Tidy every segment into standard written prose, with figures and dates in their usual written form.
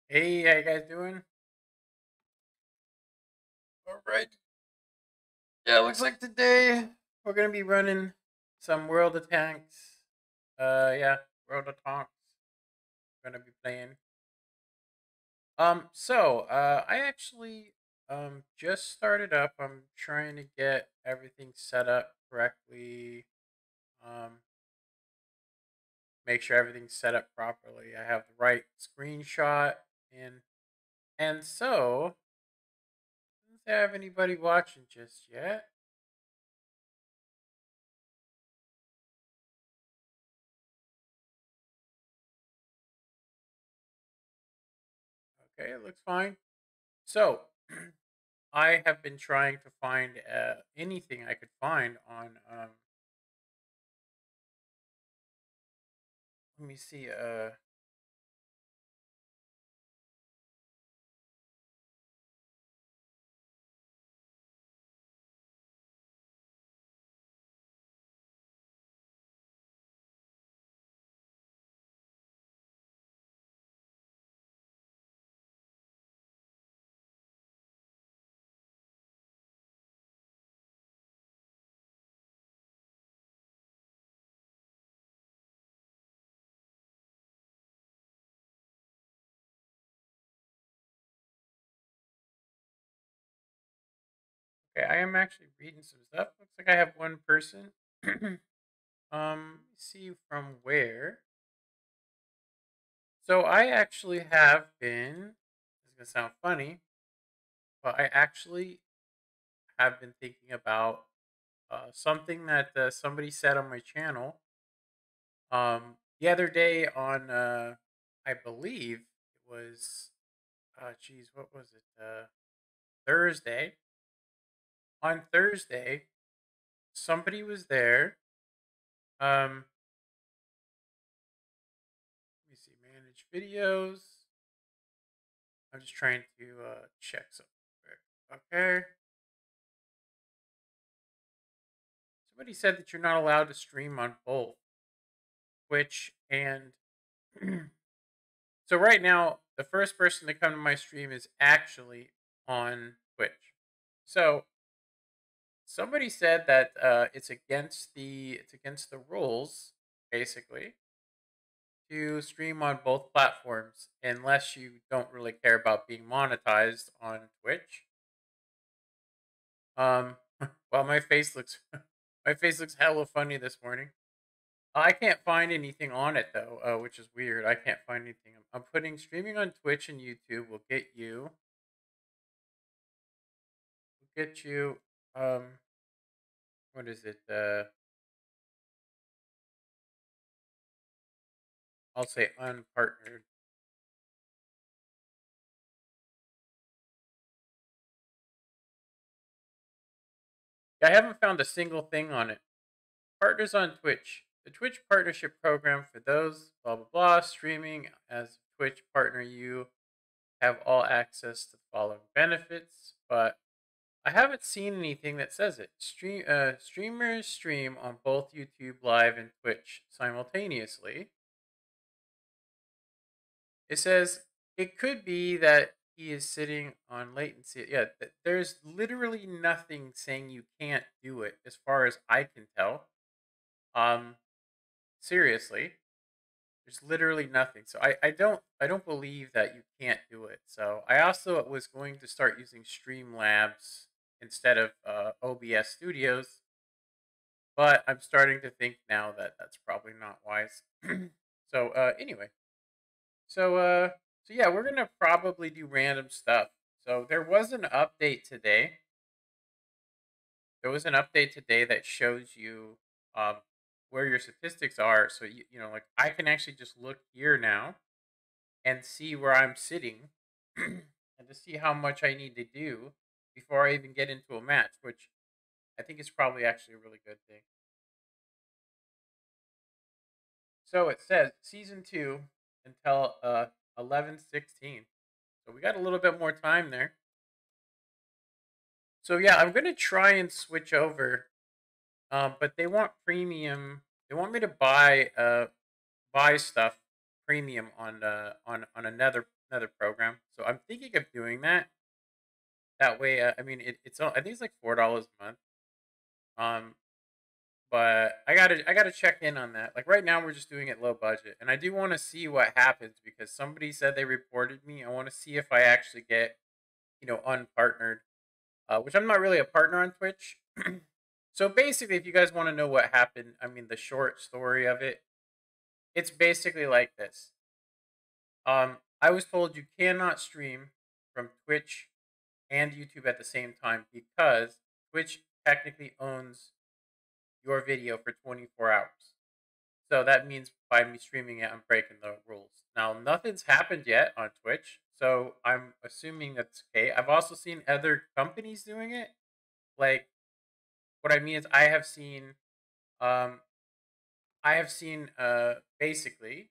Hey, how you guys doing? All right. Yeah, looks like today we're gonna be running some World of Tanks. Yeah, World of Tanks. We're gonna be playing. I actually just started up. I'm trying to get everything set up correctly. Um, make sure everything's set up properly. I have the right screenshot and doesn't have anybody watching just yet. Okay, it looks fine. So, I have been trying to find anything I could find on. Let me see. Okay, I am actually reading some stuff. Looks like I have one person. Let me see from where. So I actually have been. This is gonna sound funny, but I actually have been thinking about something that somebody said on my channel. The other day on, I believe it was. Geez, what was it? Thursday. On Thursday, somebody was there. Um, Let me see, manage videos. I'm just trying to check something quick. Okay. Somebody said that you're not allowed to stream on both Twitch and. So right now, the first person to come to my stream is actually on Twitch. So somebody said that it's against the rules, basically, to stream on both platforms unless you don't really care about being monetized on Twitch. Um, well, my face looks my face looks hella funny this morning. I can't find anything on it though, which is weird. I can't find anything. I'm putting streaming on Twitch and YouTube will get you. Will get you. Um, what is it? I'll say unpartnered. I haven't found a single thing on it. Partners on Twitch. The Twitch partnership program for those blah blah blah streaming as Twitch partner. You have all access to the following benefits, but I haven't seen anything that says it. Streamers stream on both YouTube Live and Twitch simultaneously. It says it could be that he is sitting on latency. Yeah, there's literally nothing saying you can't do it, as far as I can tell. Um, Seriously, there's literally nothing. So I don't believe that you can't do it. So I also was going to start using Streamlabs instead of OBS Studios, but I'm starting to think now that that's probably not wise. Anyway, so uh so yeah, we're gonna probably do random stuff. So there was an update today. There was an update today that shows you um where your statistics are. So like I can actually just look here now and see where I'm sitting and to see how much I need to do before I even get into a match, which I think is probably actually a really good thing. So it says season 2 until 11/16. So we got a little bit more time there. So yeah, I'm gonna try and switch over, but they want premium. They want me to buy stuff premium on another another program. So I'm thinking of doing that. That way, I mean, I think it's like $4 a month. Um, but I gotta check in on that. Like right now, we're just doing it low budget, and I do want to see what happens because somebody said they reported me. I want to see if I actually get unpartnered, which I'm not really a partner on Twitch. So basically, if you guys want to know what happened, I mean, the short story of it, it's basically like this. I was told you cannot stream from Twitch and YouTube at the same time because Twitch technically owns your video for 24 hours. So that means by me streaming it, I'm breaking the rules. Now, nothing's happened yet on Twitch, so I'm assuming that's okay. I've also seen other companies doing it. Like, what I mean is, um, basically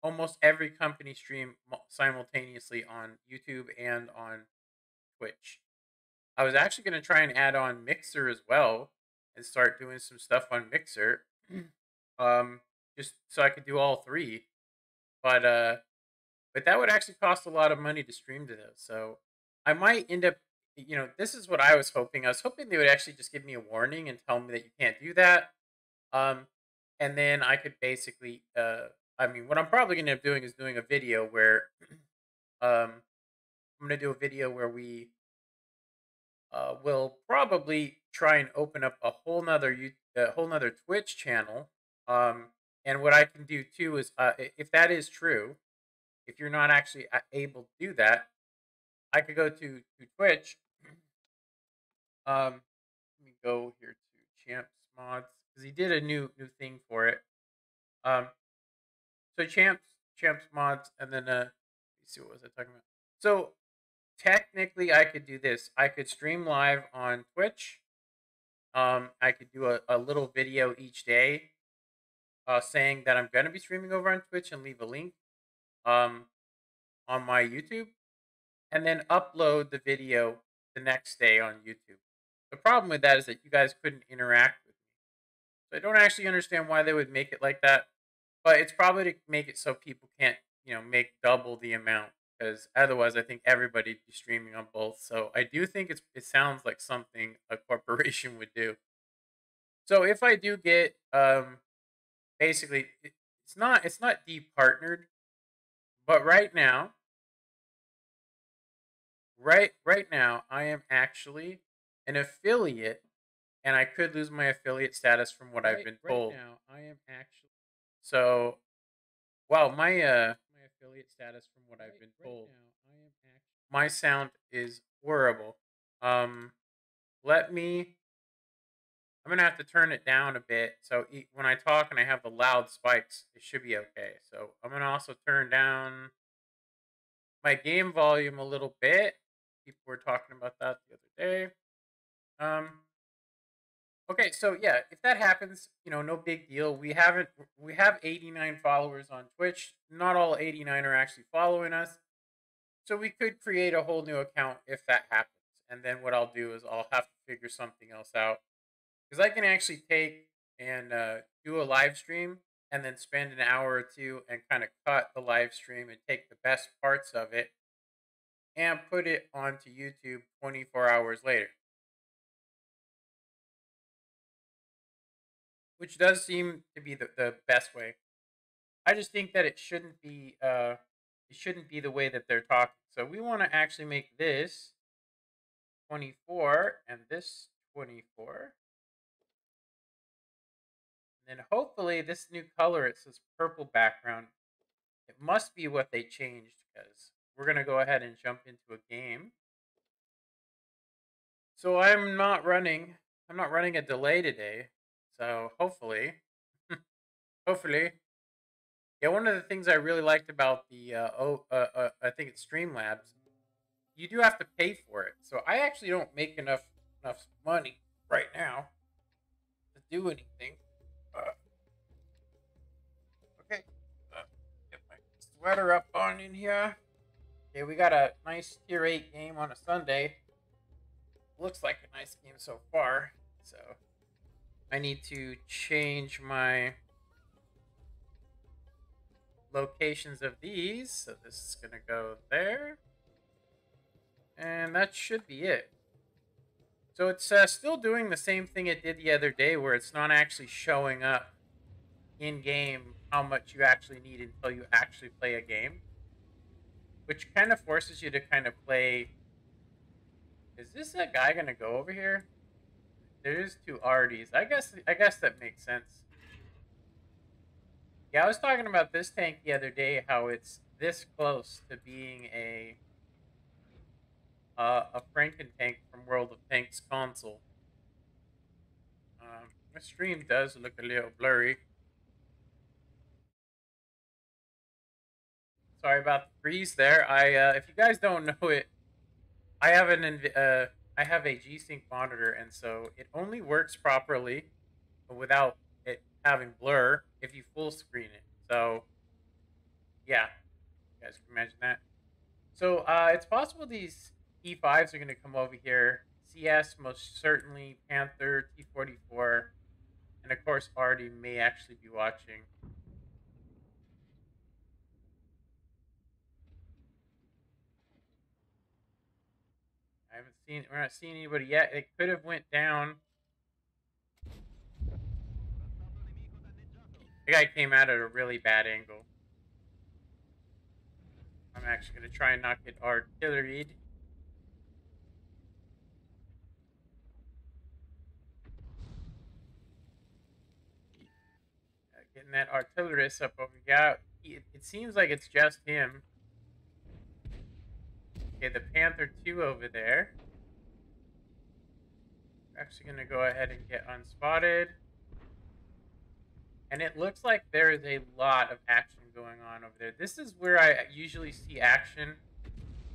almost every company stream simultaneously on YouTube and on Twitch. I was actually going to try and add on Mixer as well and start doing some stuff on Mixer, um, just so I could do all three. But that would actually cost a lot of money to stream to those. So I might end up, this is what I was hoping. I was hoping they would actually just give me a warning and tell me that you can't do that. Um, and then I could basically, I mean, what I'm probably going to end up doing is doing a video where, I'm going to do a video where we'll probably try and open up a whole nother Twitch channel. And what I can do too is, if that is true, if you're not actually able to do that, I could go to Twitch. Let me go here to Champs Mods because he did a new thing for it. Um, so Champs Mods, and then let me see, what was I talking about? So technically, I could do this. I could stream live on Twitch. I could do a little video each day, saying that I'm going to be streaming over on Twitch and leave a link um, on my YouTube, and then upload the video the next day on YouTube. The problem with that is that you guys couldn't interact with me. So I don't actually understand why they would make it like that, but it's probably to make it so people can't, make double the amount because otherwise I think everybody'd be streaming on both. So I do think it sounds like something a corporation would do. So if I do get basically it's not departnered, but right now I am actually an affiliate, and I could lose my affiliate status from what I've been told. Right now I am actually so wow, my affiliate status from what I've been told. Now I am actually my sound is horrible. Um let me I'm gonna have to turn it down a bit. So when I talk and I have the loud spikes, it should be okay. So I'm gonna also turn down my game volume a little bit. People were talking about that the other day. Um, okay, so yeah, if that happens, no big deal. We have 89 followers on Twitch. Not all 89 are actually following us, so we could create a whole new account if that happens. And then what I'll do is I'll have to figure something else out because I can actually take and do a live stream and then spend an hour or two and kind of cut the live stream and take the best parts of it and put it onto YouTube 24 hours later, which does seem to be the best way. I just think that it shouldn't be the way that they're talking. So we want to actually make this 24 and this 24. And then hopefully this new color, it says purple background. It must be what they changed because we're going to go ahead and jump into a game. So I'm not running a delay today. So hopefully, hopefully, yeah. One of the things I really liked about the I think it's Streamlabs, you do have to pay for it. So I actually don't make enough money right now to do anything. Okay, get my sweater up on in here. Okay, we got a nice tier 8 game on a Sunday. Looks like a nice game so far. So I need to change my locations of these. So this is going to go there. And that should be it. So it's still doing the same thing it did the other day, where it's not actually showing up in game how much you actually need until you actually play a game, which kind of forces you to kind of play. Is this a guy gonna go over here? There's two RDs. I guess that makes sense. Yeah, I was talking about this tank the other day, how it's this close to being a Franken tank from World of Tanks console. My stream does look a little blurry. Sorry about the freeze there. If you guys don't know it, I have I have a G-Sync monitor, and so it only works properly without it having blur if you full screen it. So yeah, you guys can imagine that. So it's possible these E5s are going to come over here. CS most certainly, Panther, T44, and of course Artie may actually be watching. We're not seeing anybody yet. It could have went down. The guy came out at a really bad angle. I'm actually going to try and not get artilleried. Getting that artillerist up over here. It seems like it's just him. Okay, the Panther 2 over there. We're actually going to go ahead and get unspotted. And it looks like there is a lot of action going on over there. This is where I usually see action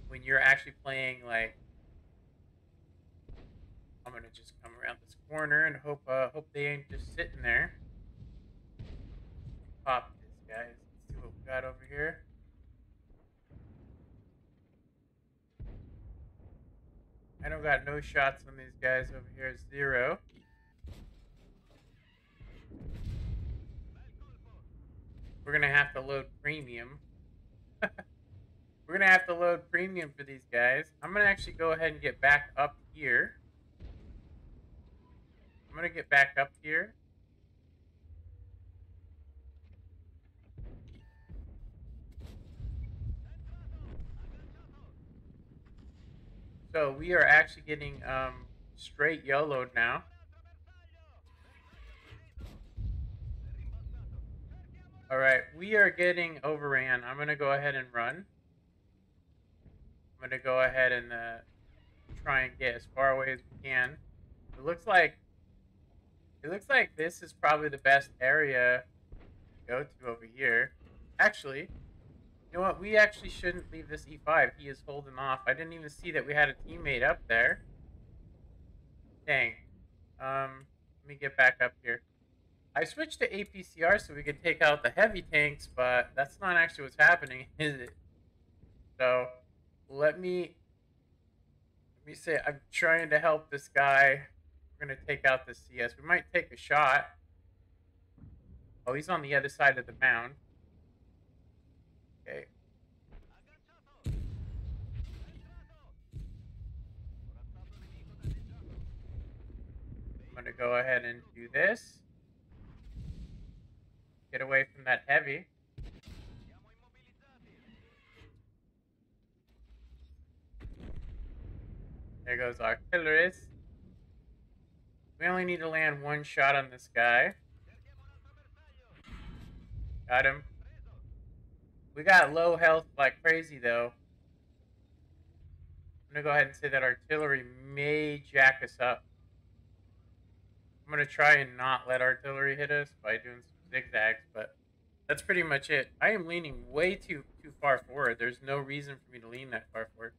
when you're actually playing, like... I'm going to just come around this corner and hope they ain't just sitting there. Pop this, guys. Let's see what we got over here. I don't got no shots on these guys over here. 0. We're going to have to load premium. We're going to have to load premium for these guys. I'm going to actually go ahead and get back up here. I'm going to get back up here. So we are actually getting straight YOLO'd now. Alright, we are getting overran. I'm going to go ahead and run. I'm going to go ahead and try and get as far away as we can. It looks like this is probably the best area to go to over here. Actually, you know what? We actually shouldn't leave this E5. He is holding off. I didn't even see that we had a teammate up there. Dang. Let me get back up here. I switched to APCR so we could take out the heavy tanks, but that's not actually what's happening, is it? So, let me say I'm trying to help this guy. We're going to take out the CS. We might take a shot. Oh, he's on the other side of the mound. Okay. I'm going to go ahead and do this. Get away from that heavy. There goes artillerist. We only need to land one shot on this guy. Got him. We got low health like crazy, though. I'm going to go ahead and say that artillery may jack us up. I'm going to try and not let artillery hit us by doing some zigzags, but that's pretty much it. I am leaning way too far forward. There's no reason for me to lean that far forward.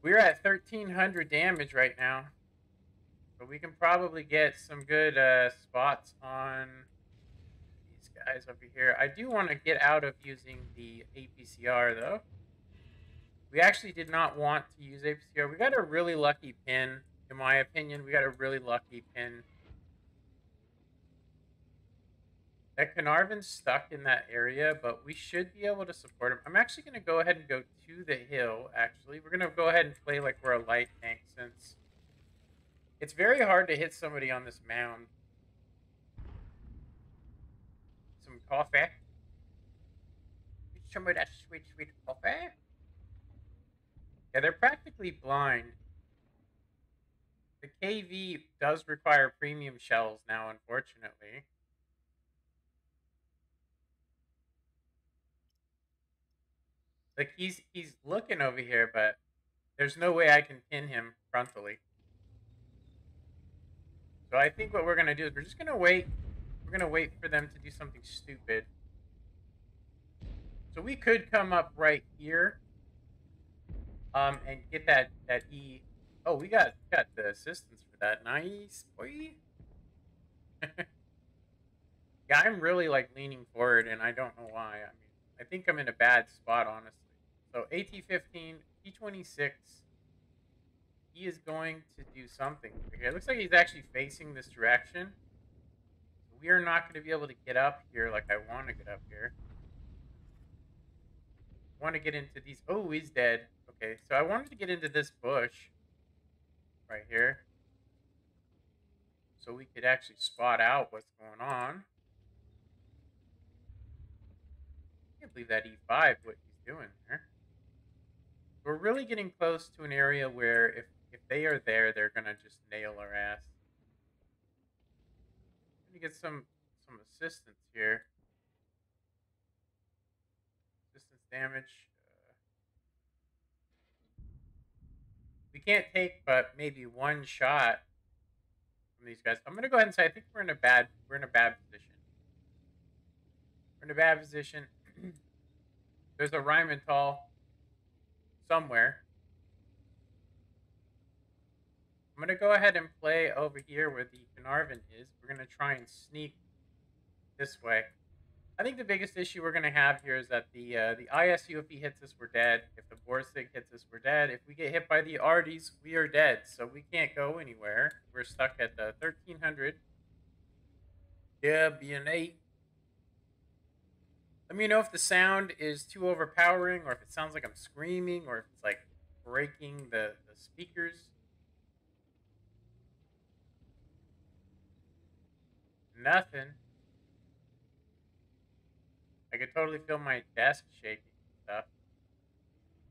We're at 1,300 damage right now. But we can probably get some good spots on these guys over here. I do want to get out of using the APCR, though. We actually did not want to use APCR. We got a really lucky pin, in my opinion. We got a really lucky pin. That Carnarvon's stuck in that area, but we should be able to support him. I'm actually going to go ahead and go to the hill, actually. We're going to go ahead and play like we're a light tank, since it's very hard to hit somebody on this mound. Some coffee. Some of that sweet, sweet coffee. Yeah, they're practically blind. The KV does require premium shells now, unfortunately. Like, he's looking over here, but there's no way I can pin him frontally. So I think what we're gonna do is we're just gonna wait. We're gonna wait for them to do something stupid. So we could come up right here, and get that E. Oh, we got the assistance for that. Nice, boy. Yeah, I'm really like leaning forward, and I don't know why. I mean, I think I'm in a bad spot, honestly. So AT-15, P-26. He is going to do something here. It looks like he's actually facing this direction. We are not going to be able to get up here like I want to get up here. I want to get into these. Oh, he's dead. Okay, so I wanted to get into this bush right here, so we could actually spot out what's going on. I can't believe that E5, what he's doing there. We're really getting close to an area where if they are there, they're going to just nail our ass. Let me get some assistance here. Assistance damage. We can't take but maybe one shot from these guys. I'm gonna go ahead and say I think we're in a bad position. We're in a bad position. There's a Rheinmetall somewhere. I'm gonna go ahead and play over here where the Carnarvon is. We're gonna try and sneak this way. I think the biggest issue we're gonna have here is that the ISU, if he hits us, we're dead. If the Borsig hits us, we're dead. If we get hit by the Arties, we are dead. So we can't go anywhere. We're stuck at 1300. Yeah, being 8. Let me know if the sound is too overpowering, or if it sounds like I'm screaming, or if it's like breaking the speakers. Nothing. I could totally feel my desk shaking and stuff.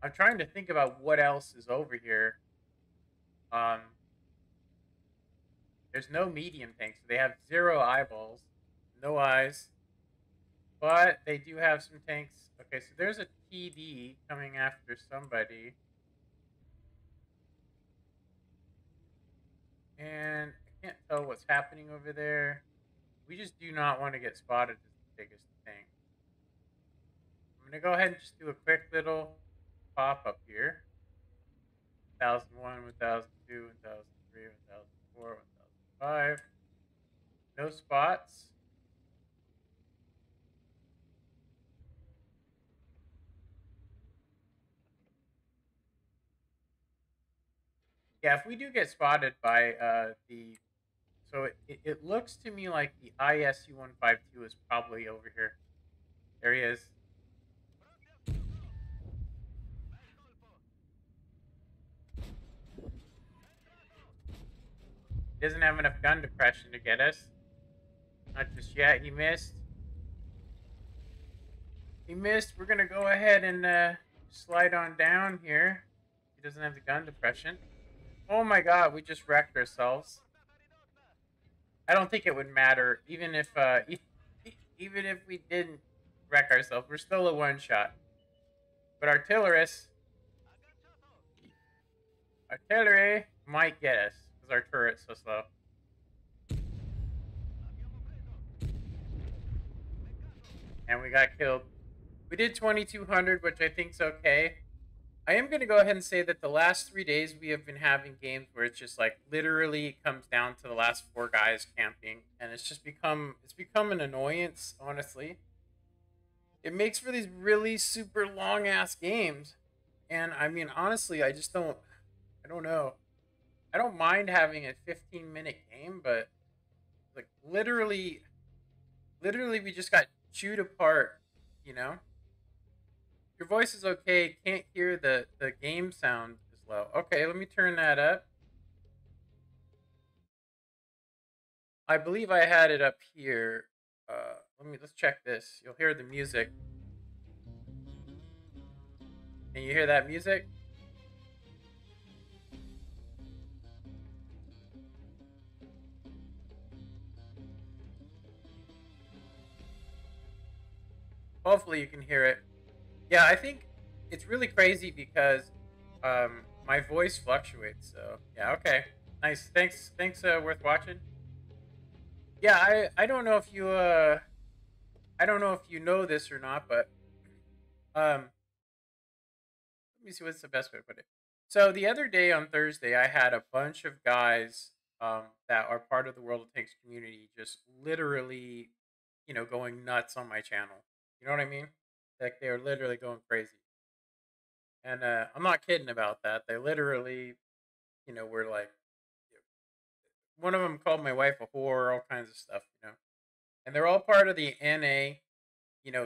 I'm trying to think about what else is over here. There's no medium tanks. So they have 0 eyeballs, no eyes. But they do have some tanks. Okay, so there's a TD coming after somebody. And I can't tell what's happening over there. We just do not want to get spotted as the biggest thing. I'm going to go ahead and just do a quick little pop up here. 1001, 1002, 1003, 1004, 1005. No spots. Yeah, if we do get spotted by the... So it looks to me like the ISU-152 is probably over here. There he is. He doesn't have enough gun depression to get us. Not just yet. He missed. He missed. We're going to go ahead and slide on down here. He doesn't have the gun depression. Oh my god, we just wrecked ourselves. I don't think it would matter, even if even if we didn't wreck ourselves. We're still a one-shot. But artillery might get us because our turret's so slow. And we got killed. We did 2,200, which I think's okay. I am going to go ahead and say that the last 3 days we have been having games where it's just like literally comes down to the last 4 guys camping, and it's just become an annoyance, honestly. It makes for these really super long ass games. And I mean, honestly, I don't know. I don't mind having a 15-minute game, but like literally Literally, we just got chewed apart, you know? Your voice is okay. Can't hear the game sound is low. Okay, let me turn that up. I believe I had it up here. Let's check this. You'll hear the music. Can you hear that music? Hopefully you can hear it. Yeah, I think it's really crazy because my voice fluctuates. So yeah, okay, nice. Thanks. Worth watching. Yeah, I don't know if you I don't know if you know this or not, but um let me see what's the best way to put it. So the other day on Thursday, I had a bunch of guys that are part of the World of Tanks community just literally, going nuts on my channel. You know what I mean? Like they're literally going crazy. And I'm not kidding about that. They literally, were like, one of them called my wife a whore, all kinds of stuff. And they're all part of the NA,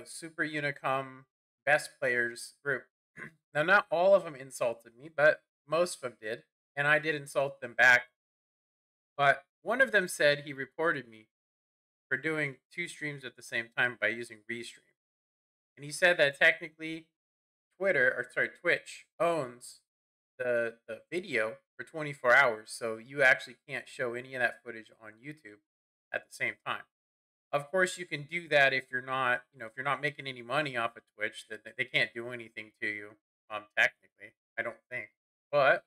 Super Unicom best players group. Now, not all of them insulted me, but most of them did. And I did insult them back. But one of them said he reported me for doing two streams at the same time by using Restream. And he said that technically Twitch owns the video for 24 hours, so you actually can't show any of that footage on YouTube at the same time. Of course, you can do that if you're not, if you're not making any money off of Twitch, that they can't do anything to you. Technically, I don't think. But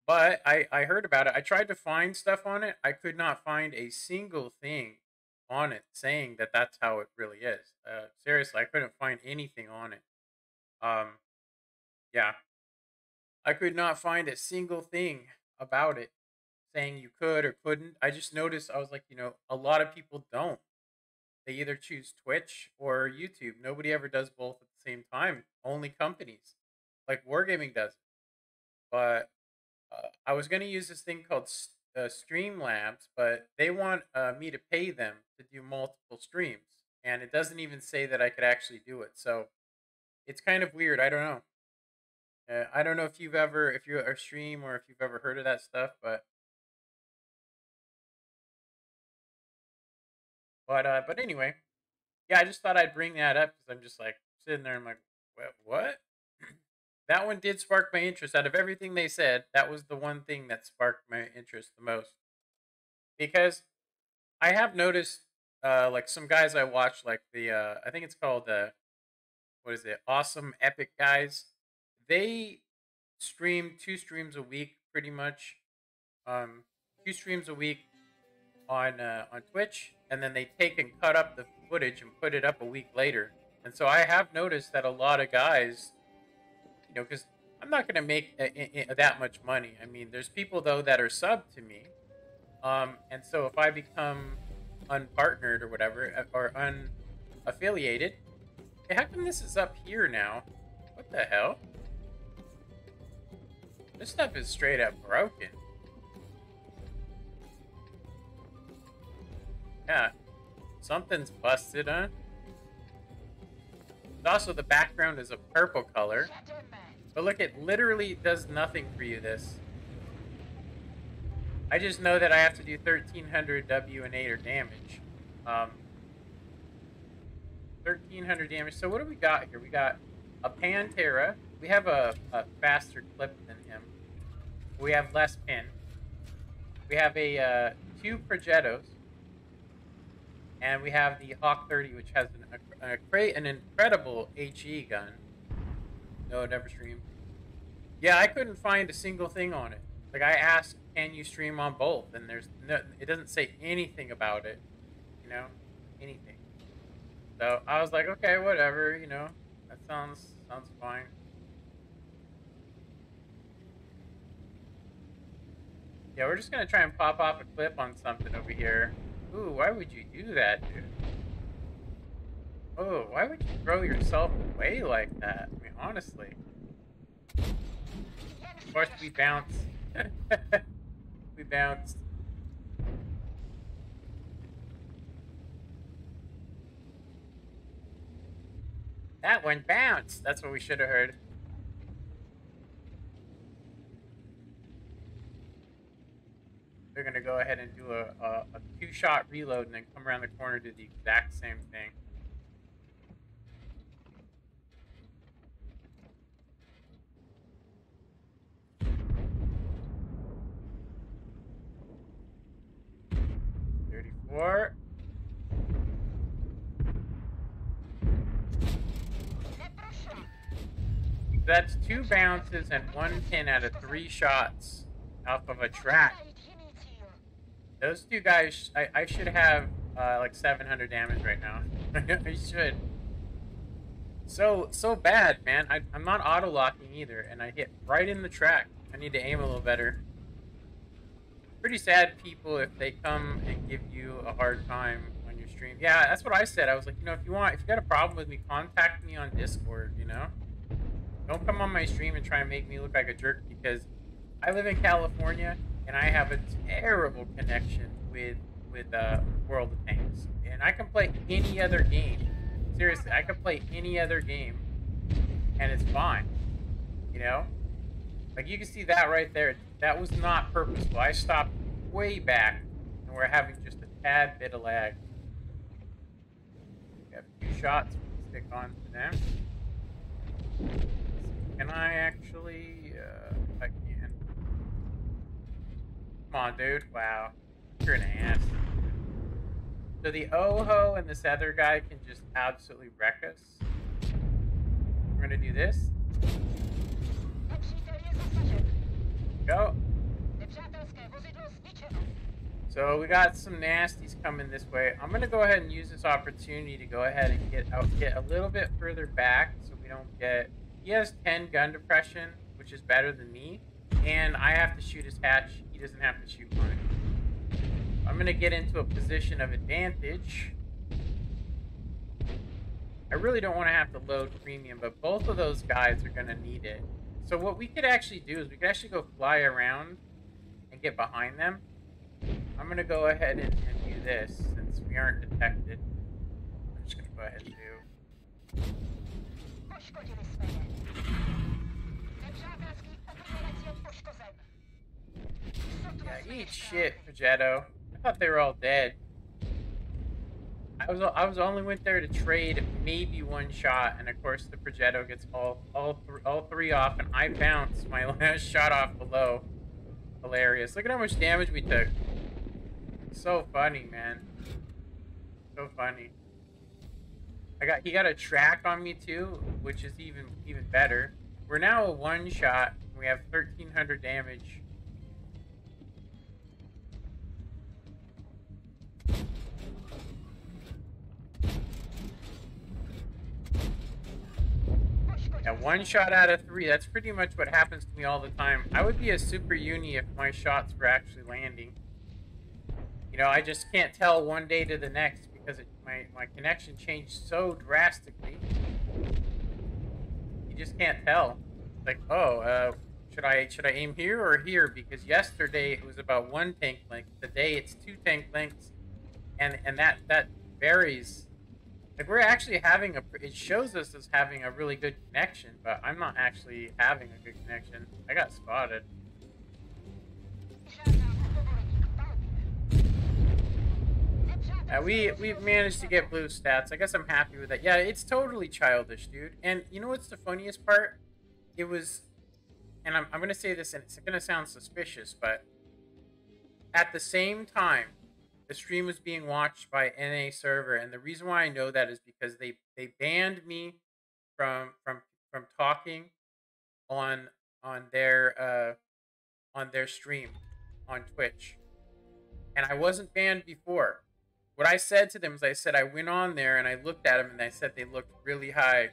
I heard about it. I tried to find stuff on it. I could not find a single thing on it saying that that's how it really is. Seriously, I couldn't find anything on it. Um, yeah, I could not find a single thing about it saying you could or couldn't. I just noticed, I was like, a lot of people don't. They either choose Twitch or YouTube. Nobody ever does both at the same time. Only companies like Wargaming does it. But I was going to use this thing called Streamlabs, but they want me to pay them to do multiple streams. And it doesn't even say that I could actually do it. So it's kind of weird. I don't know. I don't know if if you're a stream or if you've ever heard of that stuff, but anyway, yeah, I just thought I'd bring that up because I'm just like sitting there. I'm like, what? That one did spark my interest. Out of everything they said, that was the one thing that sparked my interest the most because I have noticed, like some guys I watch, like I think it's called what is it? Awesome Epic guys. They stream two streams a week, pretty much. Um, two streams a week on Twitch, and then they take and cut up the footage and put it up a week later. And so I have noticed that a lot of guys, because I'm not going to make that much money. I mean, there's people though that are sub to me, and so if I become unpartnered or whatever or unaffiliated, hey, how come this is up here now? What the hell? This stuff is straight up broken. Yeah, something's busted, huh? Also, the background is a purple color. But look, it literally does nothing for you, this. I just know that I have to do 1300 W and 8 damage. 1300 damage. So what do we got here? We got a Pantera. We have a faster clip than him. We have less pin. We have a 2 Progettos. And we have the Hawk 30, which has an incredible HE gun. No, never streamed. Yeah, I couldn't find a single thing on it. Like, I asked, can you stream on both? And it doesn't say anything about it. Anything. So I was like, okay, whatever, that sounds fine. Yeah, we're just gonna try and pop off a clip on something over here. Ooh, why would you do that, dude? Oh, why would you throw yourself away like that? I mean, honestly. Of course, we bounced. We bounced. That one bounced. That's what we should have heard. They're gonna go ahead and do a two-shot reload and then come around the corner to do the exact same thing. $34. That's 2 bounces and 1 pin out of 3 shots off of a track. Those 2 guys, I should have like 700 damage right now. I should. So bad, man. I'm not auto-locking either, and I hit right in the track. I need to aim a little better. Pretty sad people if they come and give you a hard time on your stream. Yeah, that's what I said. I was like, you know, if you got a problem with me, contact me on Discord, you know? Don't come on my stream and try and make me look like a jerk, because I live in California and I have a terrible connection with World of Tanks. And I can play any other game. Seriously, I can play any other game and it's fine. You know? Like, you can see that right there. That was not purposeful. I stopped way back and we're having just a tad bit of lag. We have 2 shots we can stick on to them. Can I actually, I can. Come on, dude. Wow. You're an ass. So the Oho and this other guy can just absolutely wreck us. We're gonna do this. Go. So we got some nasties coming this way. I'm gonna go ahead and use this opportunity to go ahead and get a little bit further back so we don't get... He has 10 gun depression, which is better than me, and I have to shoot his hatch. He doesn't have to shoot mine. I'm going to get into a position of advantage. I really don't want to have to load premium, but both of those guys are going to need it. So what we could actually do is we could actually go fly around and get behind them. I'm going to go ahead and do this since we aren't detected. I'm just going to go ahead and do... Yeah, eat shit, Progetto. I thought they were all dead. I was only went there to trade maybe 1 shot, and of course the Progetto gets all three off, and I bounced my last shot off below. Hilarious. Look at how much damage we took. So funny, man. So funny. He got a track on me too, which is even better. We're now a 1 shot. We have 1,300 damage. Yeah, 1 shot out of 3. That's pretty much what happens to me all the time. I would be a super uni if my shots were actually landing. You know, I just can't tell one day to the next because my connection changed so drastically. You just can't tell. It's like, oh, should I aim here or here? Because yesterday it was about 1 tank length. Today it's 2 tank lengths, and that varies. Like, we're actually having it shows us as having a really good connection, but I'm not actually having a good connection. I got spotted. We've managed to get blue stats. I guess I'm happy with that. Yeah, it's totally childish, dude. And you know what's the funniest part? It was, and I'm going to say this, and it's going to sound suspicious, but at the same time, the stream was being watched by NA server, and the reason why I know that is because they banned me from talking on their stream on Twitch, and I wasn't banned before. What I said to them is, I said I went on there and I looked at them and I said they looked really high.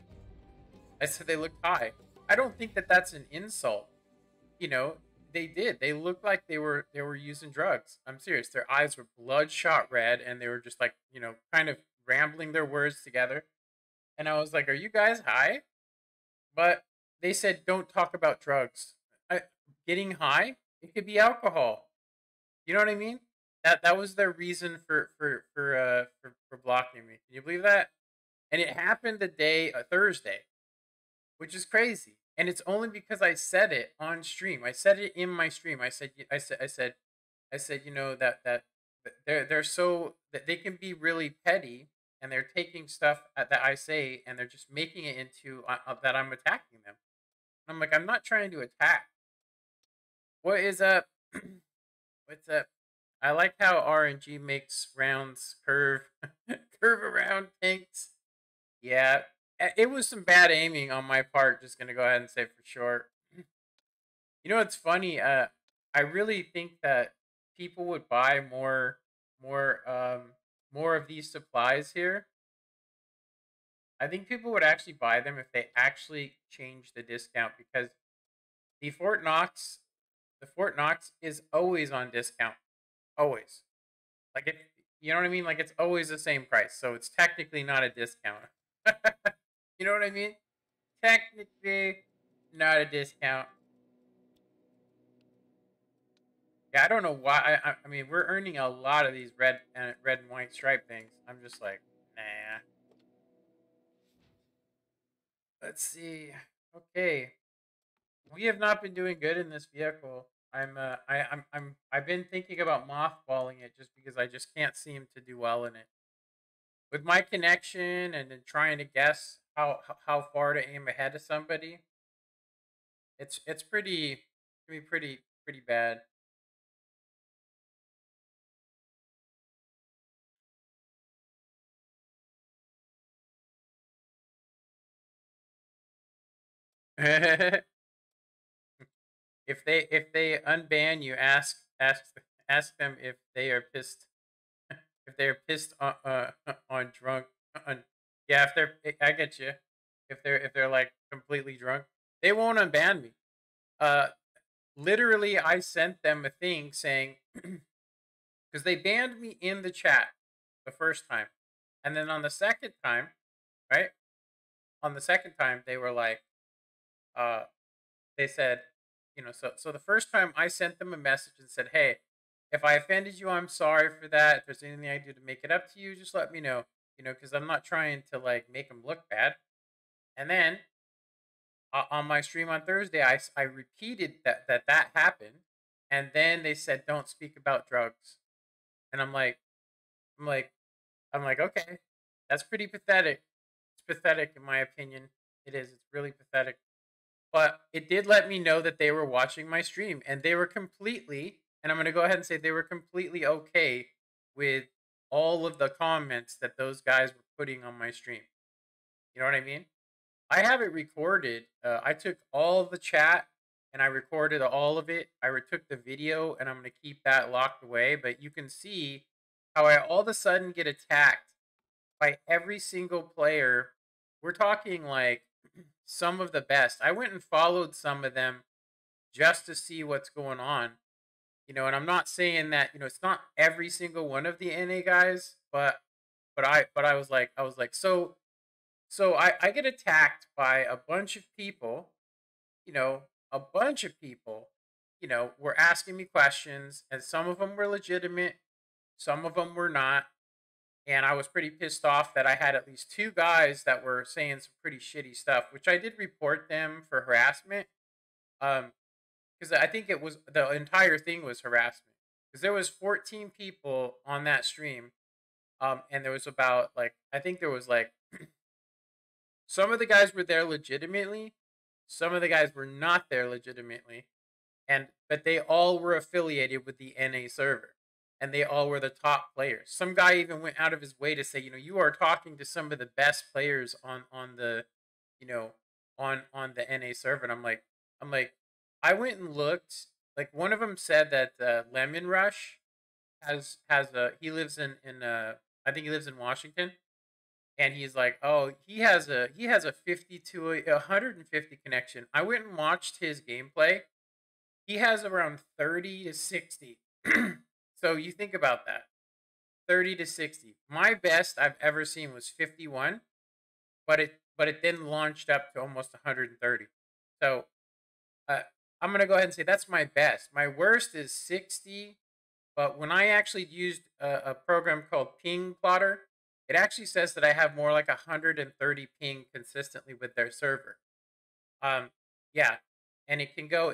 I said they looked high. I don't think that that's an insult. You know, they did. They looked like they were using drugs. I'm serious. Their eyes were bloodshot red, and they were just like, you know, kind of rambling their words together. And I was like, "Are you guys high?" But they said, "Don't talk about drugs." Getting high, it could be alcohol. You know what I mean? That was their reason for blocking me. Can you believe that? And it happened the day Thursday, which is crazy. And it's only because I said it on stream. I said it in my stream. I said, you know, that they're so that they can be really petty, and they're taking stuff that I say, and they're just making it into that I'm attacking them. I'm like, I'm not trying to attack. What is up? What's up? I like how RNG makes rounds curve curve around tanks. Yeah, it was some bad aiming on my part. Just gonna go ahead and say for sure. You know, it's funny. I really think that people would buy more, more of these supplies here. I think people would actually buy them if they actually change the discount, because the Fort Knox, the Fort Knox is always on discount, always. Like it, you know what I mean? Like it's always the same price, so it's technically not a discount. You know what I mean? Technically, not a discount. Yeah, I don't know why. I mean, we're earning a lot of these red and white stripe things. I'm just like, nah. Let's see. Okay, we have not been doing good in this vehicle. I've been thinking about mothballing it just because I just can't seem to do well in it. With my connection and then trying to guess how far to aim ahead of somebody, it's pretty can be pretty bad. If they unban you, ask them if they are pissed, if they're pissed on drunk on, yeah, if they're, I get you, if they're like completely drunk, they won't unban me. uh Literally, I sent them a thing saying, because they banned me in the chat the first time, and then on the second time, right, on the second time they were like, uh they said, you know, so the first time I sent them a message and said, hey, if I offended you, I'm sorry for that. If there's anything I do to make it up to you, just let me know, you know, because I'm not trying to like make them look bad. And then on my stream on Thursday, I repeated that happened, and then they said, don't speak about drugs. And I'm like, I'm like, okay, that's pretty pathetic. It's pathetic in my opinion. It is. It's really pathetic. But it did let me know that they were watching my stream, and they were completely, and I'm going to go ahead and say they were completely okay with all of the comments that those guys were putting on my stream. You know what I mean? I have it recorded. I took all of the chat and I recorded all of it. I retook the video, and I'm going to keep that locked away. But you can see how I all of a sudden get attacked by every single player. We're talking like some of the best. I went and followed some of them just to see what's going on. You know, and I'm not saying that, you know, it's not every single one of the NA guys, but I was like, so I get attacked by a bunch of people, you know, a bunch of people, you know, were asking me questions, and some of them were legitimate, some of them were not. And I was pretty pissed off that I had at least two guys that were saying some pretty shitty stuff, which I did report them for harassment. Because I think it was, the entire thing was harassment. Because there was 14 people on that stream, and there was about like, I think there was like, some of the guys were there legitimately, some of the guys were not there legitimately, and but they all were affiliated with the NA server, and they all were the top players. Some guy even went out of his way to say, you know, you are talking to some of the best players on the, you know, on the NA server. And I'm like, I went and looked. Like one of them said that Lemon Rush has a, he lives in I think he lives in Washington, and he's like, oh, he has a 50 to a 150 connection. I went and watched his gameplay. He has around 30 to 60. So you think about that. 30 to 60. My best I've ever seen was 51, but it then launched up to almost 130. So uh, I'm gonna go ahead and say that's my best. My worst is 60, but when I actually used a program called Ping Plotter, It actually says that I have more like 130 ping consistently with their server. Um, yeah, and it can go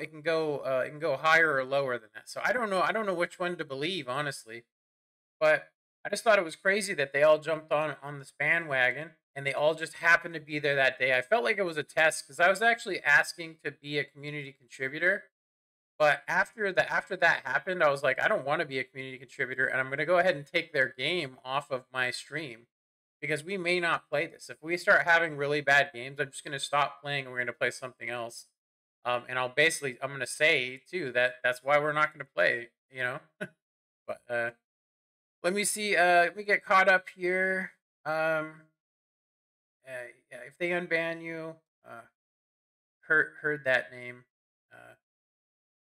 higher or lower than that. So I don't know which one to believe, honestly. But I just thought it was crazy that they all jumped on this bandwagon and they all just happened to be there that day. I felt like it was a test because I was actually asking to be a community contributor. But after that happened, I was like, I don't want to be a community contributor, and I'm going to go ahead and take their game off of my stream because we may not play this. If we start having really bad games, I'm just going to stop playing and we're going to play something else. And I'm going to say too that that's why we're not going to play. You know, but let me see. Let me get caught up here. Yeah, if they unban you, uh, heard that name. Uh,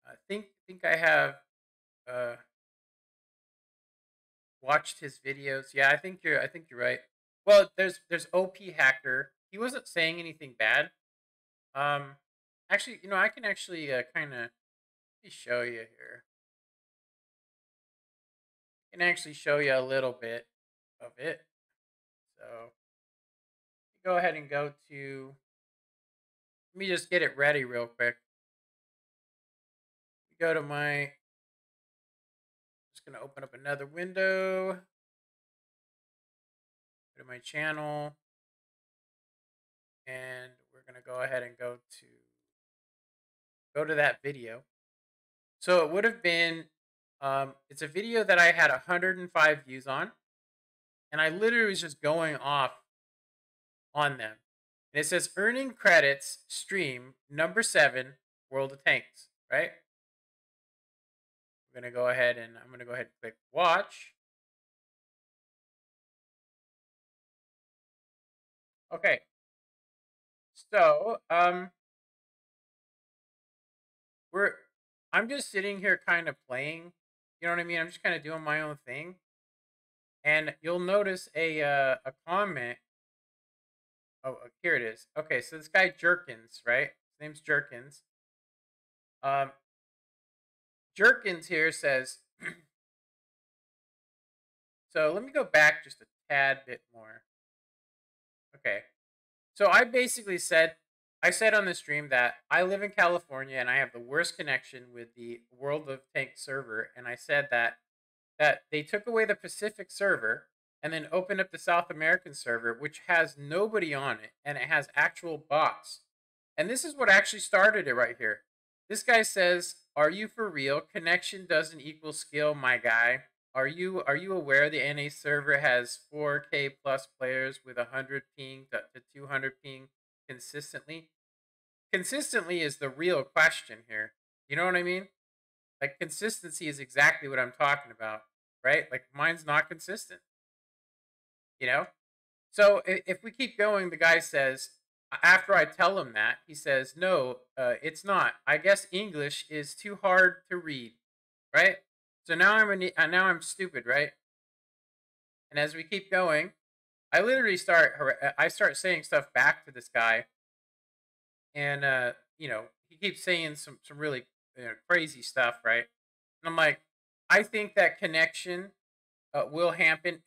I think I have uh watched his videos. Yeah, I think you're right. Well, there's OP hacker. He wasn't saying anything bad. Um, actually, I can actually kind of show you here. I can actually show you a little bit of it. So go ahead and go to. Let me just get it ready real quick. Go to my. Just gonna open up another window. Go to my channel, and we're gonna go ahead and go to that video. So it would have been, it's a video that I had 105 views on, and I literally was just going off on them. And it says earning credits stream number 7, World of Tanks, right? I'm gonna go ahead and click watch. Okay, so we're I'm just sitting here kind of playing. You know what I mean? I'm just kind of doing my own thing, and you'll notice a comment. Oh, here it is. Okay, so this guy Jerkins, right? His name's Jerkins. Um, Jerkins here says, so let me go back just a tad bit more. Okay, so I said on the stream that I live in California and I have the worst connection with the World of Tanks server, and I said that they took away the Pacific server and then opened up the South American server, which has nobody on it and it has actual bots. And this is what actually started it right here. This guy says, "Are you for real? Connection doesn't equal skill, my guy. Are you aware the NA server has 4K plus players with 100 ping to 200 ping consistently?" Consistently is the real question here. You know what I mean? Like consistency is exactly what I'm talking about, right? Like mine's not consistent, you know? So if we keep going, the guy says, after I tell him that, he says, "No, it's not. I guess English is too hard to read," right? So now I'm stupid, right? And as we keep going, I start saying stuff back to this guy, and he keeps saying some really crazy stuff, right? And I'm like, I think that connection will hamper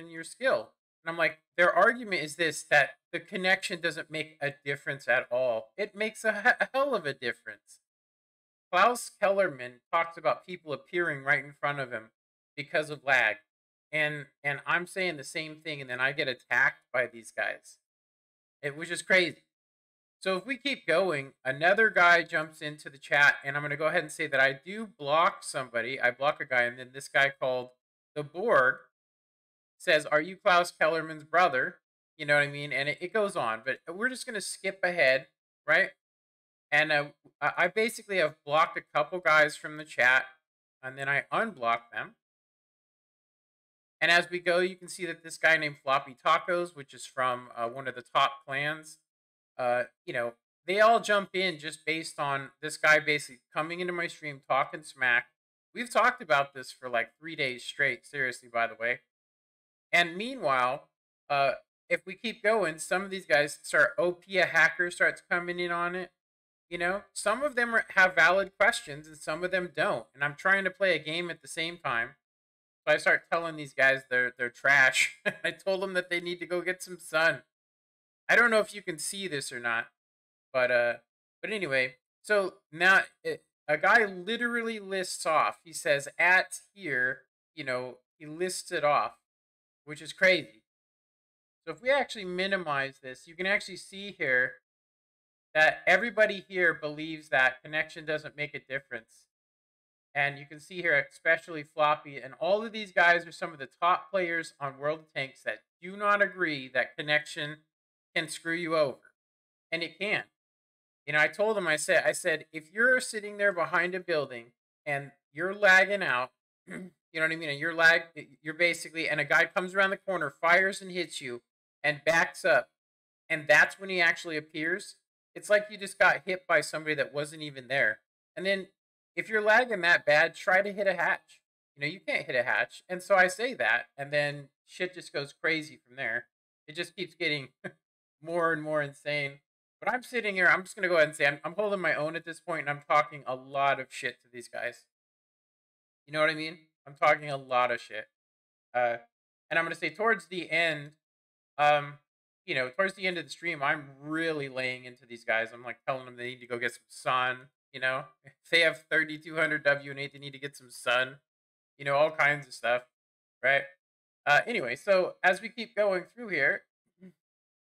your skill. And I'm like, their argument is this, that the connection doesn't make a difference at all. It makes a hell of a difference. Klaus Kellerman talks about people appearing right in front of him because of lag. And I'm saying the same thing, and then I get attacked by these guys. It was just crazy. So if we keep going, another guy jumps into the chat, and I'm going to go ahead and say that I do block somebody. I block a guy, and then this guy called the Borg says, "Are you Klaus Kellerman's brother?" You know what I mean? And it goes on, but we're just going to skip ahead, right? And I basically have blocked a couple guys from the chat, and then I unblock them. And as we go, you can see that this guy named Floppy Tacos, which is from one of the top clans, they all jump in just based on this guy basically coming into my stream talking smack. We've talked about this for like 3 days straight, seriously, by the way. And meanwhile, uh, if we keep going, some of these guys start OP, a hacker starts coming in on it. Some of them have valid questions and some of them don't. And I'm trying to play a game at the same time. So I start telling these guys they're trash. I told them that they need to go get some sun. I don't know if you can see this or not, but anyway. So now a guy literally lists off. He says at here, he lists it off, which is crazy. So if we actually minimize this, you can actually see here that everybody here believes that connection doesn't make a difference. And you can see here, especially Floppy, and all of these guys are some of the top players on World of Tanks that do not agree that connection can screw you over. And it can. I told them, I said, if you're sitting there behind a building and you're lagging out, you know what I mean? And you're basically, and a guy comes around the corner, fires and hits you, and backs up, and that's when he actually appears. It's like you just got hit by somebody that wasn't even there. And then if you're lagging that bad, try to hit a hatch. You can't hit a hatch. And so I say that, and then shit just goes crazy from there. It just keeps getting more and more insane. But I'm sitting here, I'm just going to go ahead and say I'm holding my own at this point, and I'm talking a lot of shit to these guys. You know what I mean? I'm talking a lot of shit. And I'm going to say towards the end, um, towards the end of the stream, I'm really laying into these guys. I'm like telling them they need to go get some sun. If they have 3,200 W&8, they need to get some sun. All kinds of stuff, right? Anyway, so as we keep going through here,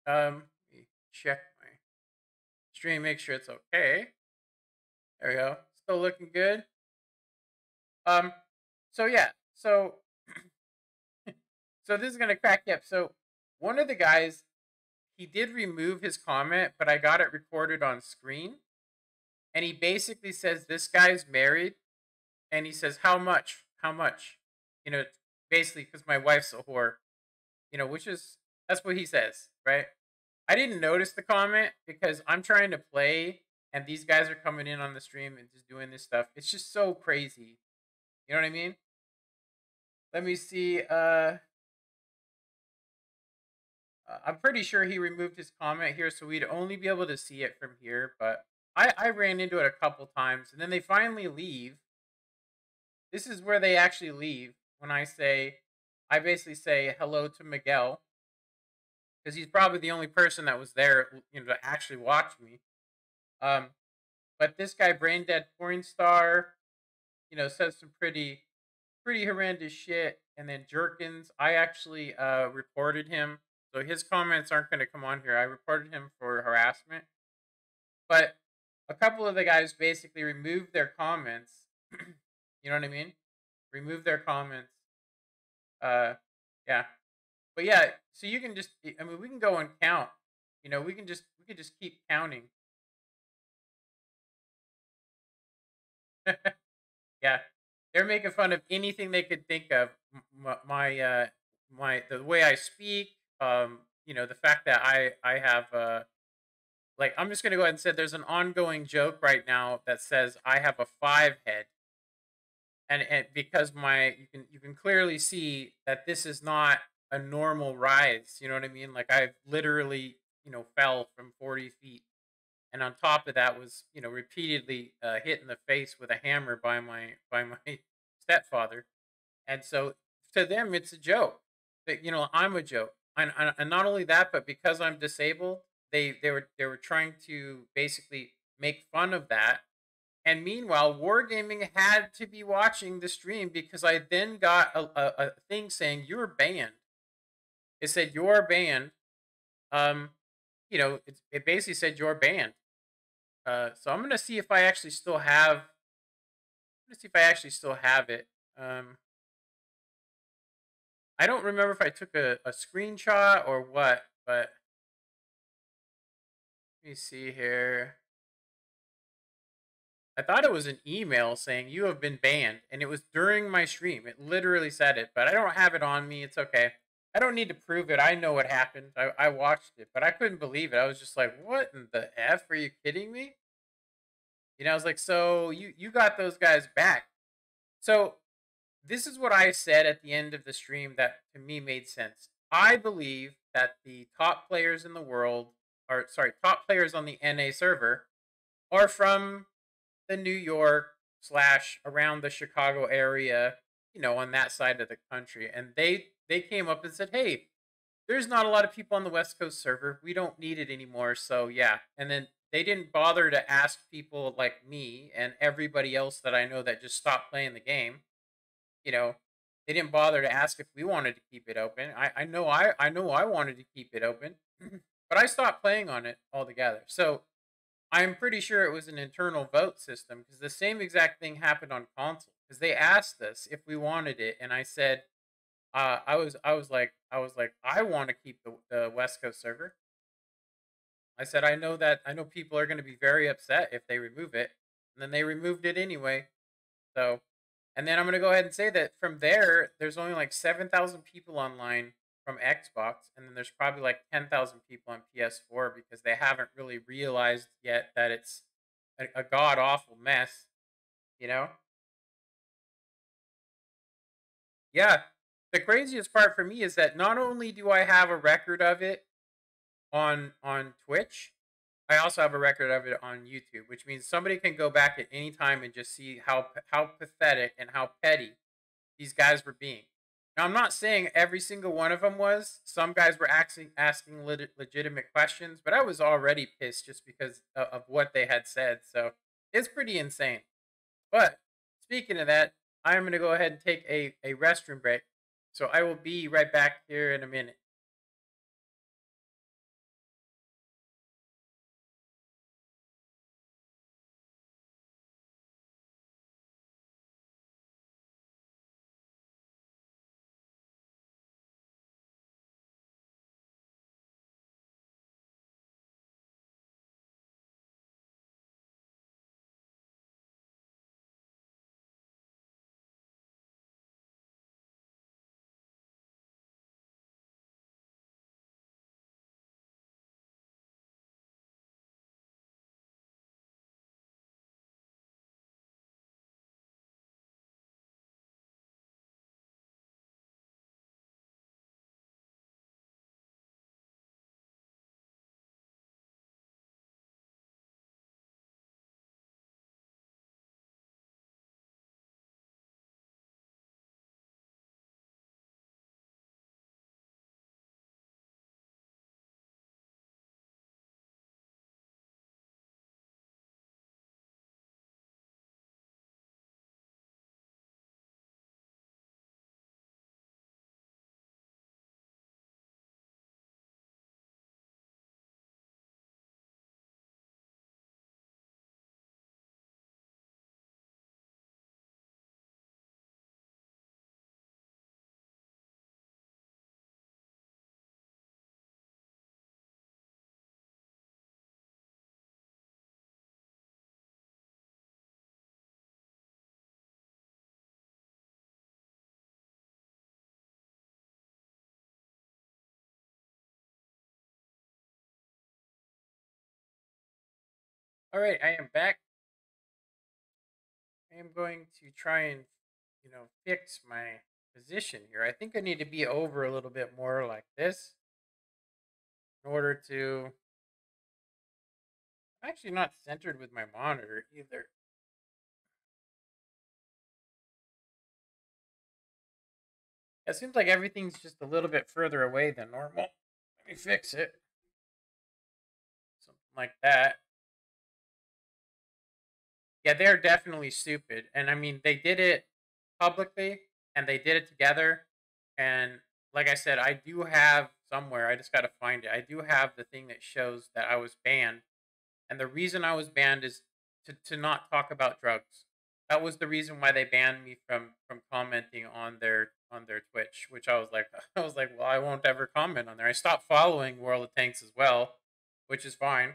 let me check my stream, make sure it's okay. There we go. Still looking good. So yeah, so so this is gonna crack you up. So one of the guys, he did remove his comment, but I got it recorded on screen. And he basically says, this guy's married. And he says, how much? How much? Basically, because my wife's a whore. That's what he says, right? I didn't notice the comment because I'm trying to play and these guys are coming in on the stream and just doing this stuff. It's just so crazy. You know what I mean? Let me see. I'm pretty sure he removed his comment here, so we'd only be able to see it from here. But I ran into it a couple times, and then they finally leave. This is where they actually leave. When I basically say hello to Miguel, because he's probably the only person that was there, to actually watch me. But this guy, Brain Dead Porn Star, says some pretty horrendous shit. And then Jerkins, I actually reported him. So his comments aren't going to come on here. I reported him for harassment. But a couple of the guys basically removed their comments. You know what I mean? Remove their comments. Yeah. But yeah, so you can just, I mean, we can go and count. We could just keep counting. Yeah. They're making fun of anything they could think of. The way I speak, the fact that I have like, I'm just gonna go ahead and say there's an ongoing joke right now that says I have a 5 head. And because you can clearly see that this is not a normal rise. You know what I mean? Like I've literally, fell from 40 feet. And on top of that was, repeatedly hit in the face with a hammer by my stepfather. And so to them, it's a joke. That I'm a joke. And not only that, but because I'm disabled, they were trying to basically make fun of that. And meanwhile, Wargaming had to be watching the stream because I then got a thing saying you're banned. It said you're banned. It basically said you're banned. So I'm gonna see if I actually still have. I'm gonna see if I actually still have it. I don't remember if I took a screenshot or what, but let me see here. I thought it was an email saying you have been banned, and it was during my stream. It literally said it, but I don't have it on me. It's okay. I don't need to prove it. I know what happened. I watched it, but I couldn't believe it. I was just like, what in the F? Are you kidding me? I was like, so you got those guys back. So this is what I said at the end of the stream that to me made sense. I believe that the top players in the world, or sorry, top players on the NA server are from the New York / around the Chicago area, on that side of the country, and they came up and said, "Hey, there's not a lot of people on the West Coast server. We don't need it anymore." So yeah, and then they didn't bother to ask people like me and everybody else that I know that just stopped playing the game. You know, they didn't bother to ask if we wanted to keep it open. I know I wanted to keep it open, but I stopped playing on it altogether. So I'm pretty sure it was an internal vote system because the same exact thing happened on console because they asked us if we wanted it, and I said I was like I want to keep the West Coast server. I said I know people are going to be very upset if they remove it, and then they removed it anyway. So, and then I'm going to go ahead and say that from there, there's only like 7,000 people online from Xbox, and then there's probably like 10,000 people on PS4 because they haven't really realized yet that it's a god awful mess. You know? Yeah. The craziest part for me is that not only do I have a record of it on Twitch, I also have a record of it on YouTube, which means somebody can go back at any time and just see how pathetic and how petty these guys were being. Now, I'm not saying every single one of them was. Some guys were asking legitimate questions, but I was already pissed just because of what they had said. So it's pretty insane. But speaking of that, I'm going to go ahead and take a restroom break. So I will be right back here in a minute. All right, I am back. I am going to try and, fix my position here. I think I need to be over a little bit more like this in order to. I'm actually not centered with my monitor either. It seems like everything's just a little bit further away than normal. Let me fix it. Something like that. Yeah, they're definitely stupid. And I mean, they did it publicly and they did it together. And like I said, I do have somewhere, I just got to find it. I do have the thing that shows that I was banned. And the reason I was banned is to not talk about drugs. That was the reason why they banned me from commenting on their Twitch, which I was like I was like, well, I won't ever comment on there. I stopped following World of Tanks as well, which is fine.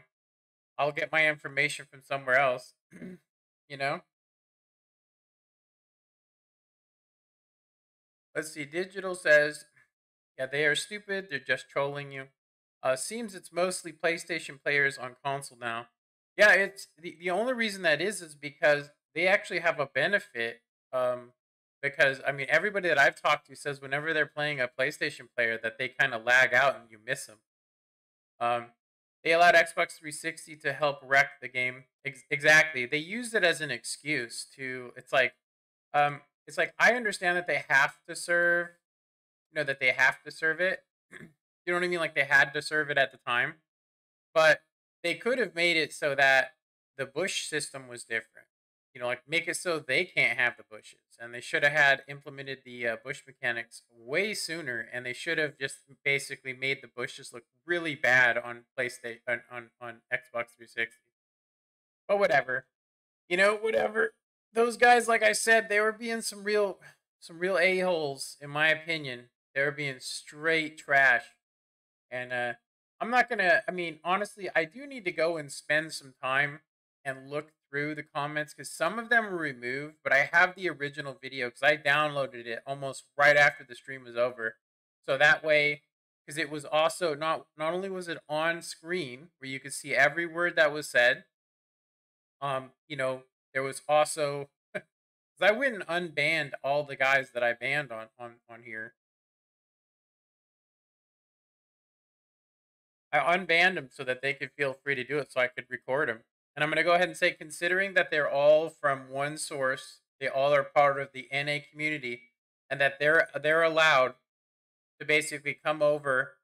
I'll get my information from somewhere else. you know? Let's see. Digital says, yeah, they are stupid. They're just trolling you. Seems it's mostly PlayStation players on console now. Yeah, it's the only reason that is because they actually have a benefit. Because I mean, everybody that I've talked to says whenever they're playing a PlayStation player that they kind of lag out and you miss them. Um, they allowed Xbox 360 to help wreck the game. Exactly, they used it as an excuse to. Um, it's like I understand that they have to serve, that they have to serve it. You know what I mean? Like they had to serve it at the time, but they could have made it so that the bush system was different. Like make it so they can't have the bushes, and they should have had implemented the bush mechanics way sooner, and they should have just basically made the bushes look really bad on PlayStation on Xbox 360. But whatever, whatever. Those guys, like I said, they were being some real a holes, in my opinion. They were being straight trash. And I'm not gonna. I mean, honestly, I do need to go and spend some time and look through the comments because some of them were removed, but I have the original video because I downloaded it almost right after the stream was over. So that way, because it was also not only was it on screen where you could see every word that was said, there was also because I went and unbanned all the guys that I banned on here. I unbanned them so that they could feel free to do it so I could record them. And I'm going to go ahead and say, considering that they're all from one source, they all are part of the NA community, and that they're allowed to basically come over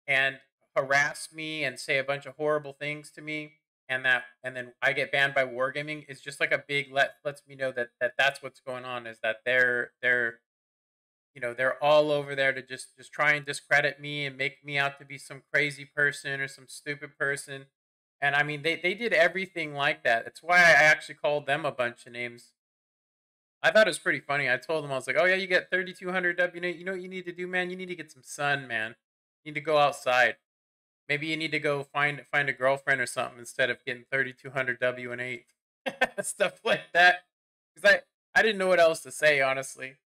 and harass me and say a bunch of horrible things to me, and then I get banned by wargaming is just like a big lets me know that's what's going on, is that they're all over there to just try and discredit me and make me out to be some crazy person or some stupid person. And I mean, they did everything like that. That's why I actually called them a bunch of names. I thought it was pretty funny. I told them, I was like, oh yeah, you get 3,200 W. You know what you need to do, man? You need to get some sun, man. You need to go outside. Maybe you need to go find a girlfriend or something instead of getting 3,200 W and 8. Stuff like that. Because I didn't know what else to say, honestly.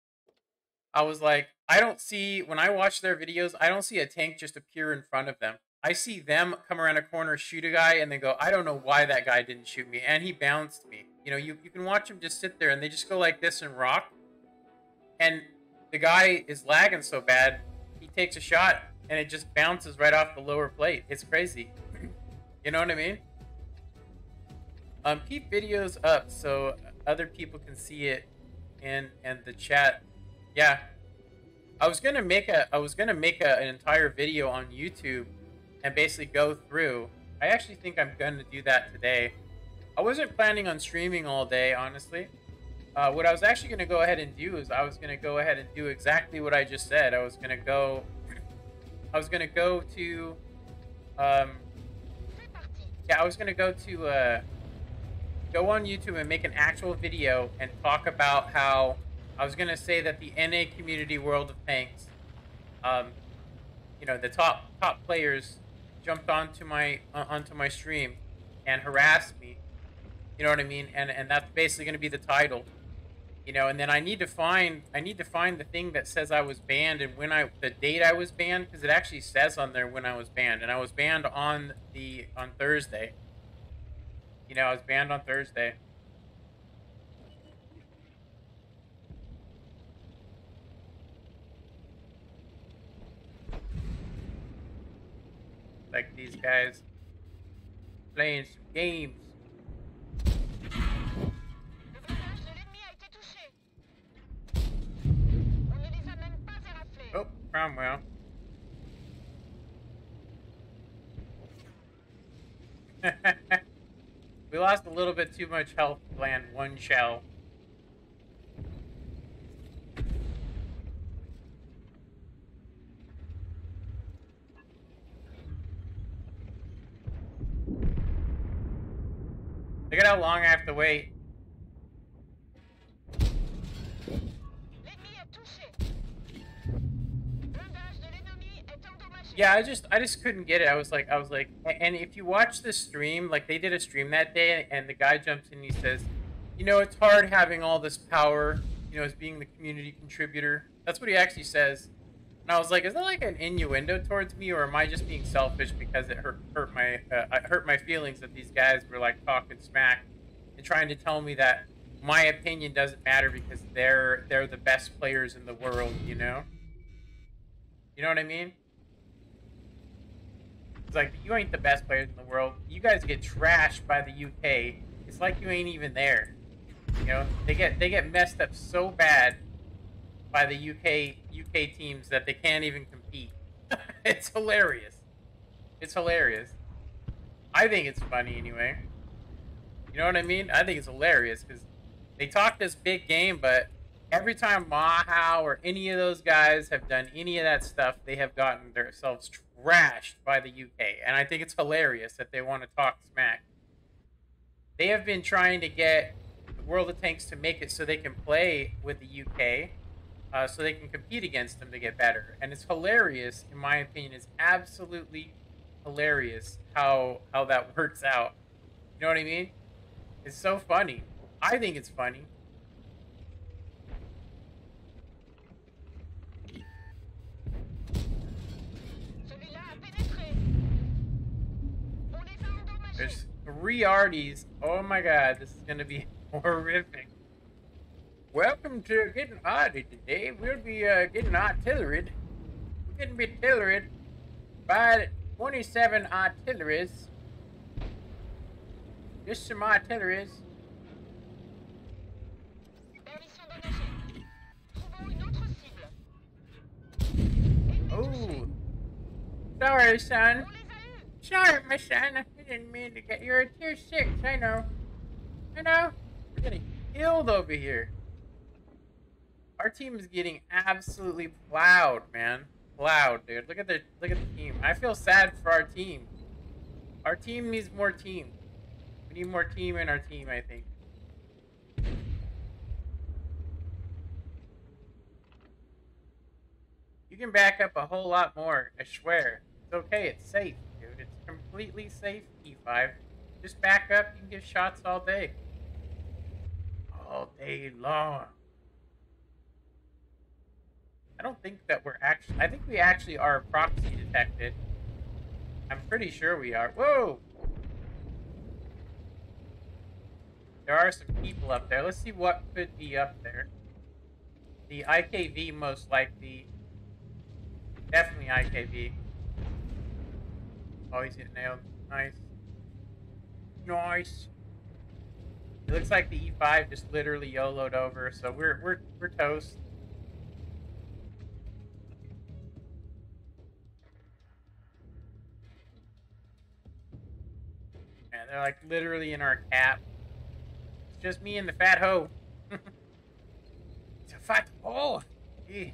I was like, when I watch their videos, I don't see a tank just appear in front of them. I see them come around a corner, shoot a guy, and they go, I don't know why that guy didn't shoot me. And he bounced me. You can watch them just sit there and they just go like this and rock. And the guy is lagging so bad, he takes a shot and it just bounces right off the lower plate. It's crazy. You know what I mean? Keep videos up so other people can see it and the chat. Yeah. I was gonna make an entire video on YouTube and basically go through. I actually think I'm gonna do that today. I wasn't planning on streaming all day, honestly. What I was actually gonna go ahead and do is I was gonna go ahead and do exactly what I just said. I was gonna go to go on YouTube and make an actual video and talk about how I was gonna say that the NA community World of Tanks, the top players jumped onto my stream and harassed me. You know what I mean? And that's basically gonna be the title. And then I need to find the thing that says I was banned and the date I was banned, because it actually says on there when I was banned, and I was banned on Thursday. I was banned on Thursday. Like these guys playing some games. Oh, Cromwell. We lost a little bit too much health to land one shell. Look at how long I have to wait. Yeah, I just couldn't get it. I was like, and if you watch the stream, like they did a stream that day, and the guy jumps in and he says, it's hard having all this power, as being the community contributor. That's what he actually says. And I was like, is that like an innuendo towards me, or am I just being selfish because it hurt my feelings that these guys were like talking smack and trying to tell me that my opinion doesn't matter because they're the best players in the world, You know what I mean? It's like, you ain't the best players in the world. You guys get trashed by the UK. It's like you ain't even there. They get messed up so bad by the UK teams that they can't even compete. It's hilarious. It's hilarious. I think it's funny anyway. You know what I mean? I think it's hilarious because they talk this big game, but every time Maha or any of those guys have done any of that stuff, they have gotten themselves trashed by the UK. And I think it's hilarious that they want to talk smack. They have been trying to get the World of Tanks to make it so they can play with the UK, so they can compete against them to get better. And it's hilarious, in my opinion. It's absolutely hilarious how that works out. You know what I mean? It's so funny. I think it's funny. There's 3 Arties. Oh my god, this is gonna be horrific. Welcome to Getting Arty today. We'll be getting artilleried. We're getting artilleried by 27 artilleries. Just some artilleries. Oh, sorry, son. Sorry, my son. I didn't mean to get. You're a tier 6. I know. I know. We're getting killed over here. Our team is getting absolutely plowed, man. Plowed, dude. Look at the team. I feel sad for our team. Our team needs more team. We need more team in our team, I think. You can back up a whole lot more, I swear. It's okay, it's safe, dude. It's completely safe, E5. Just back up, you can give shots all day. All day long. I don't think that we're actually... I think we actually are proxy detected. I'm pretty sure we are. Whoa! There are some people up there. Let's see what could be up there. The IKV most likely. Definitely IKV. Oh, he's getting nailed. Nice. Nice. It looks like the E5 just literally YOLO'd over, so we're toast. And they're like literally in our cap. It's just me and the fat hoe. It's a fat hoe. Yeah.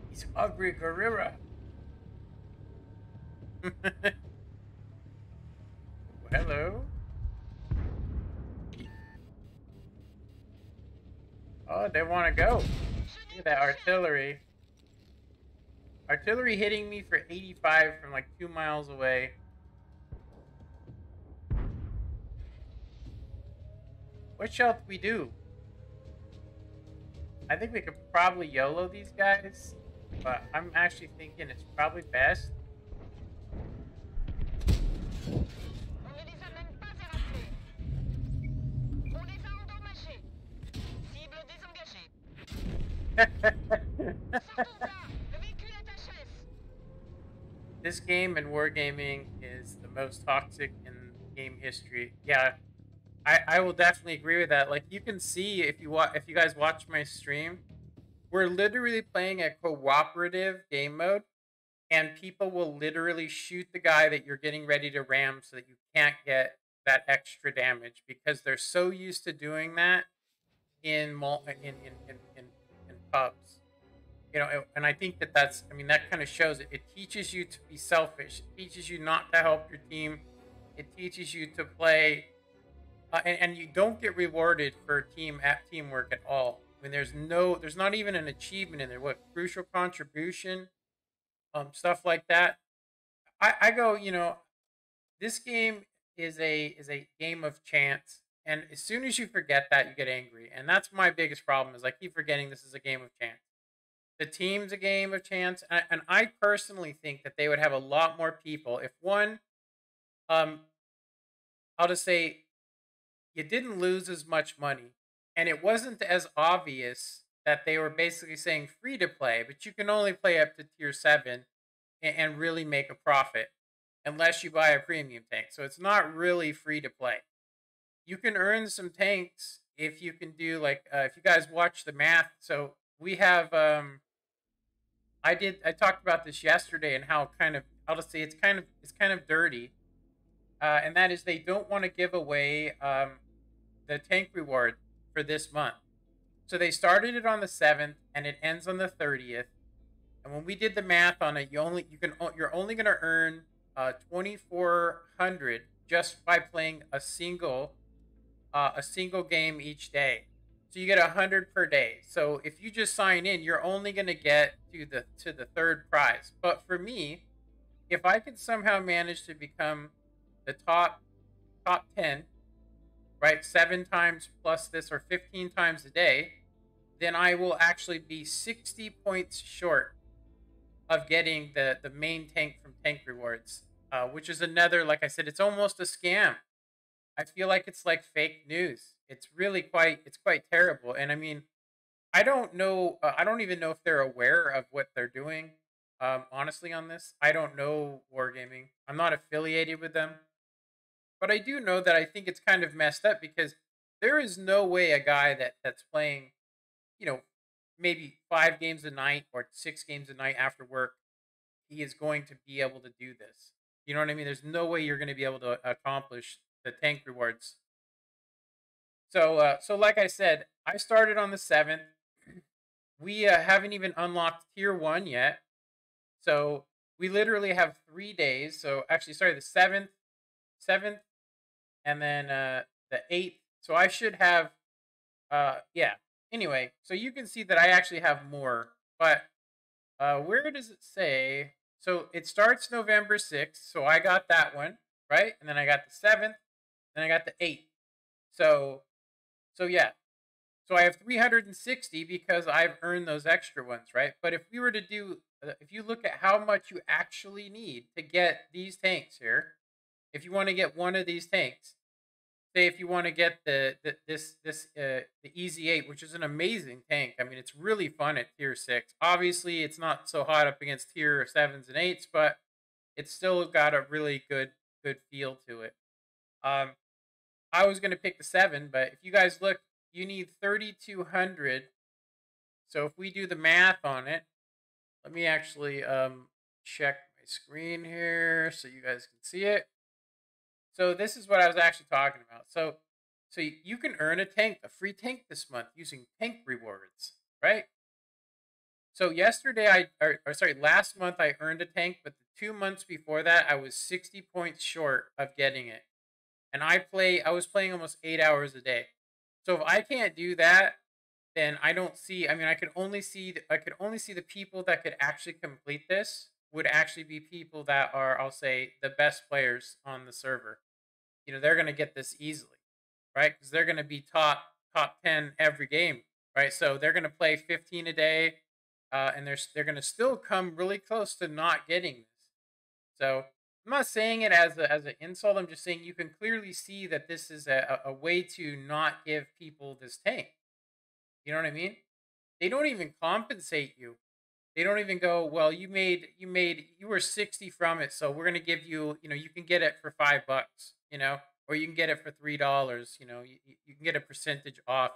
He's ugly gorilla. Hello. Oh, they want to go. Look at that artillery. Artillery hitting me for 85 from like 2 miles away. What shall we do? I think we could probably YOLO these guys, but I'm actually thinking it's probably best. This game and wargaming is the most toxic in game history. Yeah, I will definitely agree with that. Like, you can see if you guys watch my stream, we're literally playing a cooperative game mode, and people will literally shoot the guy that you're getting ready to ram so that you can't get that extra damage because they're so used to doing that in pubs. You know, and I think that's, I mean, that kind of shows it. It teaches you to be selfish. It teaches you not to help your team. It teaches you to play, and you don't get rewarded for teamwork at all. I mean, there's not even an achievement in there. What, crucial contribution, stuff like that. I go, you know, this game is a game of chance, and as soon as you forget that, you get angry, and that's my biggest problem. Is I keep forgetting this is a game of chance. The team's a game of chance, and I personally think that they would have a lot more people if one, I'll just say, you didn't lose as much money, and it wasn't as obvious that they were basically saying free to play, but you can only play up to tier 7 and really make a profit unless you buy a premium tank. So it's not really free to play. you can earn some tanks if you can do like if you guys watch the math. So we have I talked about this yesterday and how kind of I'll just say it's kind of dirty, and that is they don't want to give away the tank reward for this month. So they started it on the 7th and it ends on the 30th. And when we did the math on it, you're only going to earn 2,400 just by playing a single game each day. So you get 100 per day. So if you just sign in, you're only going to get to the third prize. But for me, if I could somehow manage to become the top 10, right, 7 times plus this or 15 times a day, then I will actually be 60 points short of getting the main tank from Tank Rewards, which is another, like I said, it's almost a scam. I feel like it's like fake news. It's quite terrible. And I mean, I don't know. I don't even know if they're aware of what they're doing. Honestly, on this, I don't know Wargaming. I'm not affiliated with them, but I do know that I think it's kind of messed up because there is no way a guy that's playing, you know, maybe 5 games a night or 6 games a night after work, he is going to be able to do this. You know what I mean? There's no way you're going to be able to accomplish the tank rewards. So like I said, I started on the 7th. We haven't even unlocked tier 1 yet. So we literally have 3 days. So actually, sorry, the 7th, and then the 8th. So I should have, yeah. Anyway, so you can see that I actually have more. But where does it say? So it starts November 6th. So I got that one, right? And then I got the 7th. Then I got the 8th. So yeah. So I have 360 because I've earned those extra ones, right? But if we were to do, if you look at how much you actually need to get these tanks here, if you want to get one of these tanks, say if you want to get the Easy 8, which is an amazing tank. I mean, it's really fun at tier 6. Obviously, it's not so hot up against tier 7s and 8s, but it's still got a really good feel to it. I was going to pick the 7, but if you guys look, you need 3,200. So if we do the math on it, let me actually check my screen here so you guys can see it. So this is what I was actually talking about. So you can earn a free tank this month using tank rewards, right? So last month I earned a tank, but the 2 months before that I was 60 points short of getting it. And I was playing almost 8 hours a day. So if I can't do that, then I don't see. I mean, I could only see the people that could actually complete this would actually be people that are, I'll say, the best players on the server. They're going to get this easily, right? Because they're going to be top 10 every game, right? So they're going to play 15 a day, and they're going to still come really close to not getting this. So I'm not saying it as an insult. I'm just saying you can clearly see that this is a way to not give people this tank. You know what I mean? They don't even compensate you. They don't even go, well, you were 60 from it, so we're gonna give you, you can get it for $5, or you can get it for $3, you can get a percentage off.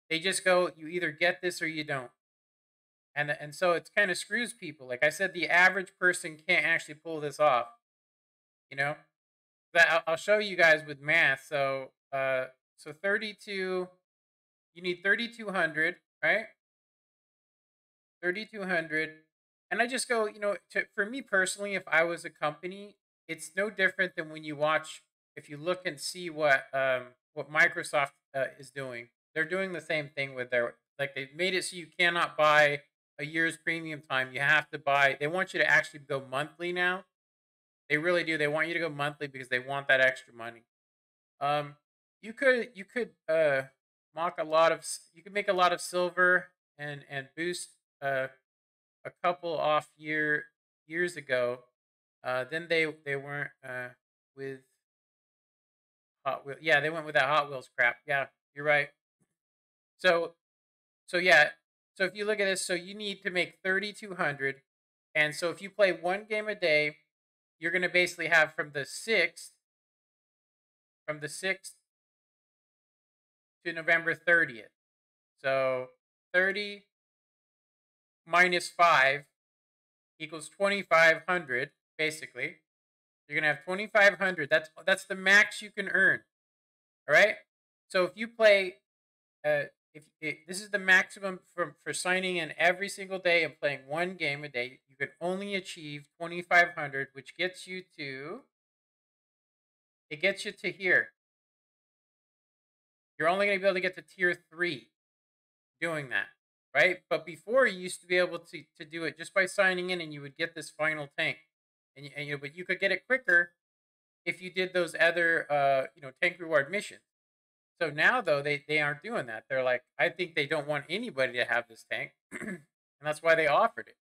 They just go, you either get this or you don't. And so it's kind of screws people. Like I said, the average person can't actually pull this off, you know? But I'll show you guys with math. So 32, you need 3,200, right? 3,200. And I just go, for me personally, if I was a company, it's no different than when you watch, if you look and see what Microsoft is doing. They're doing the same thing with they've made it so you cannot buy a year's premium time. You have to buy, they want you to actually go monthly now. They really do. They want you to go monthly because they want that extra money. Um, you could you could make a lot of silver and boost a couple off years ago. Then they weren't with Hot Wheels. Yeah, they went with that Hot Wheels crap. Yeah, you're right. So yeah. So if you look at this, so you need to make 3,200, and so if you play 1 game a day, you're gonna basically have from the sixth to November 30th. So 30 minus 5 equals 2,500, basically. You're gonna have 2,500. That's the max you can earn. All right. So if you play, this is the maximum for signing in every single day and playing one game a day, you can only achieve 2,500, which gets you to here. You're only going to be able to get to tier 3 doing that, right? But before, you used to be able to do it just by signing in, and you would get this final tank, but you could get it quicker if you did those other tank reward missions. So now, though, they aren't doing that. They're like, I think they don't want anybody to have this tank, and that's why they offered it.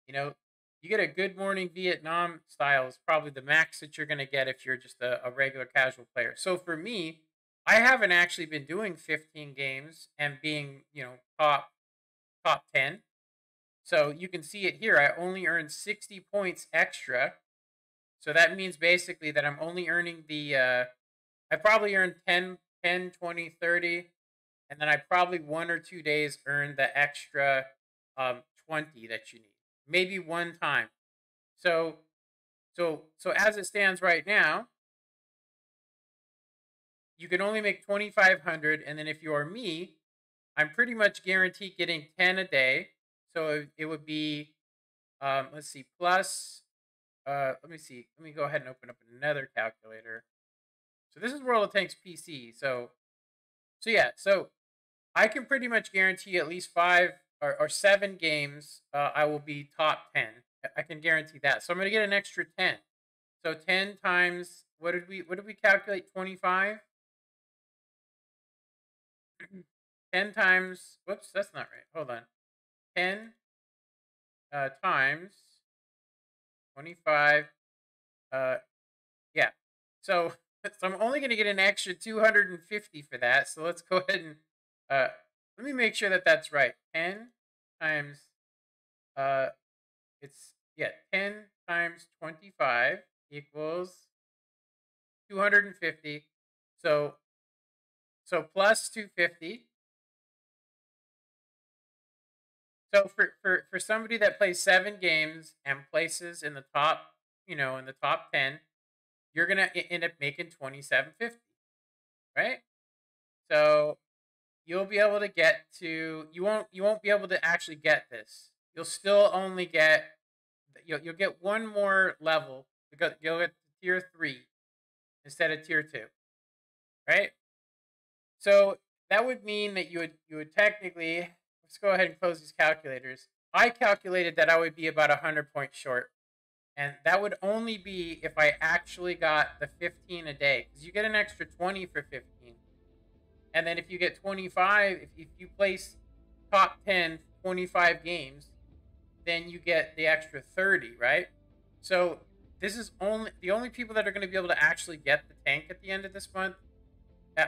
You get a Good Morning Vietnam style is probably the max that you're going to get if you're just a regular casual player. So for me, I haven't actually been doing 15 games and being, top 10. So you can see it here. I only earned 60 points extra. So that means basically that I'm only earning I probably earned 10, 20, 30. And then I probably 1 or 2 days earned the extra 20 that you need. Maybe one time. So as it stands right now, you can only make 2,500, and then if you are me, I'm pretty much guaranteed getting 10 a day. So it would be, let's see, plus, let me see. Let me go ahead and open up another calculator. So this is World of Tanks PC. So yeah, so I can pretty much guarantee at least 5 or 7 games, I will be top 10. I can guarantee that. So I'm going to get an extra 10. So 10 times, what did we calculate? 25? 10 times, whoops, that's not right. Hold on. 10 times 25. Yeah. So I'm only going to get an extra 250 for that. So let's go ahead and let me make sure that that's right. 10 times, it's, 10 times 25 equals 250. So plus 250. So for somebody that plays 7 games and places in the top, in the top 10, you're gonna end up making 2,750, right? So you'll be able to get to, you won't be able to actually get this. You'll still only get, you'll get one more level, because you'll get tier 3 instead of tier 2, right? So that would mean that you would technically, let's go ahead and close these calculators. I calculated that I would be about 100 points short, and that would only be if I actually got the 15 a day, because you get an extra 20 for 15. And then if you get 25, if you place top 10, 25 games, then you get the extra 30, right? So this is the only people that are going to be able to actually get the tank at the end of this month.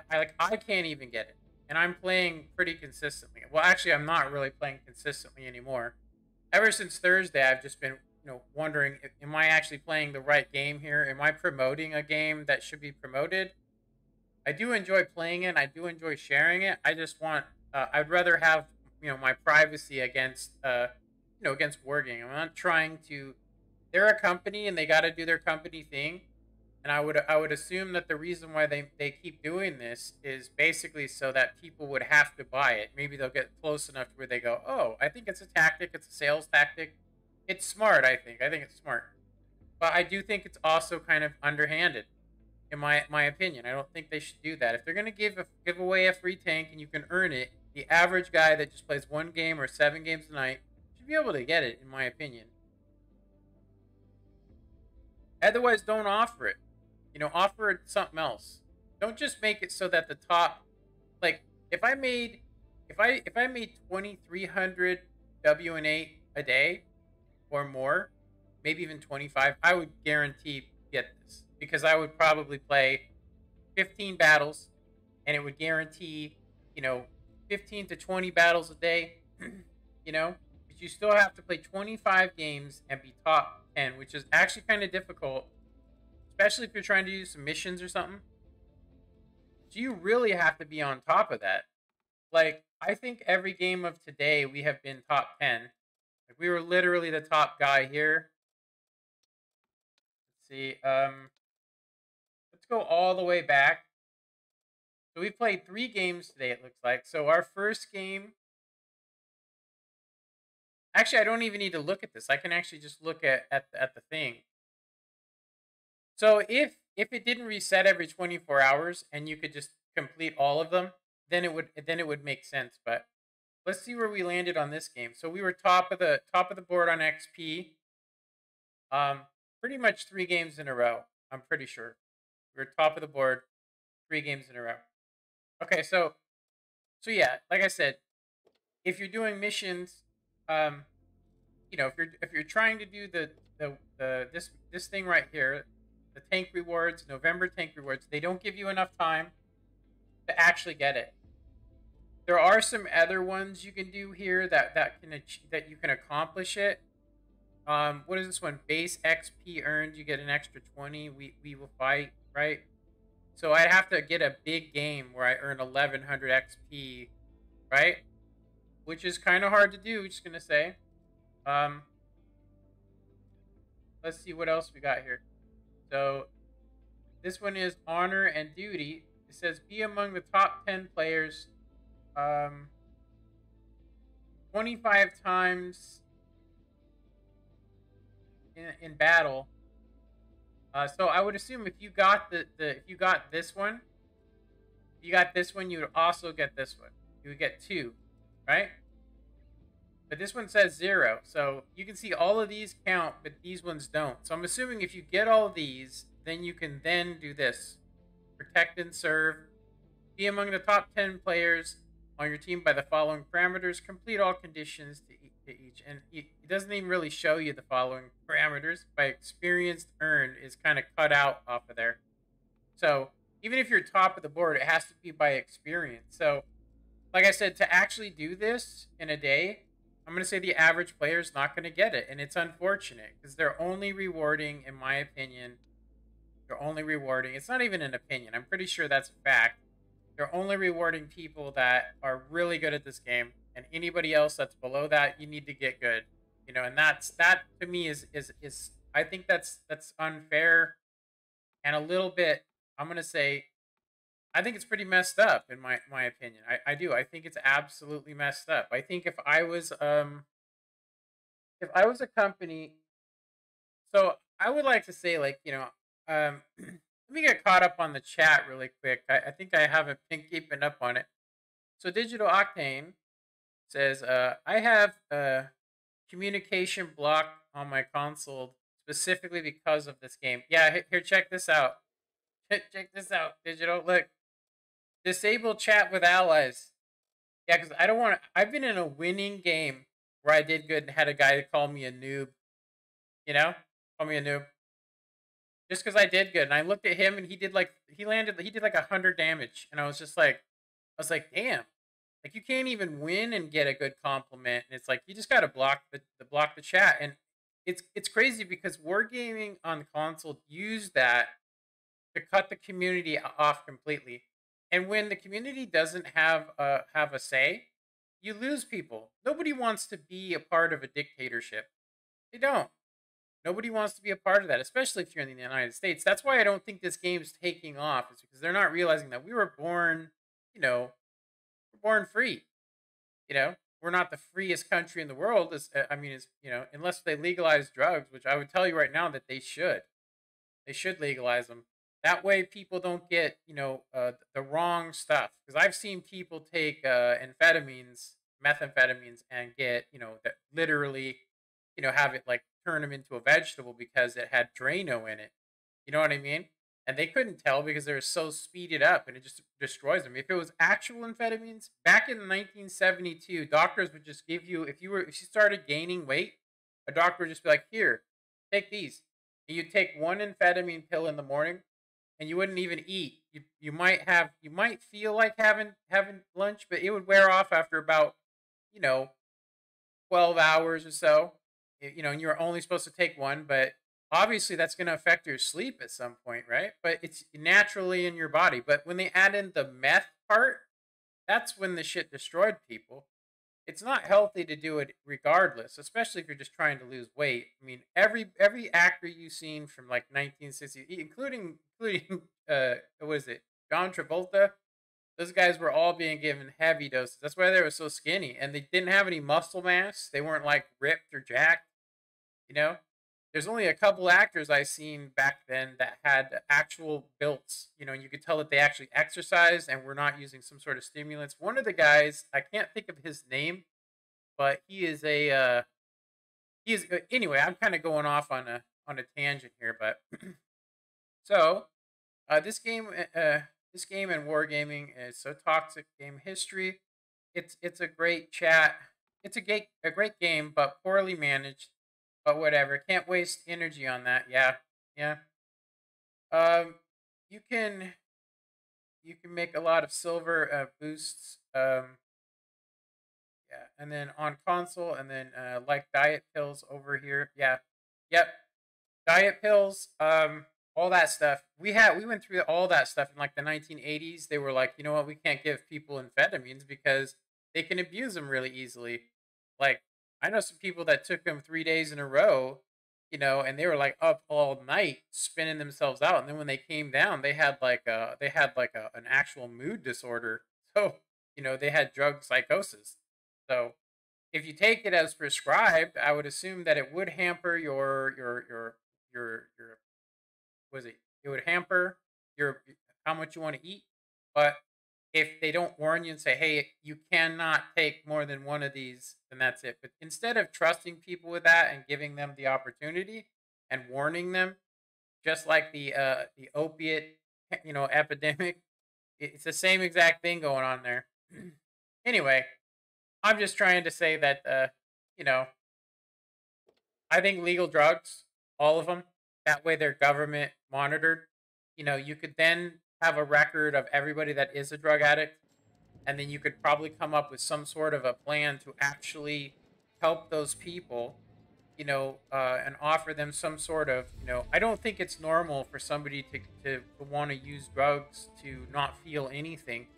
I can't even get it, and I'm playing pretty consistently. Well, actually, I'm not really playing consistently anymore. Ever since Thursday, I've just been, wondering, am I actually playing the right game here? Am I promoting a game that should be promoted? I do enjoy playing it. I do enjoy sharing it. I just want, I'd rather have, my privacy against, against Wargaming. I'm not trying to. They're a company and they got to do their company thing. And I would assume that the reason why they keep doing this is basically so that people would have to buy it. Maybe they'll get close enough where they go, oh, I think it's a tactic. It's a sales tactic. It's smart, I think. I think it's smart. But I do think it's also kind of underhanded, in my opinion. I don't think they should do that. If they're going to give away a free tank and you can earn it, the average guy that just plays 1 game or 7 games a night should be able to get it, in my opinion. Otherwise, don't offer it. Offer it something else. Don't just make it so that the top, like, if I made 2,300 WN8 a day or more, maybe even 25, I would guarantee get this, because I would probably play 15 battles, and it would guarantee, 15 to 20 battles a day, but you still have to play 25 games and be top 10, which is actually kind of difficult, especially if you're trying to do some missions or something. So you really have to be on top of that. Like, I think every game of today we have been top 10. Like, we were literally the top guy here. Let's see. Let's go all the way back. So we played 3 games today, it looks like. So our first game. Actually, I don't even need to look at this. I can actually just look at the thing. So if it didn't reset every 24 hours and you could just complete all of them, then it would make sense. But let's see where we landed on this game. So we were top of the board on XP. Pretty much 3 games in a row. I'm pretty sure we were top of the board 3 games in a row. Okay, so yeah, like I said, if you're doing missions, if you're trying to do this thing right here, the tank rewards, November tank rewards, they don't give you enough time to actually get it. There are some other ones you can do here that you can accomplish it. What is this one? Base XP earned, you get an extra 20. We will fight, right? So I'd have to get a big game where I earn 1100 XP, right? Which is kind of hard to do, just gonna say. Let's see what else we got here. So this one is honor and duty. It says be among the top 10 players 25 times in battle. So I would assume if you got if you got this one, you would also get this one. You would get 2, right? But this one says 0. So you can see all of these count, but these ones don't. So I'm assuming if you get all of these, then you can then do this. Protect and serve. Be among the top 10 players on your team by the following parameters. Complete all conditions to each. And it doesn't even really show you the following parameters. By experience earned is kind of cut out off of there. So even if you're top of the board, it has to be by experience. So like I said, to actually do this in a day, I'm going to say the average player is not going to get it. And it's unfortunate because they're only rewarding, in my opinion, it's not even an opinion. I'm pretty sure that's a fact. They're only rewarding people that are really good at this game. And anybody else that's below that, you need to get good. And that to me is I think that's unfair and a little bit, I'm going to say, I think it's pretty messed up in my opinion. I do. I think it's absolutely messed up. I think if I was a company, so I would like to say, like, let me get caught up on the chat really quick. I think I haven't been keeping up on it. So Digital Octane says, I have a communication block on my console specifically because of this game. Yeah, here, check this out. Check this out, Digital. Look. Disable chat with allies. Yeah, because I don't want to. I've been in a winning game where I did good and had a guy call me a noob. Call me a noob. Just because I did good. And I looked at him and he did like 100 damage. And I was like, damn. Like, you can't even win and get a good compliment. And it's like, you just got to block the chat. And it's crazy because Wargaming on console used that to cut the community off completely. And when the community doesn't have a say, you lose people. Nobody wants to be a part of a dictatorship. They don't. Nobody wants to be a part of that, especially if you're in the United States. That's why I don't think this game's taking off. It's because they're not realizing that we were born, we're born free. We're not the freest country in the world. Unless they legalize drugs, which I would tell you right now that they should. They should legalize them. That way people don't get, the wrong stuff. Because I've seen people take methamphetamines, and get, that literally, have it like turn them into a vegetable because it had Drano in it. You know what I mean? And they couldn't tell because they're so speeded up and it just destroys them. If it was actual amphetamines, back in 1972, doctors would just give you, if you started gaining weight, a doctor would just be like, here, take these. And you'd take one amphetamine pill in the morning, and you wouldn't even eat. You might feel like having lunch, but it would wear off after about 12 hours or so. And you were only supposed to take one, but Obviously, that's going to affect your sleep at some point, right? But it's naturally in your body. But when they add in the meth part, that's when the shit destroyed people. It's not healthy to do it regardless, especially if you're just trying to lose weight. I mean, every actor you've seen from like 1960, including what is it, John Travolta, those guys were all being given heavy doses. That's why they were so skinny, and they didn't have any muscle mass. They weren't like ripped or jacked. You know, there's only a couple actors I seen back then that had actual builds. You know, and you could tell that they actually exercised and were not using some sort of stimulants. One of the guys, I can't think of his name, but he is anyway. I'm kind of going off on a tangent here, but so this game, this game and wargaming is so toxic. Game history. It's a great chat. It's a great game, but poorly managed. But whatever. Can't waste energy on that. Yeah, yeah. Um, you can make a lot of silver boosts. Yeah, and then on console, and then like diet pills over here. Yeah, yep. Diet pills, all that stuff. We went through all that stuff in like the 1980s. They were like, you know what, we can't give people amphetamines because they can abuse them really easily. Like I know some people that took them 3 days in a row, you know, and they were like up all night spinning themselves out, and then when they came down, they had like an actual mood disorder. So you know they had drug psychosis. So if you take it as prescribed, I would assume that it would hamper your was it? It would hamper your how much you want to eat. But if they don't warn you and say, "Hey, you cannot take more than one of these," then that's it. But instead of trusting people with that and giving them the opportunity and warning them, just like the opiate epidemic, it's the same exact thing going on there. Anyway, I'm just trying to say that you know I think legal drugs, all of them, that way they're government monitored. You know, you could then have a record of everybody that is a drug addict, and then you could probably come up with some sort of a plan to actually help those people, and offer them some sort of, I don't think it's normal for somebody to want to use drugs to not feel anything.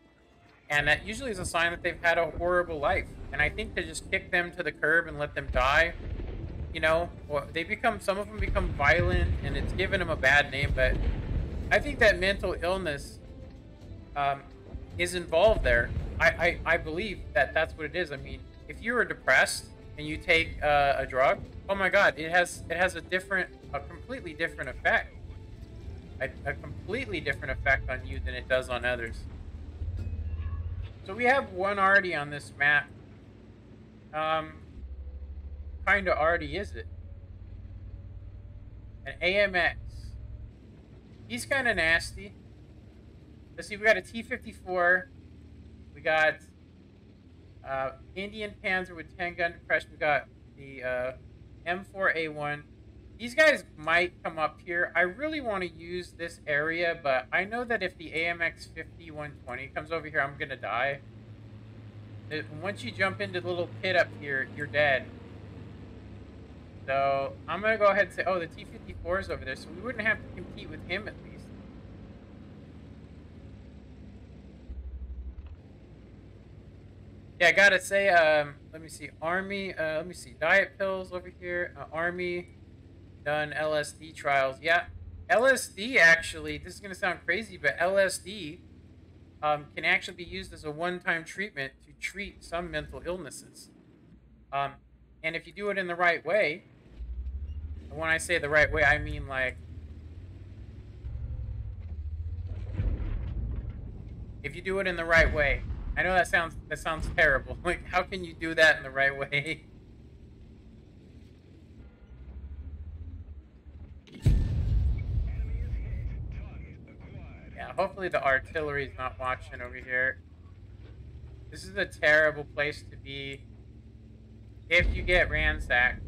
And that usually is a sign that they've had a horrible life. And I think to just kick them to the curb and let them die, or some of them become violent, and it's given them a bad name. But I think that mental illness um, is involved there. I believe that that's what it is. I mean, if you are depressed and you take a drug, oh my God, it has a completely different effect, a completely different effect on you than it does on others. So we have one already on this map. Kind of already is it? An AMX. He's kind of nasty. Let's see, we got a T-54. We got Indian Panzer with 10 gun depression. We got the M4A1. These guys might come up here. I really want to use this area, but I know that if the AMX 5120 comes over here, I'm going to die. Once you jump into the little pit up here, you're dead. So I'm going to go ahead and say, oh, the T-54 is over there, so we wouldn't have to compete with him at least. Yeah, I gotta say, let me see, Army, let me see, diet pills over here, Army, done LSD trials. Yeah, LSD actually, this is gonna sound crazy, but LSD can actually be used as a one-time treatment to treat some mental illnesses. And if you do it in the right way, and when I say the right way, I mean like, if you do it in the right way. I know that sounds terrible. Like, how can you do that in the right way? Yeah, hopefully the artillery's not watching over here. This is a terrible place to be if you get ransacked.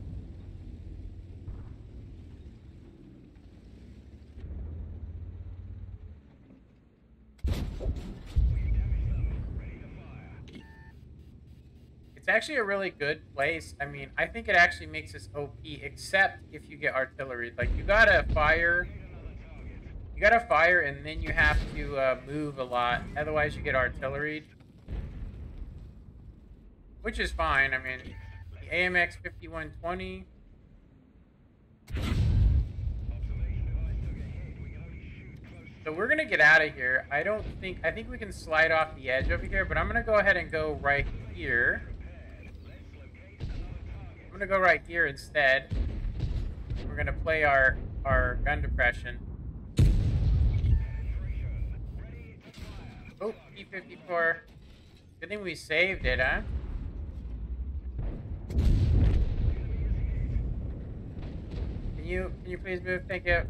It's actually a really good place. I mean, I think it actually makes us OP, except if you get artillery. Like, you gotta fire, and then you have to move a lot. Otherwise, you get artillery, which is fine. I mean, the AMX 5120. So we're gonna get out of here. I think we can slide off the edge over here, but I'm gonna go ahead and go right here. I'm gonna go right here instead. We're gonna play our gun depression. Oh, P-54. Good thing we saved it, huh? Can you please move? Thank you.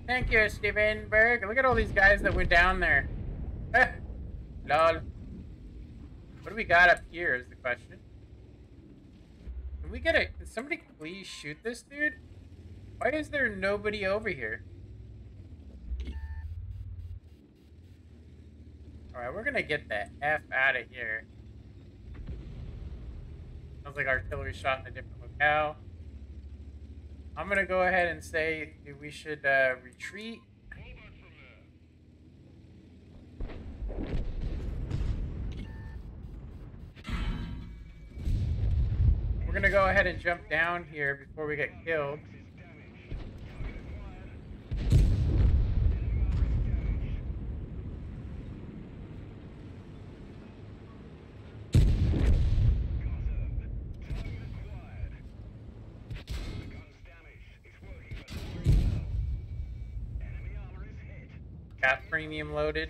Thank you, Steven Berg. Look at all these guys that went down there. Lol. What do we got up here is the question. Can somebody please shoot this dude? Why is there nobody over here? Alright, we're gonna get the F out of here. Sounds like artillery shot in a different locale. I'm gonna go ahead and say we should retreat. We're gonna go ahead and jump down here before we get killed. Got premium loaded.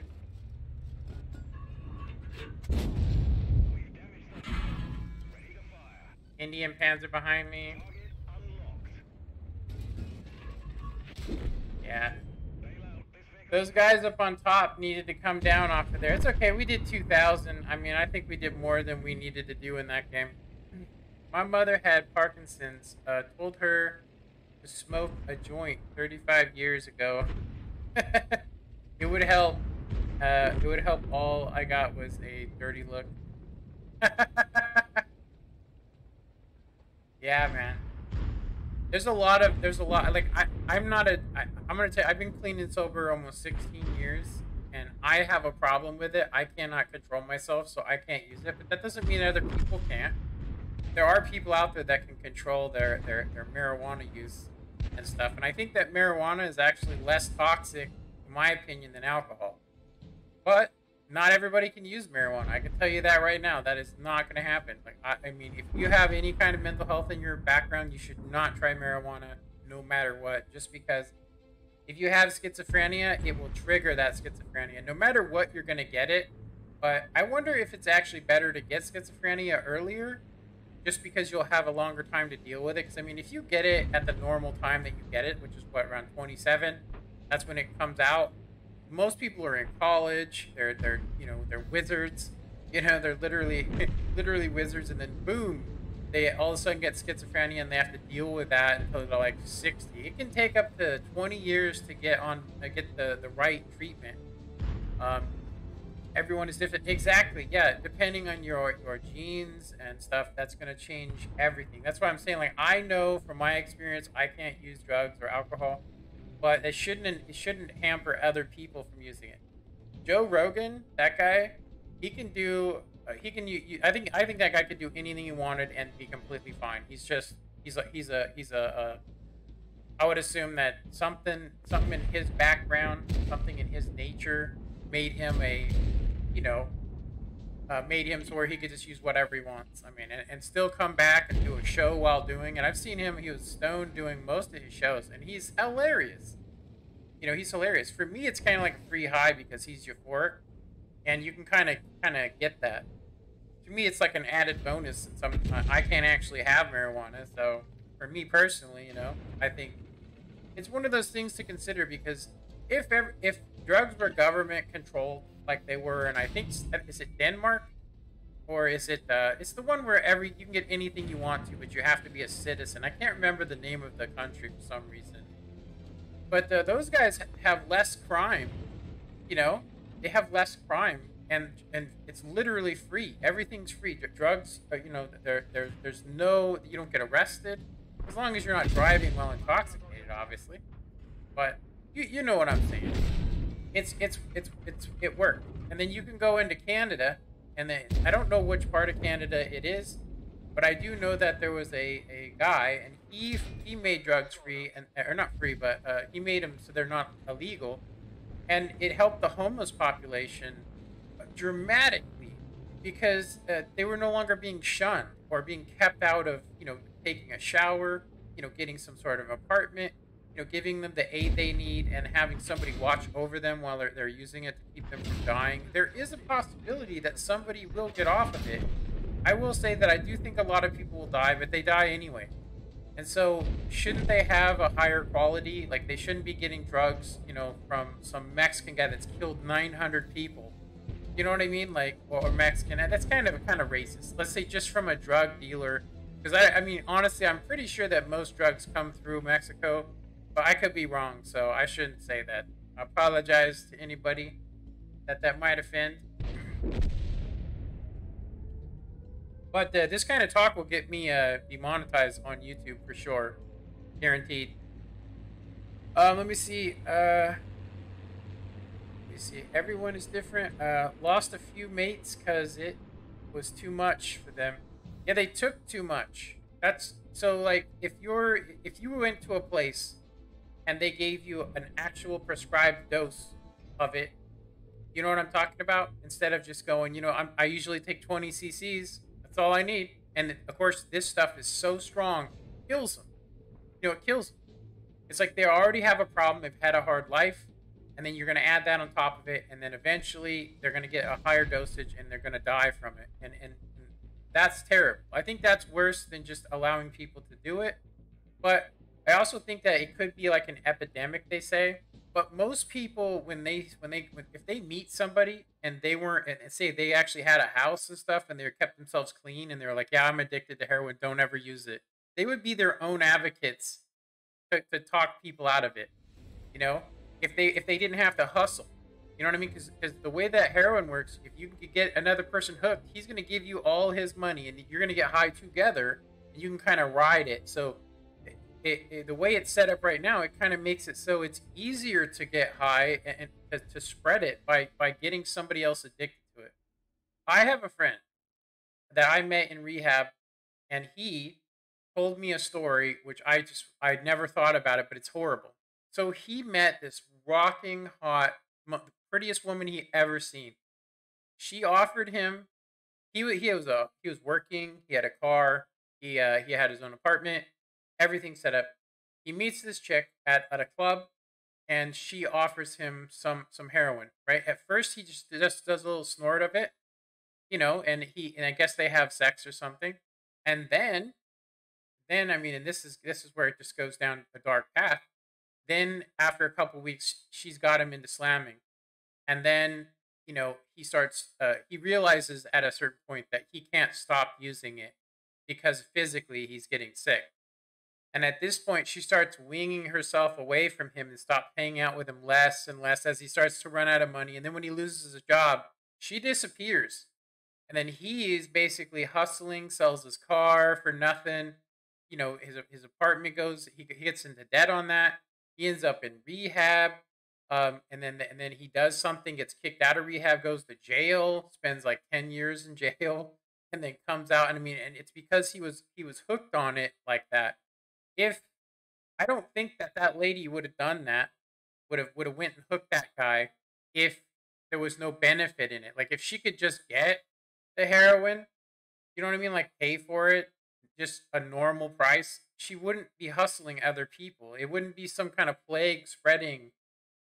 Indian Panzer behind me. Yeah. Those guys up on top needed to come down off of there. It's okay, we did 2,000. I mean, I think we did more than we needed to do in that game. My mother had Parkinson's. Told her to smoke a joint 35 years ago. It would help. It would help. All I got was a dirty look. Yeah, man. There's a lot. Like I'm gonna tell you, I've been clean and sober almost 16 years, and I have a problem with it. I cannot control myself, so I can't use it. But that doesn't mean other people can't. There are people out there that can control their marijuana use and stuff, and I think that marijuana is actually less toxic, in my opinion, than alcohol. But not everybody can use marijuana. I can tell you that right now. That is not going to happen. Like, I mean, if you have any kind of mental health in your background, you should not try marijuana no matter what. Just because if you have schizophrenia, it will trigger that schizophrenia. No matter what, you're going to get it. But I wonder if it's actually better to get schizophrenia earlier, just because you'll have a longer time to deal with it. Because, I mean, if you get it at the normal time that you get it, which is, what, around 27, that's when it comes out. Most people are in college. They're wizards. You know, they're literally wizards, and then boom, they all of a sudden get schizophrenia, and they have to deal with that until they're like 60. It can take up to 20 years to get the right treatment. Everyone is different. Exactly, yeah. Depending on your genes and stuff, that's gonna change everything. That's why I'm saying, like, I know from my experience, I can't use drugs or alcohol. But it shouldn't hamper other people from using it. Joe Rogan, that guy, he can do. I think that guy could do anything he wanted and be completely fine. He's a. I would assume that something in his background, something in his nature, made him made him so where he could just use whatever he wants. I mean, and still come back and do a show while doing it. I've seen him. He was stoned doing most of his shows, and he's hilarious. You know, he's hilarious. For me, it's kind of like a free high because he's euphoric, and you can kind of get that. To me, it's like an added bonus. And I can't actually have marijuana, so for me personally, you know, I think it's one of those things to consider, because if drugs were government controlled like they were, and I think, is it Denmark, or is it it's the one where you can get anything you want to, but you have to be a citizen. I can't remember the name of the country for some reason, but those guys have less crime. You know, they have less crime, and it's literally free. Everything's free. Drugs, there's no, you don't get arrested as long as you're not driving while intoxicated, obviously. But you know what I'm saying. It worked. And then you can go into Canada, and then I don't know which part of Canada it is, but I do know that there was a guy, and he made drugs free, and or not free, but he made them so they're not illegal, and it helped the homeless population dramatically because they were no longer being shunned or being kept out of, taking a shower, getting some sort of apartment, giving them the aid they need and having somebody watch over them while they're using it to keep them from dying. There is a possibility that somebody will get off of it. I will say that I do think a lot of people will die, but they die anyway. And so, shouldn't they have a higher quality? Like, they shouldn't be getting drugs, from some Mexican guy that's killed 900 people. You know what I mean? Like, or Mexican. That's kind of racist. Let's say just from a drug dealer. Because, I mean, honestly, I'm pretty sure that most drugs come through Mexico. But I could be wrong, so I shouldn't say that. I apologize to anybody that might offend. But this kind of talk will get me demonetized on YouTube for sure. Guaranteed. Let me see. Everyone is different. Lost a few mates because it was too much for them. Yeah, they took too much. That's so, like, if you went to a place and they gave you an actual prescribed dose of it, you know what I'm talking about? Instead of just going, I usually take 20 cc's. That's all I need. And of course, this stuff is so strong, it kills them. It kills them. It's like they already have a problem. They've had a hard life. And then you're going to add that on top of it. And then eventually they're going to get a higher dosage and they're going to die from it. And that's terrible. I think that's worse than just allowing people to do it. But I also think that it could be like an epidemic, they say. But most people, if they meet somebody and they weren't, and say they actually had a house and stuff, and they kept themselves clean, and they're like, "Yeah, I'm addicted to heroin. Don't ever use it." They would be their own advocates to talk people out of it. You know, if they didn't have to hustle. You know what I mean? Because the way that heroin works, if you can get another person hooked, he's going to give you all his money, and you're going to get high together, and you can kind of ride it. So the way it's set up right now, it kind of makes it so it's easier to get high and to spread it by getting somebody else addicted to it. I have a friend that I met in rehab, and he told me a story which I'd never thought about it, but it's horrible. So he met this rocking hot, the prettiest woman he ever seen. She offered him. He was working. He had a car. He had his own apartment. Everything set up. He meets this chick at a club, and she offers him some heroin. Right at first, he just does a little snort of it, and I guess they have sex or something, and then I mean, and this is where it just goes down a dark path. Then after a couple weeks, she's got him into slamming, and then he realizes at a certain point that he can't stop using it because physically he's getting sick. And at this point, she starts winging herself away from him and stop hanging out with him less and less as he starts to run out of money. And then when he loses his job, she disappears. And then he is basically hustling, sells his car for nothing. His apartment he gets into debt on that. He ends up in rehab. And then he does something, gets kicked out of rehab, goes to jail, spends like 10 years in jail, and then comes out. And I mean, and it's because he was hooked on it like that. If I don't think that lady would have done that, would have went and hooked that guy if there was no benefit in it. Like if she could just get the heroin, you know what I mean, like pay for it, just a normal price, she wouldn't be hustling other people. It wouldn't be some kind of plague spreading.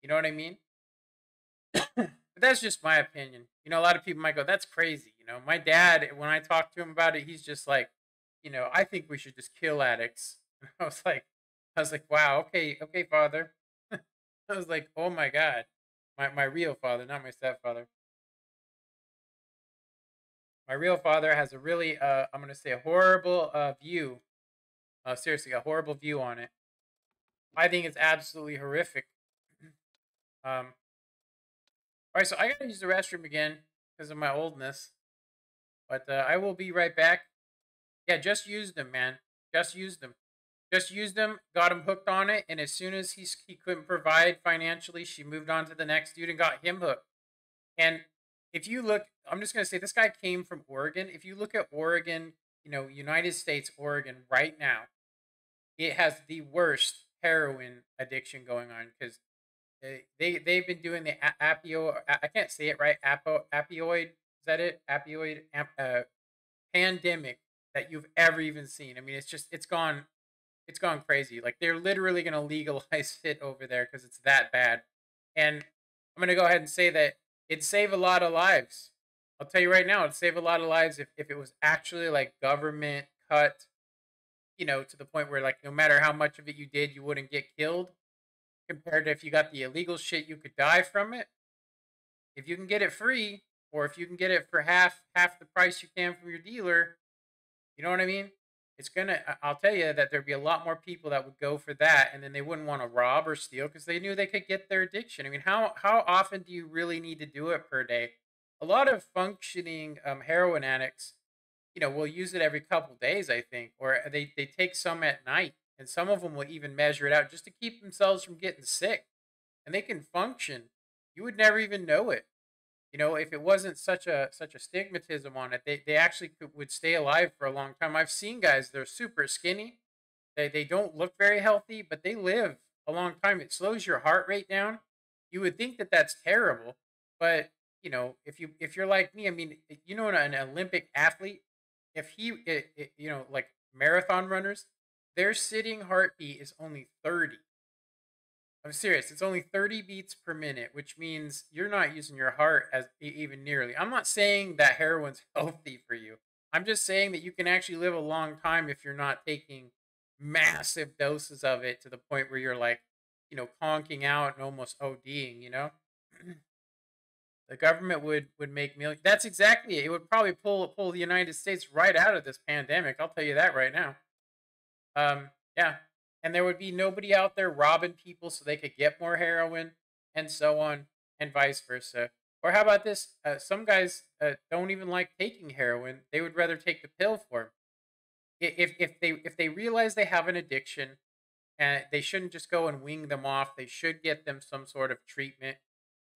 You know what I mean? But that's just my opinion. A lot of people might go, "That's crazy." My dad, when I talk to him about it, he's just like, "I think we should just kill addicts." I was like, wow, okay, father. I was like, oh my god, my real father, not my stepfather. My real father has a really, I'm gonna say, a horrible view. Seriously, a horrible view on it. I think it's absolutely horrific. All right, so I gotta use the restroom again. because of my oldness. But I will be right back. Yeah, just used them, man. Just used them. Just used them. Got him hooked on it, and as soon as he couldn't provide financially, she moved on to the next dude and got him hooked. And if you look, I'm just gonna say this guy came from Oregon. If you look at Oregon, United States, Oregon, right now, it has the worst heroin addiction going on because they've been doing the I can't say it right, apioid, is that it, pandemic that you've ever even seen. I mean, it's gone crazy. Like they're literally going to legalize it over there because it's that bad. And I'm going to go ahead and say that it'd save a lot of lives. I'll tell you right now, it'd save a lot of lives if it was actually like government cut, to the point where like no matter how much of it you did, you wouldn't get killed. Compared to if you got the illegal shit, you could die from it. If you can get it free, or if you can get it for half the price you can from your dealer, you know what I mean? I'll tell you that there'd be a lot more people that would go for that, and then they wouldn't want to rob or steal because they knew they could get their addiction. I mean, how often do you really need to do it per day? A lot of functioning heroin addicts, will use it every couple days, I think, or they take some at night, and some of them will even measure it out just to keep themselves from getting sick, and they can function. You would never even know it. If it wasn't such a stigmatism on it, they actually would stay alive for a long time. I've seen guys, they're super skinny. They don't look very healthy, but they live a long time. It slows your heart rate down. You would think that that's terrible, but if you're like me, I mean, an Olympic athlete, if like marathon runners, their sitting heartbeat is only 30. I'm serious. It's only 30 beats per minute, which means you're not using your heart as even nearly. I'm not saying that heroin's healthy for you. I'm just saying that you can actually live a long time if you're not taking massive doses of it to the point where you're like, conking out and almost ODing. The government would make millions. That's exactly it. It would probably pull the United States right out of this pandemic. I'll tell you that right now. Yeah, and there would be nobody out there robbing people so they could get more heroin, and so on, and vice versa. Or how about this? Some guys don't even like taking heroin; they would rather take the pill for it. If they realize they have an addiction, and they shouldn't just go and wing them off. They should get them some sort of treatment.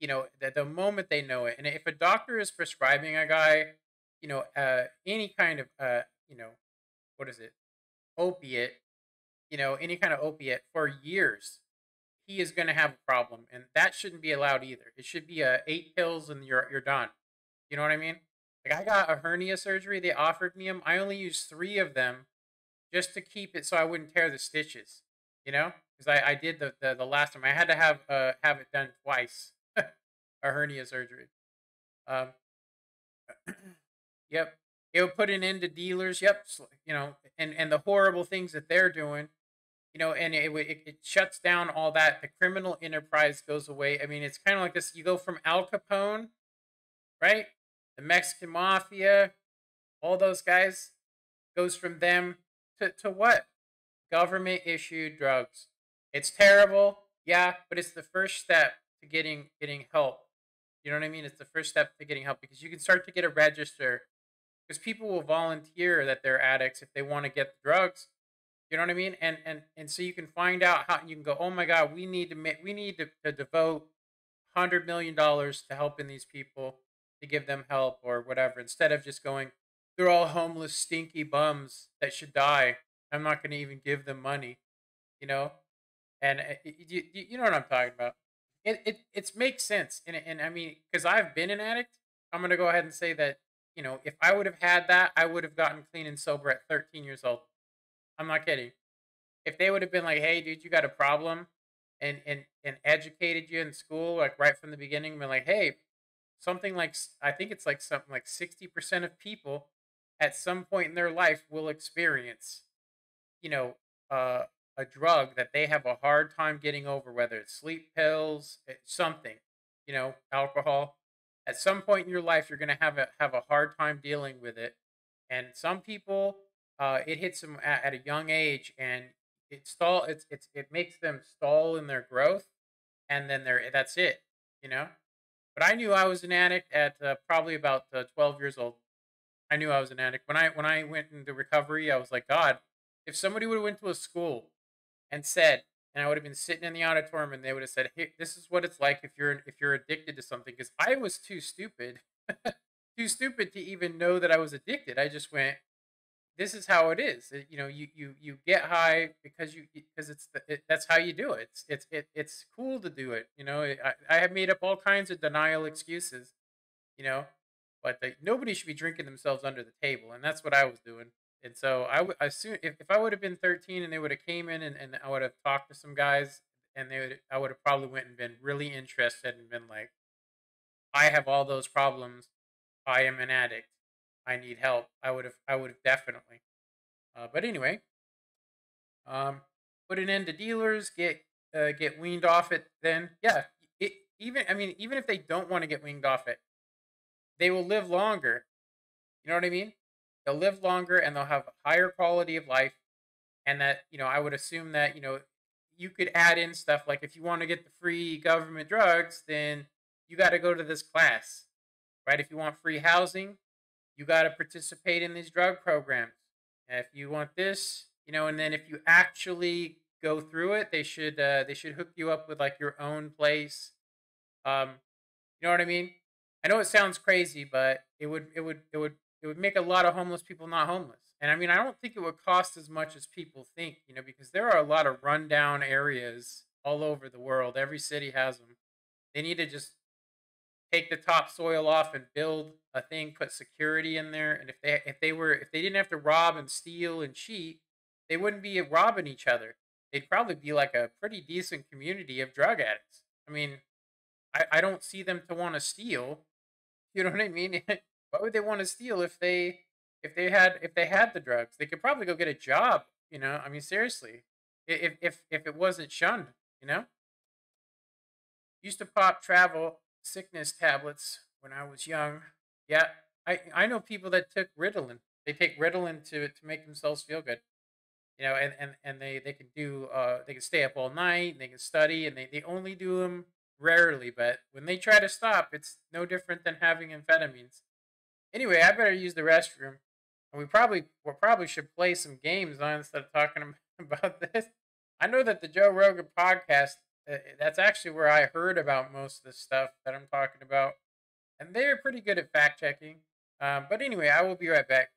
The moment they know it, and if a doctor is prescribing a guy, any kind of what is it, opiate, any kind of opiate for years, he is going to have a problem, and that shouldn't be allowed either. It should be 8 pills and you're done. You know what I mean? Like I got a hernia surgery. They offered me them. I only used 3 of them just to keep it so I wouldn't tear the stitches. Because I did the last time I had to have it done twice, a hernia surgery. Um, yep. It would put an end to dealers. Yep. And the horrible things that they're doing. And it shuts down all that. The criminal enterprise goes away. I mean, it's kind of like this. You go from Al Capone, right? The Mexican mafia, all those guys, goes from them to what? Government issued drugs. It's terrible, yeah, but it's the first step to getting help. You know what I mean? It's the first step to getting help because you can start to get a register because people will volunteer that they're addicts if they want to get the drugs. You know what I mean? And so you can find out how you can go. Oh my God, we need to devote $100 million to helping these people to give them help or whatever. Instead of just going, they're all homeless, stinky bums that should die. I'm not going to even give them money. You know, and you know what I'm talking about. It makes sense, and I mean, because I've been an addict, I'm gonna go ahead and say that if I would have had that, I would have gotten clean and sober at 13 years old. I'm not kidding. If they would have been like, "Hey, dude, you got a problem," and educated you in school, like right from the beginning, been like, "Hey, something like I think it's like something like 60% of people at some point in their life will experience, you know, a drug that they have a hard time getting over, whether it's sleep pills, something, alcohol. At some point in your life, you're going to have a hard time dealing with it, and some people, it hits them at a young age, and it makes them stall in their growth, and then that's it, you know. But I knew I was an addict at probably about 12 years old. I knew I was an addict. When I went into recovery, I was like, God, if somebody would have went to a school and said, and I would have been sitting in the auditorium, and they would have said, "Hey, this is what it's like if you're addicted to something." Because I was too stupid, too stupid to even know that I was addicted. I just went, "This is how it is." You get high because that's how you do it. It's cool to do it. I have made up all kinds of denial excuses. You know, but nobody should be drinking themselves under the table, and that's what I was doing. And so I soon, if I would have been 13 and they would have came in and I would have talked to some guys, and I would have probably went and been really interested and been like, I have all those problems. I am an addict. I need help. I would have definitely. But anyway, um, put an end to dealers. Get weaned off it. Then yeah, even I mean even if they don't want to get weaned off it, they will live longer. You know what I mean? They'll live longer and they'll have a higher quality of life. And that, I would assume that, you could add in stuff like if you want to get the free government drugs, then you got to go to this class, right? If you want free housing, you got to participate in these drug programs. And if you want this, and then if you actually go through it, they should hook you up with like your own place. Um, you know what I mean? I know it sounds crazy, but it would make a lot of homeless people not homeless. And I mean, I don't think it would cost as much as people think, because there are a lot of rundown areas all over the world. Every city has them. They need to just take the topsoil off and build a thing, put security in there. And if they didn't have to rob and steal and cheat, they wouldn't be robbing each other. They'd probably be like a pretty decent community of drug addicts. I mean, I don't see them to want to steal. You know what I mean? Why would they want to steal if they had the drugs? They could probably go get a job. I mean, seriously, if it wasn't shunned, you know. Used to pop travel sickness tablets when I was young. Yeah, I know people that took Ritalin. They take Ritalin to make themselves feel good. And they can they can stay up all night, they can study, and they only do them rarely, but when they try to stop, it's no different than having amphetamines. Anyway, I better use the restroom, and we probably should play some games on instead of talking about this. I know that the Joe Rogan podcast, that's actually where I heard about most of the stuff that I'm talking about, and they're pretty good at fact checking. But anyway, I will be right back.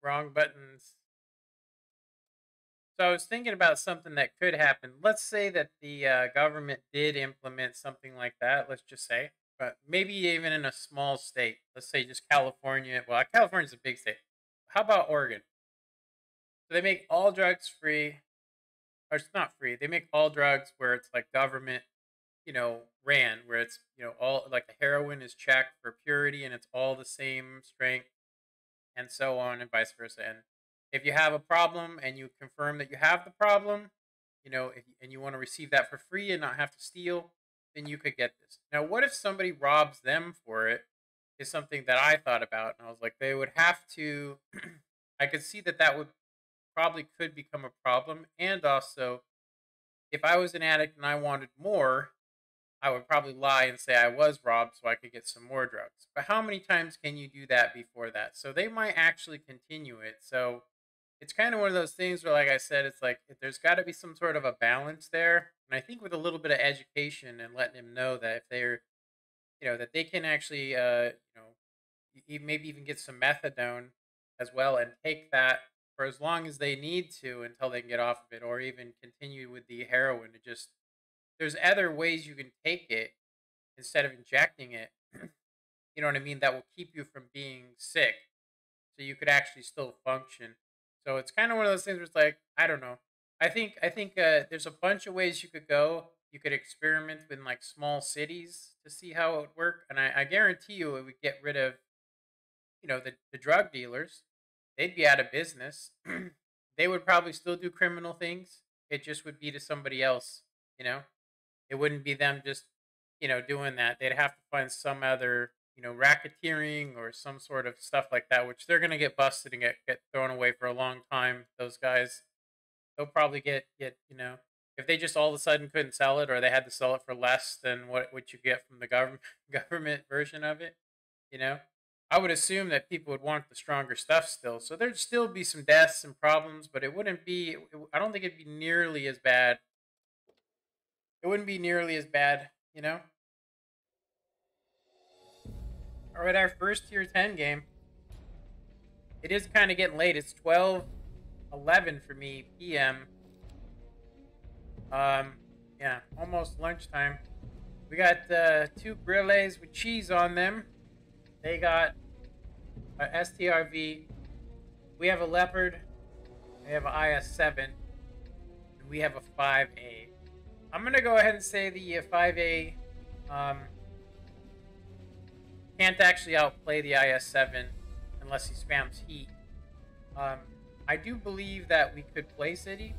Wrong buttons. So I was thinking about something that could happen. Let's say that the government did implement something like that. Let's just say. but maybe even in a small state. Let's say just California. Well, California's a big state. How about Oregon? So they make all drugs free, or it's not free. They make all drugs where it's like government, ran, where it's, all like the heroin is checked for purity and it's all the same strength and so on and vice versa. And if you have a problem and you confirm that you have the problem, and you want to receive that for free and not have to steal, then you could get this. Now, what if somebody robs them for it? Is something that I thought about, and I was like, they would have to. I could see that that would probably could become a problem, and also, if I was an addict and I wanted more, I would probably lie and say I was robbed so I could get some more drugs. But how many times can you do that before that? So they might actually continue it. So it's kind of one of those things where, like I said, it's like there's got to be some sort of a balance there. And I think with a little bit of education and letting them know that if they're, that they can actually, maybe even get some methadone as well and take that for as long as they need to until they can get off of it, or even continue with the heroin. To just there's other ways you can take it instead of injecting it. You know what I mean? That will keep you from being sick, so you could actually still function. So it's kind of one of those things where it's like, I don't know. I think there's a bunch of ways you could go. You could experiment with like small cities to see how it would work, and I guarantee you it would get rid of the drug dealers. They'd be out of business. They would probably still do criminal things. It just would be to somebody else. You know, it wouldn't be them just doing that. They'd have to find some other racketeering or some sort of stuff like that, which they're gonna get busted and get thrown away for a long time. Those guys, they'll probably get if they just all of a sudden couldn't sell it, or they had to sell it for less than what you get from the government government version of it. You know, I would assume that people would want the stronger stuff still. So there'd still be some deaths and problems, but it wouldn't be. I don't think it'd be nearly as bad. It wouldn't be nearly as bad. All right, our first tier 10 game. It is kind of getting late. It's 12:11 for me p.m. Yeah, almost lunchtime. We got two grillets with cheese on them. They got a STRV. We have a leopard. We have an IS-7. And we have a 5A. I'm gonna go ahead and say the 5A can't actually outplay the IS-7 unless he spams heat. I do believe that we could play City.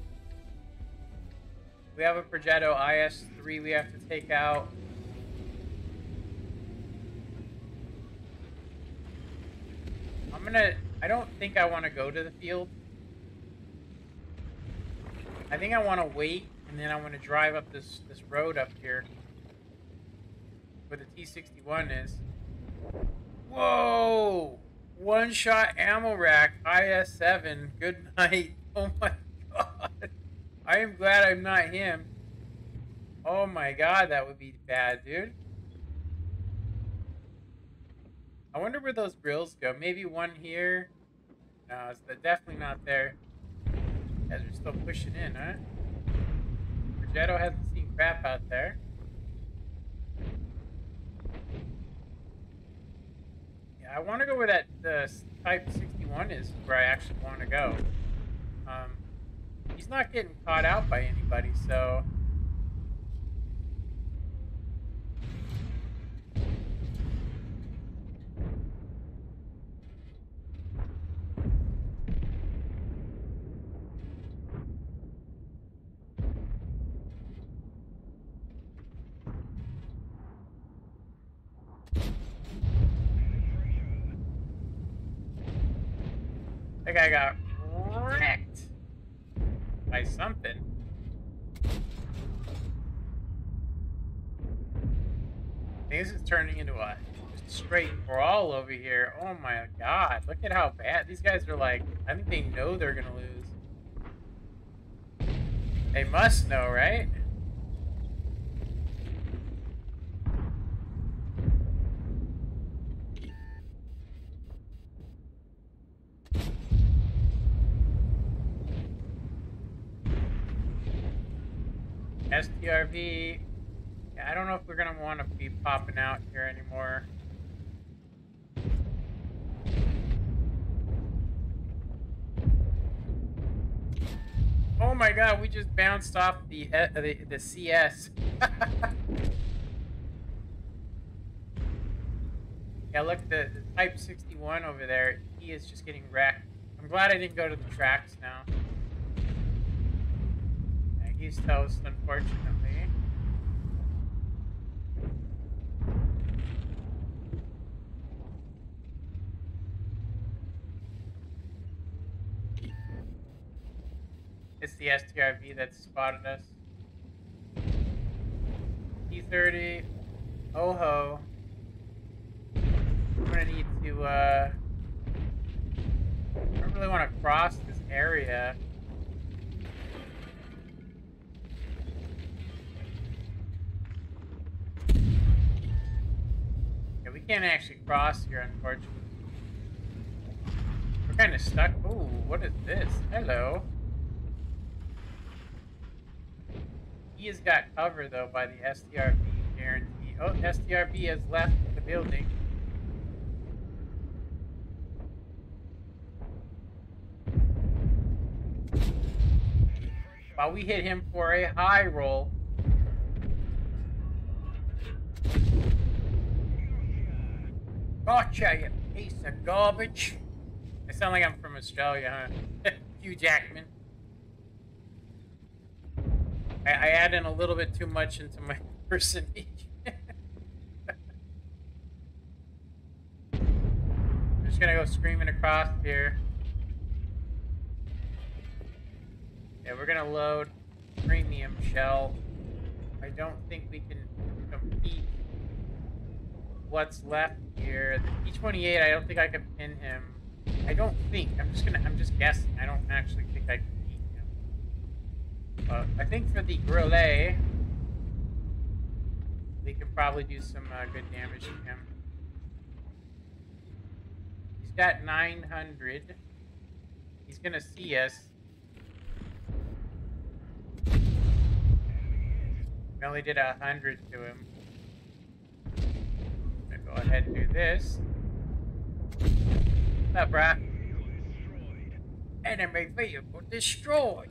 We have a Progetto IS-3 we have to take out. I don't think I want to go to the field. I think I want to wait, and then I want to drive up this road up here where the T-61 is. Whoa! One shot ammo rack, IS-7. Good night. Oh my god. I am glad I'm not him. Oh my god, that would be bad, dude. I wonder where those grills go. Maybe one here. No, it's definitely not there. You guys are still pushing in, huh? Progetto hasn't seen crap out there. I want to go where the Type 61 is where I actually want to go. He's not getting caught out by anybody, so... That guy got wrecked by something. This is turning into a just straight brawl over here. Oh my god, look at how bad these guys are. Like, I think they know they're gonna lose. They must know, right? STRV. Yeah, Yeah, I don't know if we're gonna want to be popping out here anymore. Oh my god, we just bounced off the CS. Yeah, look, the Type 61 over there, he is just getting wrecked. I'm glad I didn't go to the tracks now. Yeah, he's toast, unfortunately. It's the STRV that spotted us. T30. Oh ho. I'm gonna need to, I don't really want to cross this area. Yeah, we can't actually cross here, unfortunately. We're kind of stuck. Ooh, what is this? Hello. He has got cover, though, by the STRB guarantee. Oh, STRB has left the building. While we hit him for a high roll. Gotcha, you piece of garbage. I sound like I'm from Australia, huh? Hugh Jackman. I add in a little bit too much into my impersonation. I'm just gonna go screaming across here. Yeah, we're gonna load premium shell. I don't think we can compete. What's left here? The P28, I don't think I can pin him. I don't think. I'm just guessing. I don't actually think I can beat him. But I think for the Grillet, we can probably do some good damage to him. He's got 900. He's gonna see us. We only did 100 to him. I'm gonna go ahead and do this. What's up, brah? Enemy vehicle destroyed.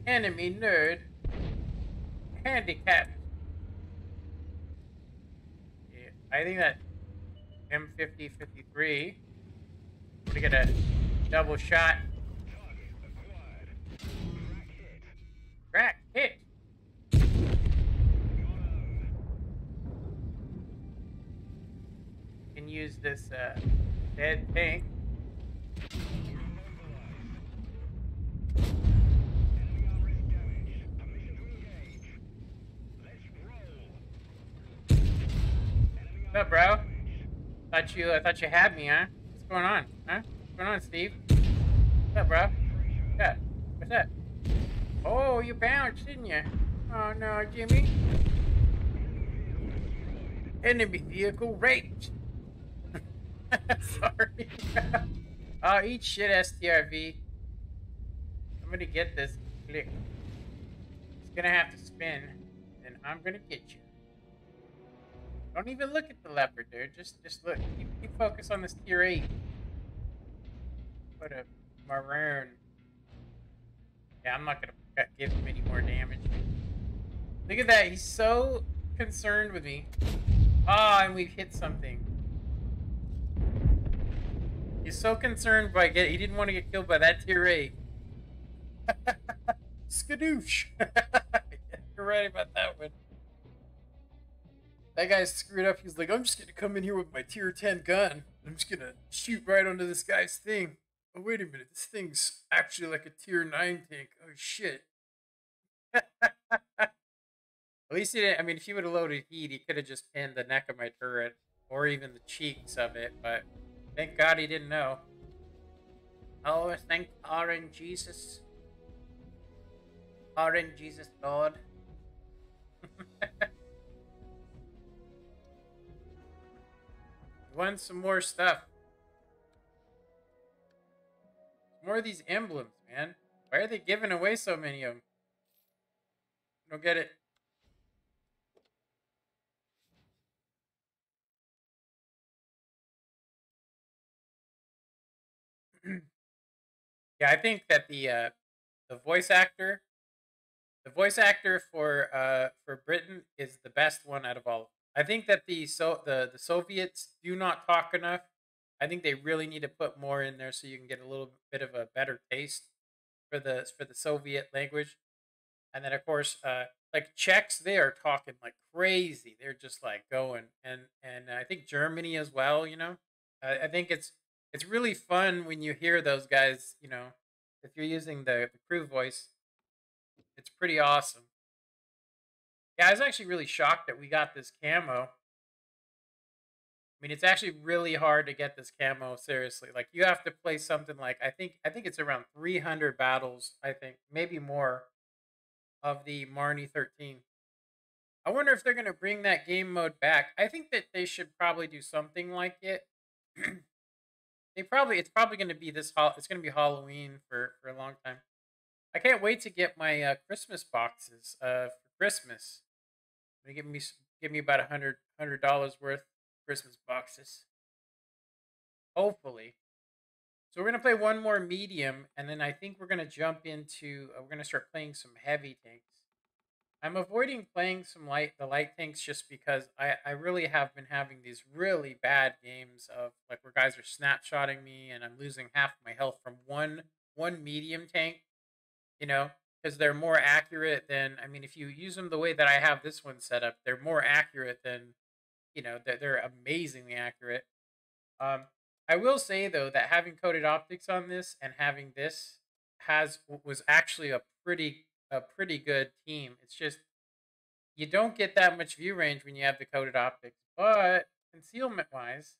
Enemy nerd handicapped. Yeah, I think that M5053 to get a double shot. Crack hit. Can use this dead tank. What's up, bro? I thought you had me, huh? What's going on? Huh? What's going on, Steve? What's up, bro? Yeah. What's that? Oh, you bounced, didn't you? Oh no, Jimmy. Enemy vehicle raped. Sorry. Oh, eat shit, STRV. I'm gonna get this click. It's gonna have to spin, and I'm gonna get you. Don't even look at the leopard, dude. Just look. Keep focus on this tier 8. What a maroon. Yeah, I'm not gonna give him any more damage. Look at that. He's so concerned with me. Ah, oh, and we've hit something. He's so concerned by he didn't want to get killed by that tier 8. Skadoosh. You're right about that one. That guy screwed up. He's like, I'm just gonna come in here with my tier 10 gun. I'm just gonna shoot right onto this guy's thing. Oh, wait a minute. This thing's actually like a tier 9 tank. Oh, shit. At least he didn't. I mean, if he would have loaded heat, he could have just pinned the neck of my turret. Or even the cheeks of it. But thank God he didn't know. Oh, thank RNGESUS. RNGESUS, Lord. Want some more stuff. More of these emblems, man. Why are they giving away so many of them? I don't get it. Yeah, I think that the voice actor, the voice actor for Britain is the best one out of all. I think that the Soviets do not talk enough. I think they really need to put more in there so you can get a little bit of a better taste for the Soviet language. And then of course, like Czechs, they are talking like crazy. They're just like going, and I think Germany as well. You know, I think it's really fun when you hear those guys. You know, if you're using the crew voice, it's pretty awesome. Yeah, I was actually really shocked that we got this camo. I mean, it's actually really hard to get this camo. Seriously, like you have to play something like I think it's around 300 battles. I think maybe more of the Marnie 13. I wonder if they're going to bring that game mode back. I think that they should probably do something like it. It's probably going to be it's going to be Halloween for a long time. I can't wait to get my Christmas boxes for Christmas. They give me about $100 worth of Christmas boxes. Hopefully. So we're gonna play one more medium, and then I think we're gonna jump into. We're gonna start playing some heavy tanks. I'm avoiding playing the light tanks just because I really have been having these really bad games of like where guys are snapshotting me and I'm losing half of my health from one medium tank, you know, because they're more accurate than I mean if you use them the way that I have this one set up, they're more accurate than you know, they're amazingly accurate. Um I will say though that having coated optics on this and having this was actually a pretty good team. It's just you don't get that much view range when you have the coated optics, but concealment wise,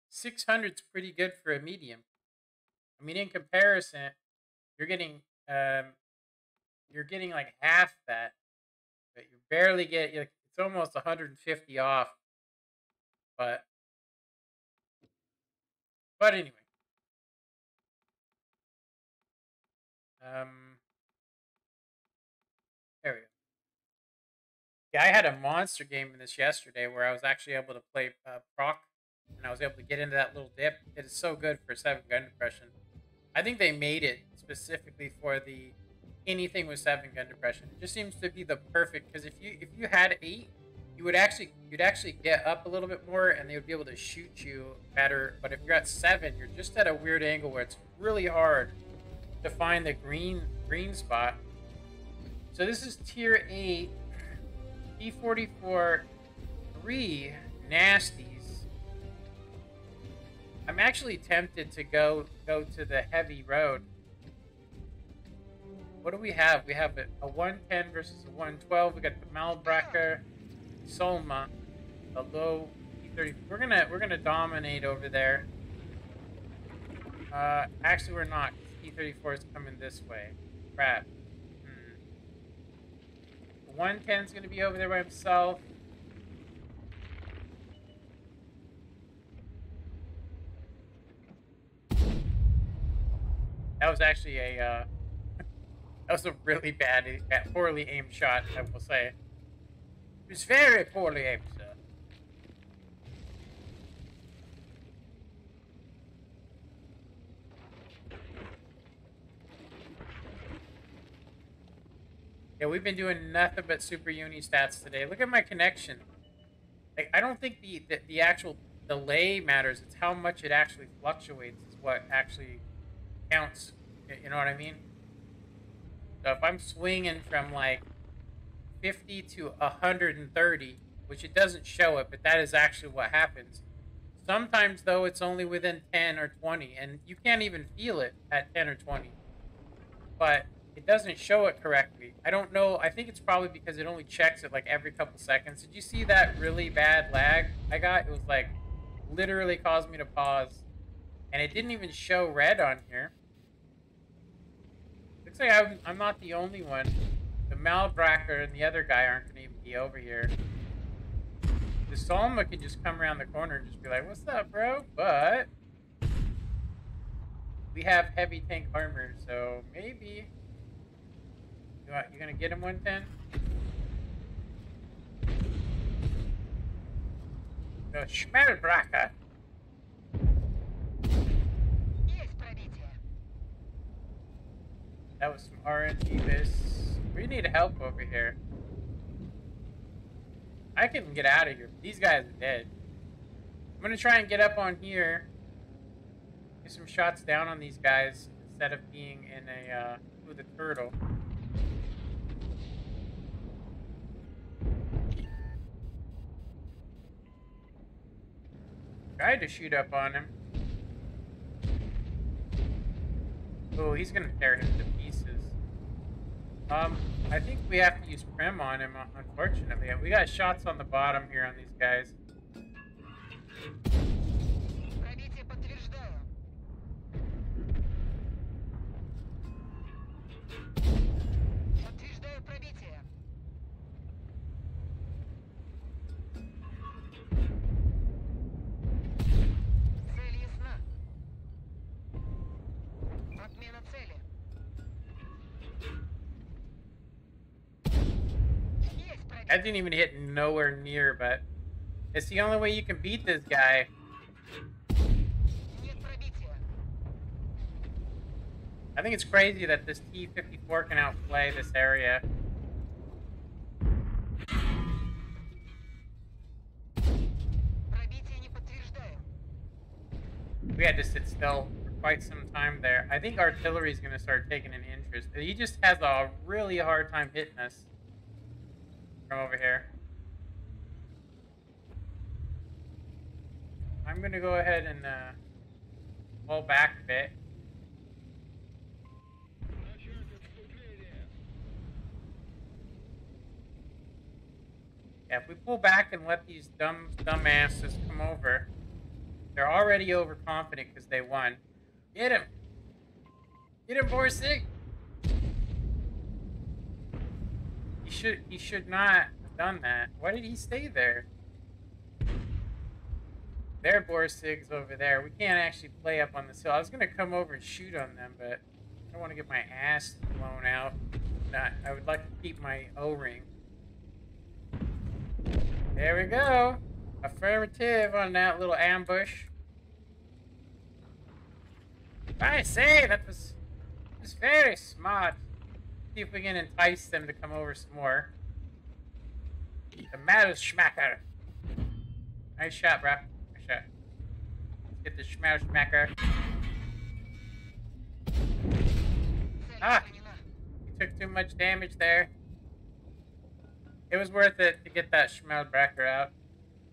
600 is pretty good for a medium. I mean, in comparison, you're getting um, you're getting like half that, but you barely get it's almost 150 off. But anyway, um, there we go. Yeah, I had a monster game in this yesterday where I was actually able to play proc, and I was able to get into that little dip. It is so good for 7 gun depression. I think they made it specifically for the anything with 7 gun depression. It just seems to be the perfect because if you had 8, you'd actually get up a little bit more and they would be able to shoot you better. But if you're at 7, you're just at a weird angle where it's really hard to find the green spot. So this is tier 8, P44, 3 nasties. I'm actually tempted to go to the heavy road. What do we have? We have a 110 versus a 112. We got the Malbracker, Solma, the low P30. We're gonna dominate over there. Actually we're not. P34 is coming this way. Crap. The 110 is gonna be over there by himself. That was actually a that was a really poorly aimed shot, I will say. It was very poorly aimed, sir. Yeah, we've been doing nothing but super uni stats today. Look at my connection. Like, I don't think the actual delay matters. It's how much it actually fluctuates is what actually counts. You know what I mean? So if I'm swinging from like 50 to 130, which it doesn't show it, but that is actually what happens. Sometimes though, it's only within 10 or 20, and you can't even feel it at 10 or 20. But it doesn't show it correctly. I don't know. I think it's probably because it only checks it like every couple seconds. Did you see that really bad lag I got? It was like literally caused me to pause, and it didn't even show red on here. Looks like I'm not the only one. The Malbracker and the other guy aren't going to even be over here. The Solma can just come around the corner and just be like, "What's up, bro?" But we have heavy tank armor, so maybe you gonna get him 110? The Schmelbracker. That was some RNGESUS. We need help over here. I can get out of here. These guys are dead. I'm gonna try and get up on here. Get some shots down on these guys instead of being in a with a turtle. Tried to shoot up on him. Oh, he's gonna tear him to pieces. I think we have to use Prim on him, unfortunately. We got shots on the bottom here on these guys. That didn't even hit nowhere near, but it's the only way you can beat this guy. I think it's crazy that this T-54 can outplay this area. We had to sit still for quite some time there. I think artillery is going to start taking an interest. He just has a really hard time hitting us from over here. I'm going to go ahead and pull back a bit. Yeah, if we pull back and let these dumbasses come over, they're already overconfident because they won. Get him! Get him, Borsig! He should not have done that. Why did he stay there? Their Borsig's over there. We can't actually play up on this hill. I was gonna come over and shoot on them, but I don't want to get my ass blown out. I would like to keep my O-ring. There we go. Affirmative on that little ambush. I say, that was very smart. See if we can entice them to come over some more. The Schmacker. Nice shot, bro. Nice shot. Let's get the Schmacker. Ah! You took too much damage there. It was worth it to get that Schmacker out.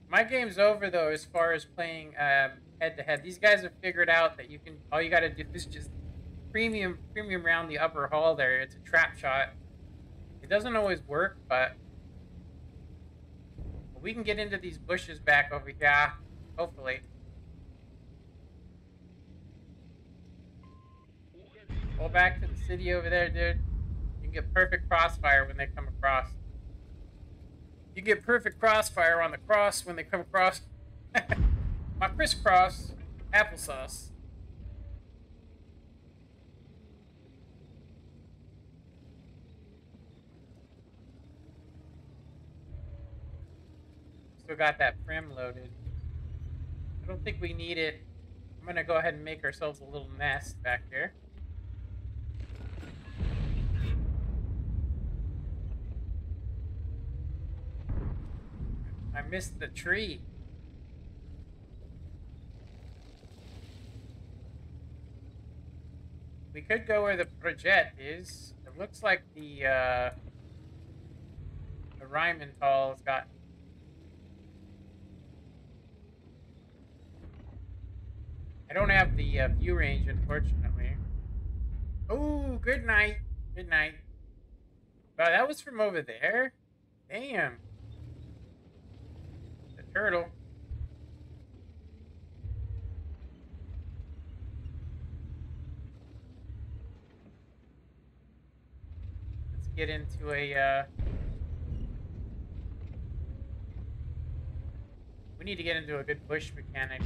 My game's over, though, as far as playing head-to-head. These guys have figured out that you can... All you gotta do is just premium round the upper hall there. It's a trap shot. It doesn't always work, but we can get into these bushes back over here, hopefully. Pull back to the city over there, dude. You can get perfect crossfire when they come across. You get perfect crossfire on the cross when they come across. My crisscross applesauce. Still got that Prim loaded. I don't think we need it. I'm gonna go ahead and make ourselves a little nest back here. I missed the tree. We could go where the project is. It looks like the Rheinmetall's got... I don't have the view range, unfortunately. Oh, good night. Good night. Wow, that was from over there? Damn. The turtle. Let's get into a... We need to get into a good bush mechanics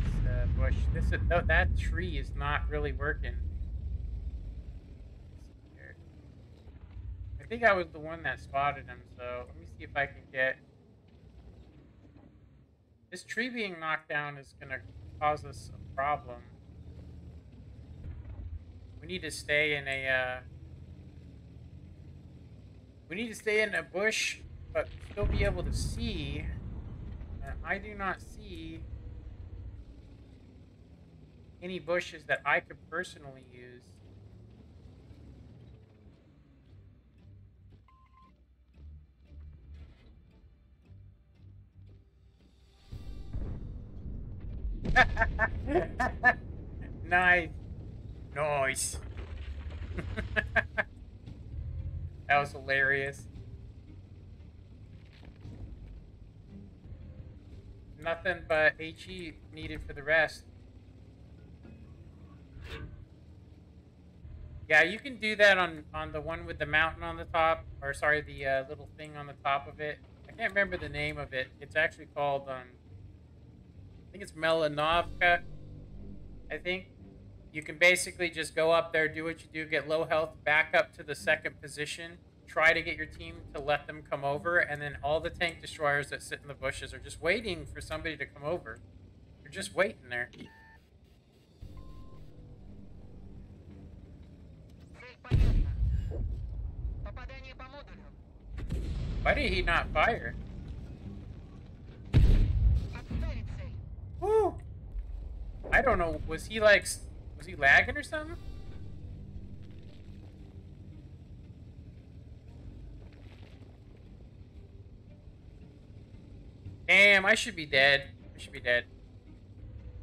bush. That tree is not really working. I think I was the one that spotted him, so let me see if I can get... This tree being knocked down is going to cause us a problem. We need to stay in a We need to stay in a bush, but still be able to see. And I do not see any bushes that I could personally use. Nice. Nice. That was hilarious. Nothing but HE needed for the rest. Yeah, you can do that on the one with the mountain on the top, or sorry, the little thing on the top of it. I can't remember the name of it. It's actually called I think it's Melanovka. I think you can basically just go up there, do what you do, get low health, back up to the second position, try to get your team to let them come over, and then all the tank destroyers that sit in the bushes are just waiting for somebody to come over. They're just waiting there. Why did he not fire? Woo! I don't know. Was he lagging or something? Damn, I should be dead. I should be dead.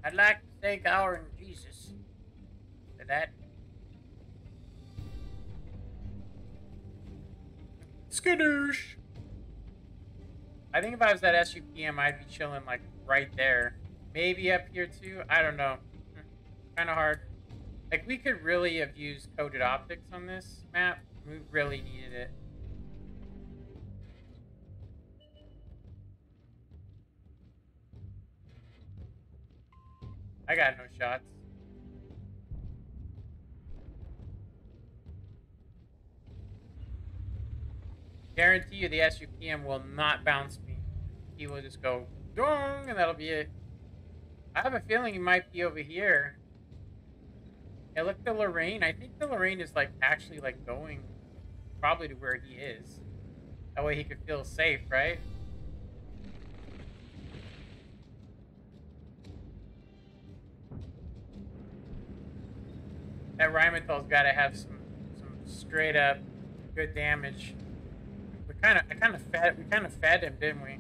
I'd like to thank RNGESUS for that. Skadoosh! I think if I was at SUPM, I'd be chilling like right there. Maybe up here too. I don't know. Kind of hard. Like we could really have used coded optics on this map. We really needed it. I got no shots. Guarantee you the SUPM will not bounce me. He will just go dong, and that'll be it. I have a feeling he might be over here. Yeah, look, the Lorraine. I think the Lorraine is like actually like going probably to where he is. That way he could feel safe, right? That Rhymanthal's got to have some straight up good damage. We kind of fed him, didn't we?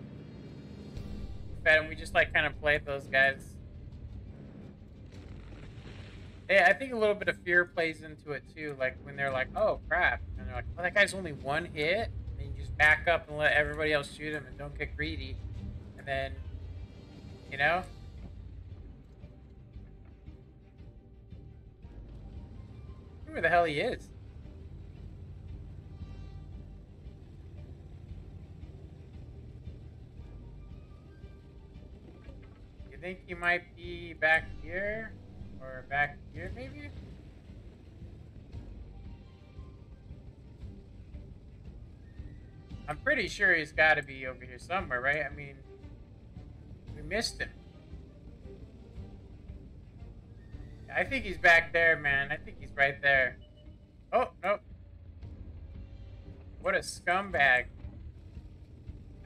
Fed him. We just like kind of played those guys. Yeah, I think a little bit of fear plays into it too. Like when they're like, "Oh crap," and they're like, "Oh, that guy's only one hit," and you just back up and let everybody else shoot him and don't get greedy, and then, you know. Where the hell he is? You think he might be back here? Or back here, maybe? I'm pretty sure he's got to be over here somewhere, right? I mean, we missed him. I think he's back there, man. I think he's right there. Oh, nope. What a scumbag.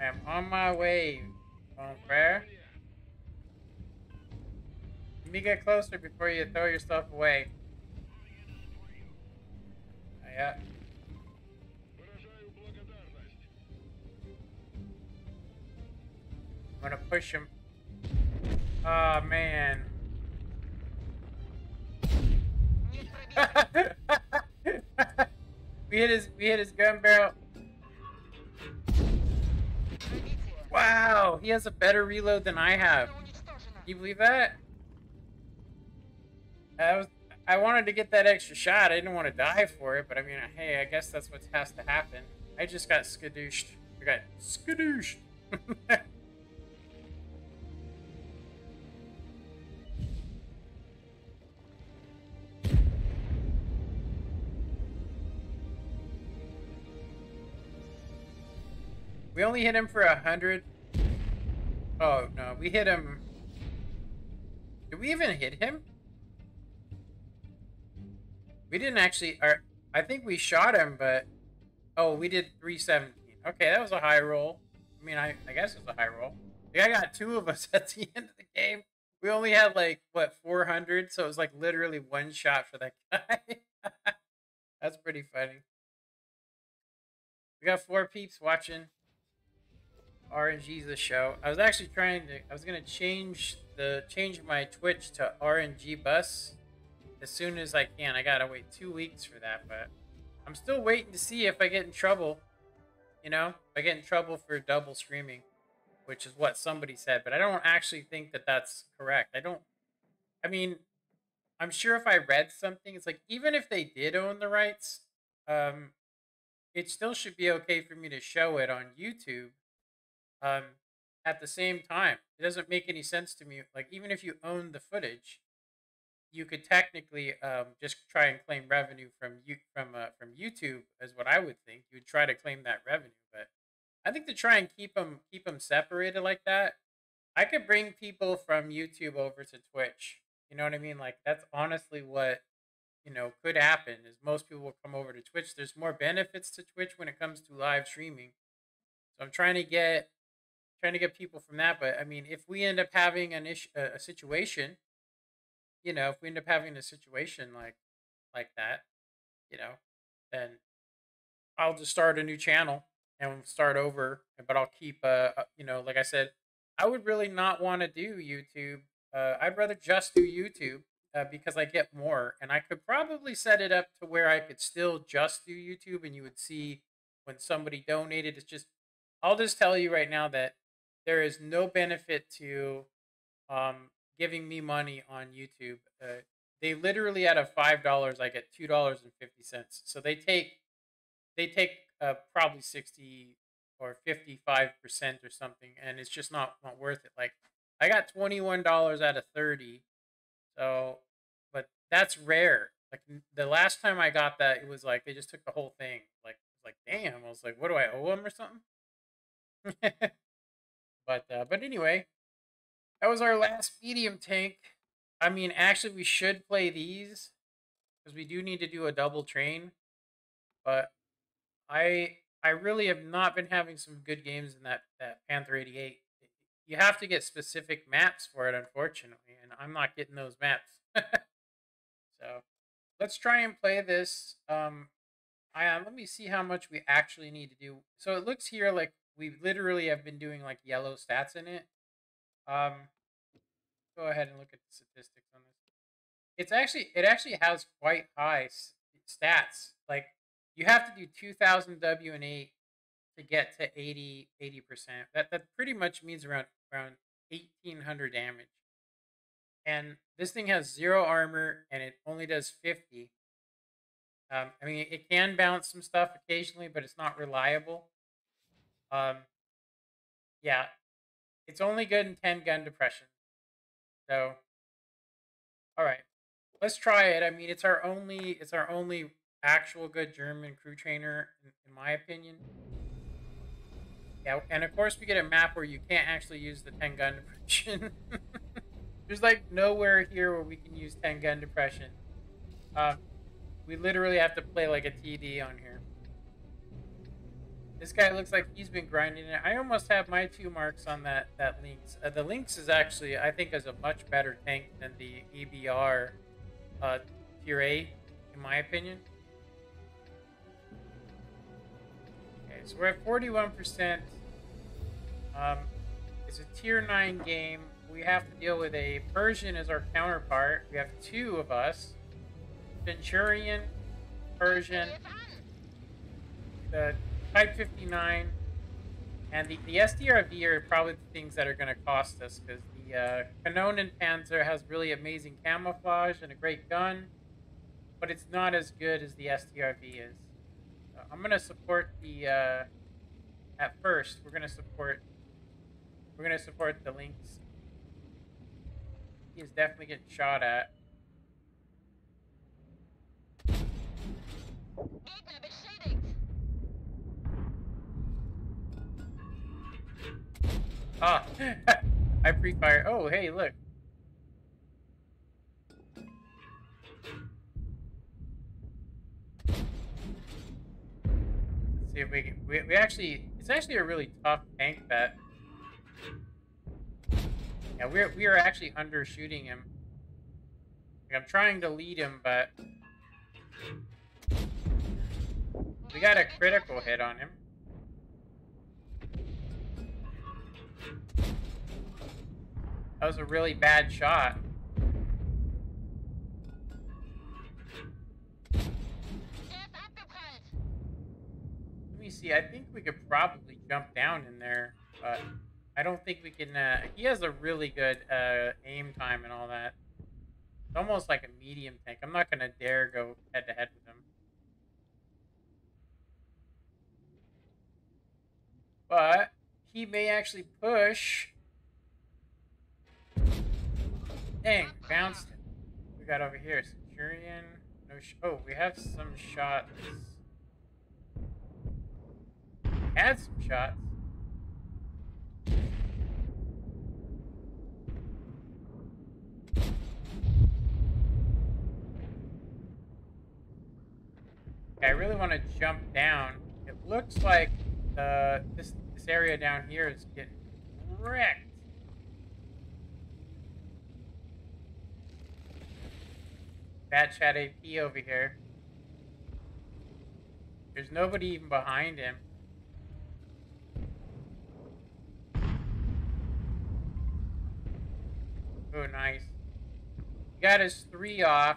I am on my way, mon frere. Let me get closer before you throw your stuff away. Oh, yeah. I'm gonna push him. Oh man. we hit his gun barrel. Wow, he has a better reload than I have. Can you believe that? I wanted to get that extra shot. I didn't want to die for it, but I mean, hey, I guess that's what has to happen. I just got skadooshed. I got skadooshed. We only hit him for 100. Oh, no, we hit him. Did we even hit him? We didn't actually, I think we shot him, but Oh, we did 317. Okay, that was a high roll. I mean, I guess it was a high roll. Like, I got two of us at the end of the game. We only had like what 400, so it was like literally one shot for that guy. That's pretty funny. We got 4 peeps watching RNGESUS show. I was actually I was gonna change my Twitch to RNGBus as soon as I can. I gotta wait 2 weeks for that, but I'm still waiting to see if I get in trouble. You know, if I get in trouble for double streaming, which is what somebody said, but I don't actually think that that's correct. I mean, I'm sure if I read something, it's like, even if they did own the rights, um, it still should be okay for me to show it on YouTube. Um, at the same time, it doesn't make any sense to me. Like, even if you own the footage, you could technically just try and claim revenue from YouTube, as what I would think. You would try to claim that revenue, but I think to try and keep them separated like that, I could bring people from YouTube over to Twitch. You know what I mean? Like, that's honestly what, could happen. Is most people will come over to Twitch. There's more benefits to Twitch when it comes to live streaming. So I'm trying to get people from that. But I mean, if we end up having a situation, if we end up having a situation like that, you know, then I'll just start a new channel and start over. But I'll keep, like I said, I would really not want to do YouTube. I'd rather just do YouTube because I get more, and I could probably set it up to where I could still just do YouTube, and you would see when somebody donated. I'll just tell you right now that there is no benefit to giving me money on YouTube. They literally, out of $5, I get $2.50. So they take probably 60 or 55% or something, and it's just not worth it. Like, I got $21 out of 30, so, but that's rare. Like, the last time I got that, it was like they just took the whole thing. Like, damn. I was like, what do I owe them or something? But anyway, that was our last medium tank. I mean, actually, we should play these because we do need to do a double train. But I really have not been having some good games in that Panther 88. You have to get specific maps for it, unfortunately, and I'm not getting those maps. So let's try and play this. Let me see how much we actually need to do. So it looks here like we literally have been doing like yellow stats in it. Um, go ahead and look at the statistics on this. It actually has quite high stats. Like, you have to do 2,000 W and 8 to get to 80%. That pretty much means around 1,800 damage. And this thing has 0 armor, and it only does 50. I mean, it can bounce some stuff occasionally, but it's not reliable. Yeah, it's only good in 10 gun depression. So, all right, let's try it. I mean, it's our only actual good German crew trainer, in my opinion. Yeah, and of course we get a map where you can't actually use the 10 gun depression. There's like nowhere here where we can use 10 gun depression. We literally have to play like a TD on here. This guy looks like he's been grinding it. I almost have my 2 marks on that Lynx. The Lynx is actually, I think, is a much better tank than the EBR Tier A, in my opinion. Okay, so we're at 41%. It's a Tier 9 game. We have to deal with a Persian as our counterpart. We have 2 of us. Centurion, Persian, the Type 59, and the SDRV are probably the things that are going to cost us, because the Kanonen Panzer has really amazing camouflage and a great gun, but it's not as good as the SDRV is. I'm going to support the, at first, we're going to support the Lynx. He is definitely getting shot at. Ah, I pre-fire. Oh, hey, look. See if we actually, it's actually a really tough tank bet. Yeah, we are actually undershooting him. Like, I'm trying to lead him, but we got a critical hit on him. That was a really bad shot. Let me see. I think we could probably jump down in there, but I don't think we can. He has a really good aim time and all that. It's almost like a medium tank. I'm not gonna dare go head to head with him. But he may actually push. Dang, bounced it. We got over here, Centurion. No, oh, we have some shots. Had some shots. Okay, I really want to jump down. It looks like this area down here is getting wrecked. Bad chat AP over here. There's nobody even behind him. Oh, nice. He got his 3 off.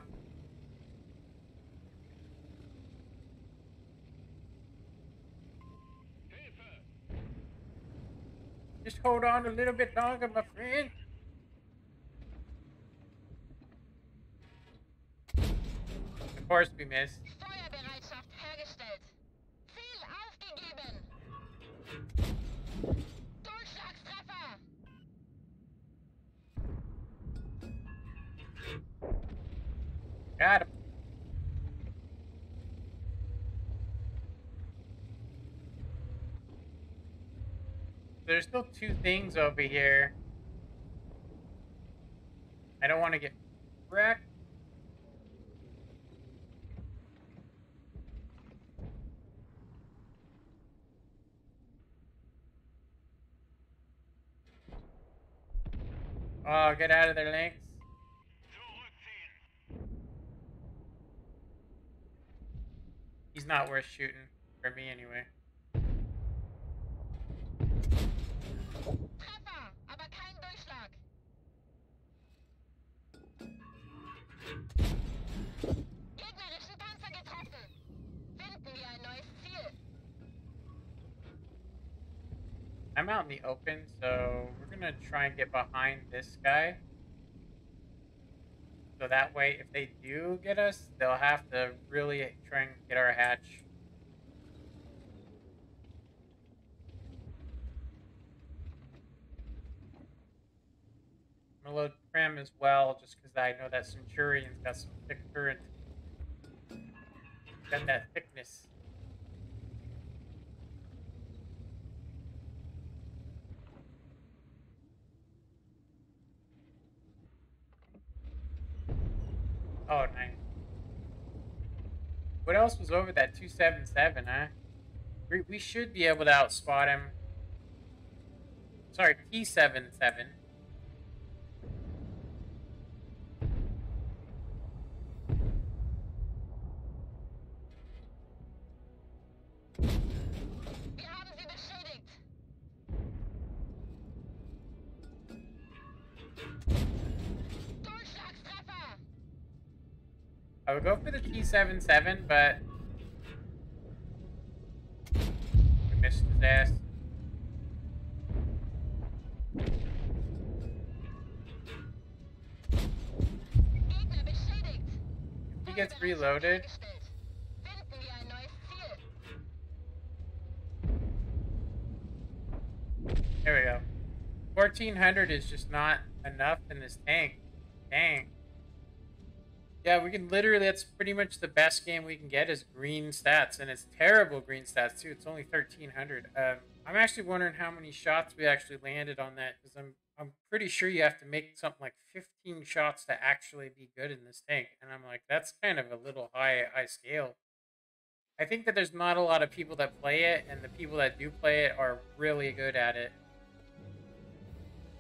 Just hold on a little bit longer, my friend. Of course we missed. Feuerbereitschaft hergestellt. Ziel aufgegeben. Durchschlagstreffer. Got him. There's still 2 things over here. I don't want to get wrecked. Oh, get out of there, Lynx. He's not worth shooting. For me, anyway. Treffer, aber kein Durchschlag. Gegnerischen Panzer getroffen. Finden wir ein neues Ziel. I'm out in the open, so we're gonna try and get behind this guy. So that way, if they do get us, they'll have to really try and get our hatch. I'm gonna load Prim as well, just because I know that Centurion's got some thick current. Got that thickness. Oh, nice. What else was over that 277, huh? We should be able to outspot him. Sorry, T77. Wir haben sie beschädigt. Durchschlagstreffer. I would go for the T77, but we missed his ass. Gegner beschädigt. If he gets reloaded, Finden wir ein neues Ziel. there we go. 1400 is just not enough in this tank. Dang. Yeah, we can literally, that's pretty much the best game we can get is green stats. And it's terrible green stats, too. It's only 1300. I'm actually wondering how many shots we actually landed on that. Because I'm pretty sure you have to make something like 15 shots to actually be good in this tank. And I'm like, that's kind of a little high scale. I think that there's not a lot of people that play it, and the people that do play it are really good at it.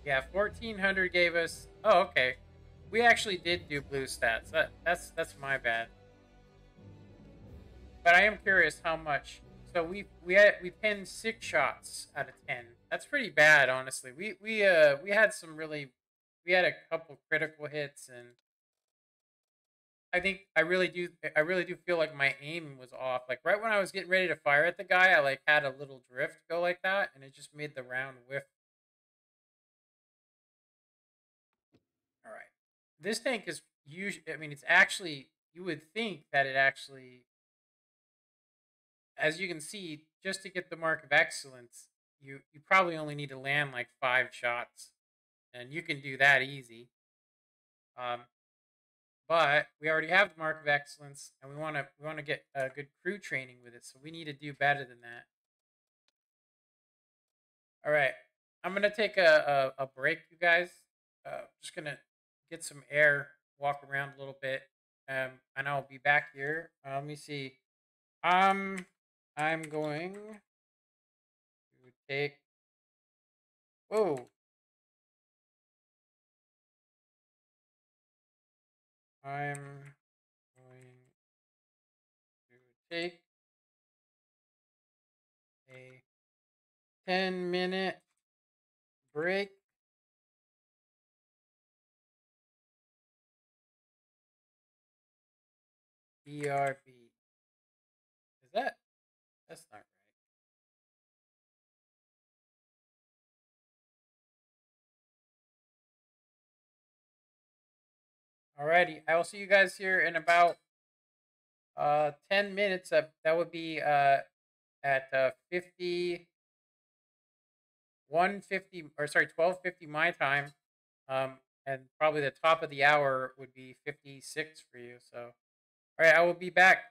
Yeah, 1400 gave us. Oh, okay. We actually did do blue stats. That's my bad. But I am curious how much. So we pinned 6 shots out of 10. That's pretty bad, honestly. We had some really, we had a couple critical hits, and I really do feel like my aim was off. Like right when I was getting ready to fire at the guy, I like had a little drift go like that, and it just made the round whiff. All right, this tank is usually. I mean, it's actually. You would think that it actually, as you can see, just to get the mark of excellence, you probably only need to land like 5 shots, and you can do that easy. Um, but we already have the mark of excellence, and we want to get a good crew training with it, so we need to do better than that. All right, I'm gonna take a break, you guys. Just gonna get some air, walk around a little bit, and I'll be back here. Let me see. Um, I'm going to take. Whoa, I'm going to take a 10-minute break. BRB. Is that? That's not right. Alrighty, I will see you guys here in about 10 minutes. That would be at 150, or sorry, 12:50 my time. And probably the top of the hour would be 56 for you. So, all right, I will be back.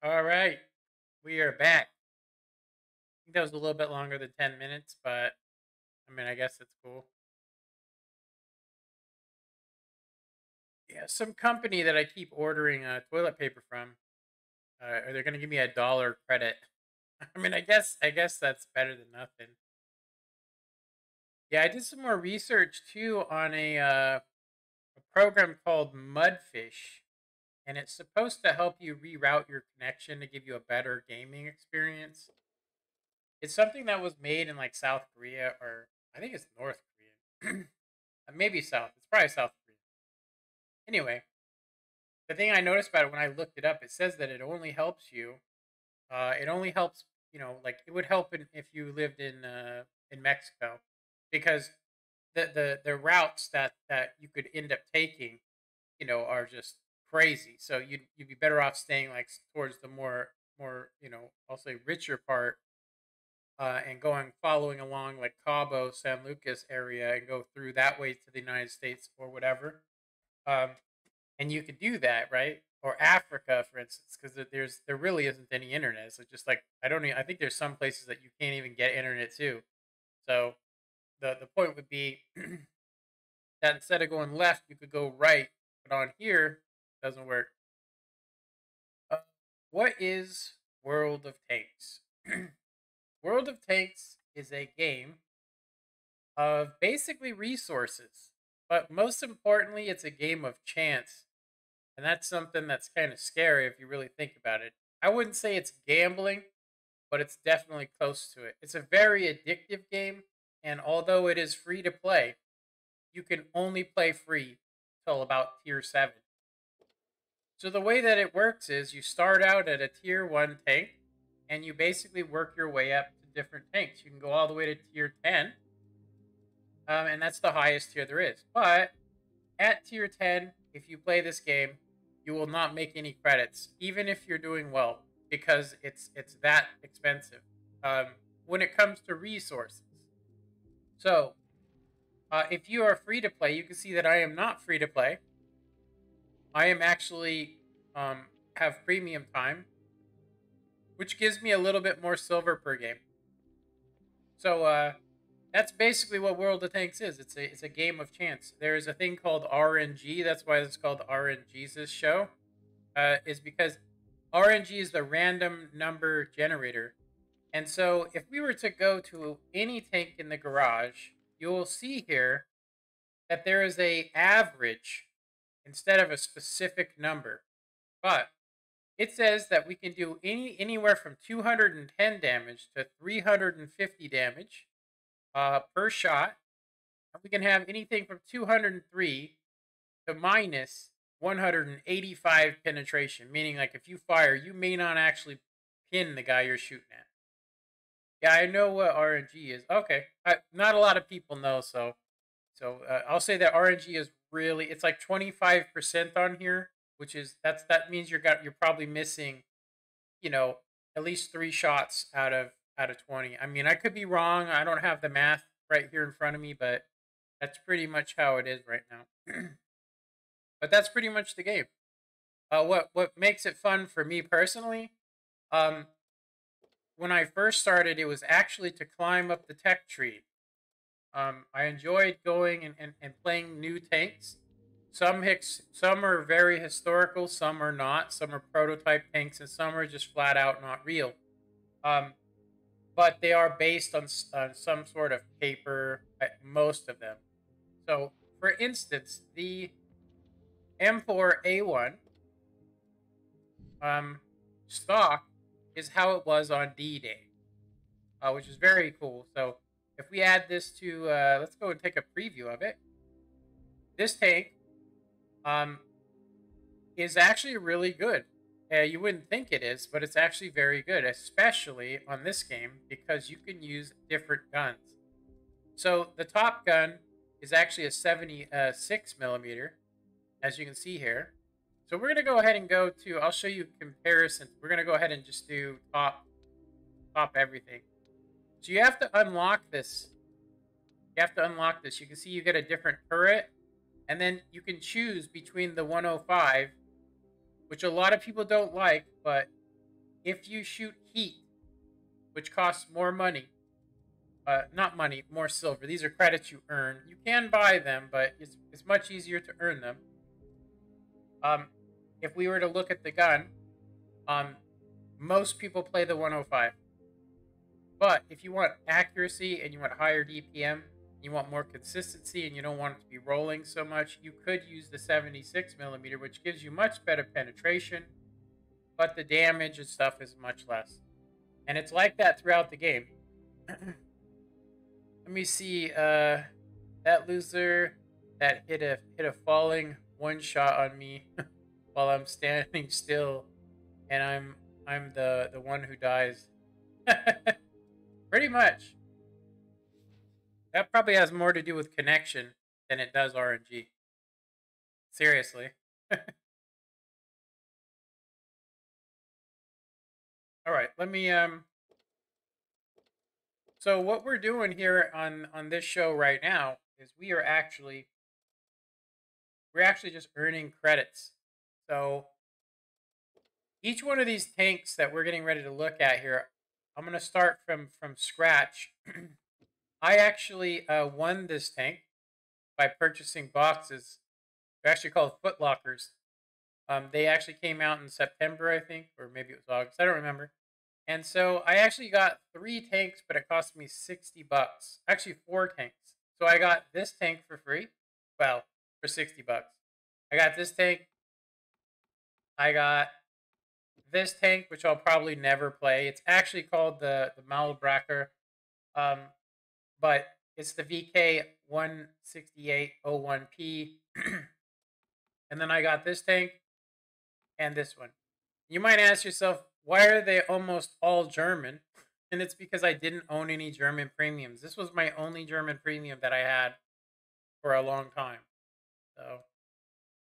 All right, we are back. I think that was a little bit longer than 10 minutes, but I mean, I guess it's cool. Yeah, some company that I keep ordering toilet paper from, or they're gonna give me $1 credit. I mean, I guess that's better than nothing. Yeah, I did some more research too on a program called Mudfish, and it's supposed to help you reroute your connection to give you a better gaming experience. It's something that was made in like South Korea, or I think it's North Korean. Maybe South. It's probably South Korean. Anyway, the thing I noticed about it when I looked it up, it says that it only helps you. It only helps, like it would help if you lived in Mexico, because the routes that you could end up taking, are just crazy. So you'd be better off staying like towards the more I'll say richer part, and going following along like Cabo, San Lucas area, and go through that way to the United States or whatever. Um, and you could do that, right? Or Africa, for instance, because there really isn't any internet. So just like I think there's some places that you can't even get internet to. So the point would be that instead of going left, you could go right. But on here, it doesn't work. Uh, what is World of Tanks? World of Tanks is a game of basically resources, but most importantly, it's a game of chance. And that's something that's kind of scary if you really think about it. I wouldn't say it's gambling, but it's definitely close to it. It's a very addictive game, and although it is free to play, you can only play free till about tier 7. So the way that it works is you start out at a tier 1 tank, and you basically work your way up to different tanks. You can go all the way to tier 10, and that's the highest tier there is. But at tier 10, if you play this game, you will not make any credits, even if you're doing well, because it's that expensive um, when it comes to resources. So, if you are free to play, you can see that I am not free to play. I am actually have premium time, which gives me a little bit more silver per game. So that's basically what World of Tanks is. It's a game of chance. There is a thing called RNG. That's why it's called the RNGESUS show. Is because RNG is the random number generator. And so if we were to go to any tank in the garage, you will see here that there is a average instead of a specific number. But it says that we can do anywhere from 210 damage to 350 damage per shot. We can have anything from 203 to minus 185 penetration, meaning like if you fire, you may not actually pin the guy you're shooting at. Yeah, I know what RNG is. Okay, not a lot of people know, so I'll say that RNG is really it's like 25% on here, which is that means you're probably missing, you know, at least 3 shots out of 20. I mean, I could be wrong. I don't have the math right here in front of me, but that's pretty much how it is right now. But that's pretty much the game. What makes it fun for me personally? Um, when I first started, it was actually to climb up the tech tree. I enjoyed going and playing new tanks. Some are very historical, some are not. Some are prototype tanks, and some are just flat out not real. Um, but they are based on some sort of paper. Most of them. So, for instance, the M4A1 um, stock is how it was on D-Day, which is very cool. So if we add this to, let's go and take a preview of it. This tank um, is actually really good. You wouldn't think it is, but it's actually very good, especially on this game because you can use different guns. So the top gun is actually a 76 millimeter, as you can see here. So we're going to go ahead and go to, I'll show you comparisons. We're going to go ahead and just do top everything. So you have to unlock this. You have to unlock this. You can see you get a different turret. And then you can choose between the 105, which a lot of people don't like, but if you shoot heat, which costs more money, not money, more silver. These are credits you earn. You can buy them, but it's much easier to earn them. Um, if we were to look at the gun, um, most people play the 105. But if you want accuracy and you want higher DPM, you want more consistency and you don't want it to be rolling so much, you could use the 76 millimeter, which gives you much better penetration, but the damage and stuff is much less. And it's like that throughout the game. Let me see. That loser that hit a falling one shot on me while I'm standing still, and I'm the one who dies. Pretty much. That probably has more to do with connection than it does RNG. Seriously. All right, let me so what we're doing here on this show right now is we're actually just earning credits. So each one of these tanks that we're getting ready to look at here, I'm going to start from scratch. I actually won this tank by purchasing boxes. They're actually called footlockers. They actually came out in September, I think, or maybe it was August. I don't remember. And so I actually got 3 tanks, but it cost me $60. Actually, 4 tanks. So I got this tank for free. Well, for $60. I got this tank. I got this tank, which I'll probably never play. It's actually called the Malbracker, but it's the VK16801P. And then I got this tank and this one. You might ask yourself, why are they almost all German? And it's because I didn't own any German premiums. This was my only German premium that I had for a long time. So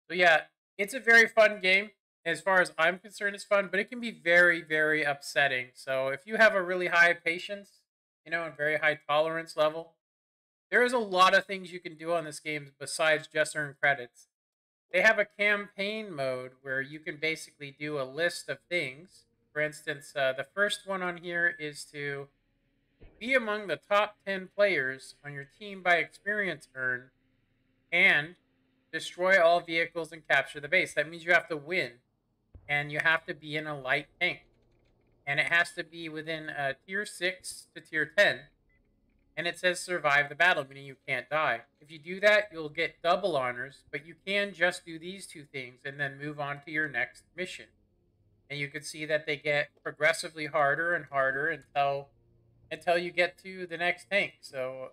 yeah, it's a very fun game. As far as I'm concerned, it's fun, but it can be very, very upsetting. So if you have a really high patience, and very high tolerance level, there is a lot of things you can do on this game besides just earn credits. They have a campaign mode where you can basically do a list of things. For instance, the first one on here is to be among the top 10 players on your team by experience earned and destroy all vehicles and capture the base. That means you have to win, and you have to be in a light tank. And it has to be within tier 6 to tier 10. And it says survive the battle, meaning you can't die. If you do that, you'll get double honors, but you can just do these 2 things and then move on to your next mission. And you can see that they get progressively harder and harder until you get to the next tank. So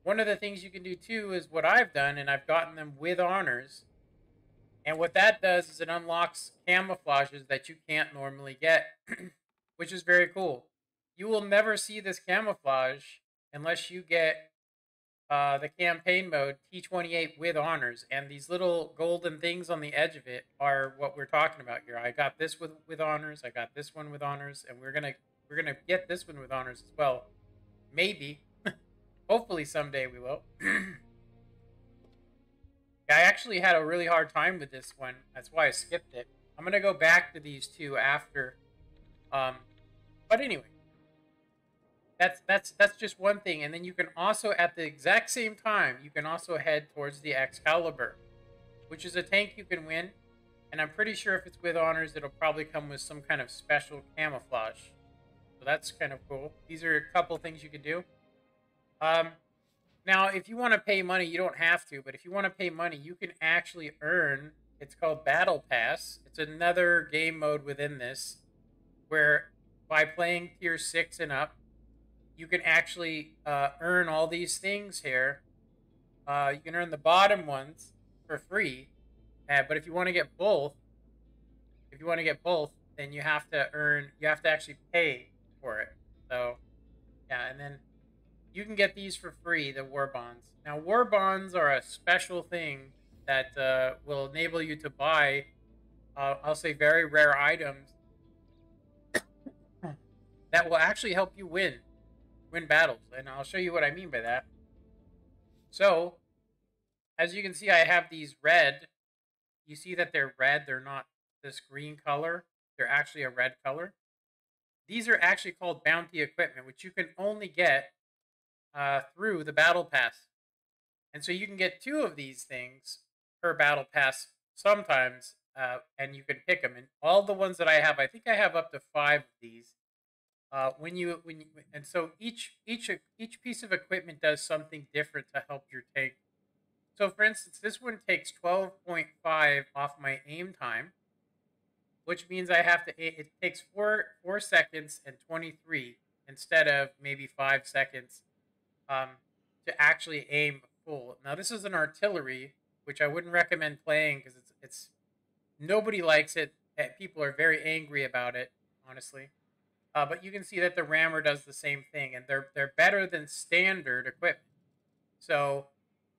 one of the things you can do too is what I've done, and I've gotten them with honors. And what that does is it unlocks camouflages that you can't normally get, which is very cool. You will never see this camouflage unless you get the campaign mode T28 with honors. And these little golden things on the edge of it are what we're talking about here. I got this with honors. I got this one with honors, and we're gonna get this one with honors as well. Maybe, hopefully someday we will. I actually had a really hard time with this one. That's why I skipped it. I'm gonna go back to these 2 after. But anyway, that's just one thing. And then you can also, at the exact same time, you can also head towards the Excalibur, which is a tank you can win. And I'm pretty sure if it's with honors, it'll probably come with some kind of special camouflage. So that's kind of cool. These are a couple things you can do. Now, if you want to pay money, you don't have to. But if you want to pay money, you can actually earn. It's called Battle Pass. It's another game mode within this, where by playing tier 6 and up, you can actually earn all these things here. You can earn the bottom ones for free, but if you want to get both, then you have to actually pay for it. So yeah, and then you can get these for free, the war bonds. Now, war bonds are a special thing that will enable you to buy, I'll say, very rare items that will actually help you win battles. And I'll show you what I mean by that. So, as you can see, I have these red. You see that they're red. They're not this green color. they're actually a red color. These are actually called bounty equipment, which you can only get through the battle pass. And so you can get 2 of these things per battle pass sometimes, and you can pick them. And all the ones that I have, I think I have up to 5 of these. And so each piece of equipment does something different to help your tank. So for instance, this one takes 12.5 off my aim time, which means I have to. It takes 4 seconds and 23 instead of maybe 5 seconds um, to actually aim full. Now this is an artillery, which I wouldn't recommend playing because it's nobody likes it. People are very angry about it, honestly. But you can see that the rammer does the same thing, and they're better than standard equipment. So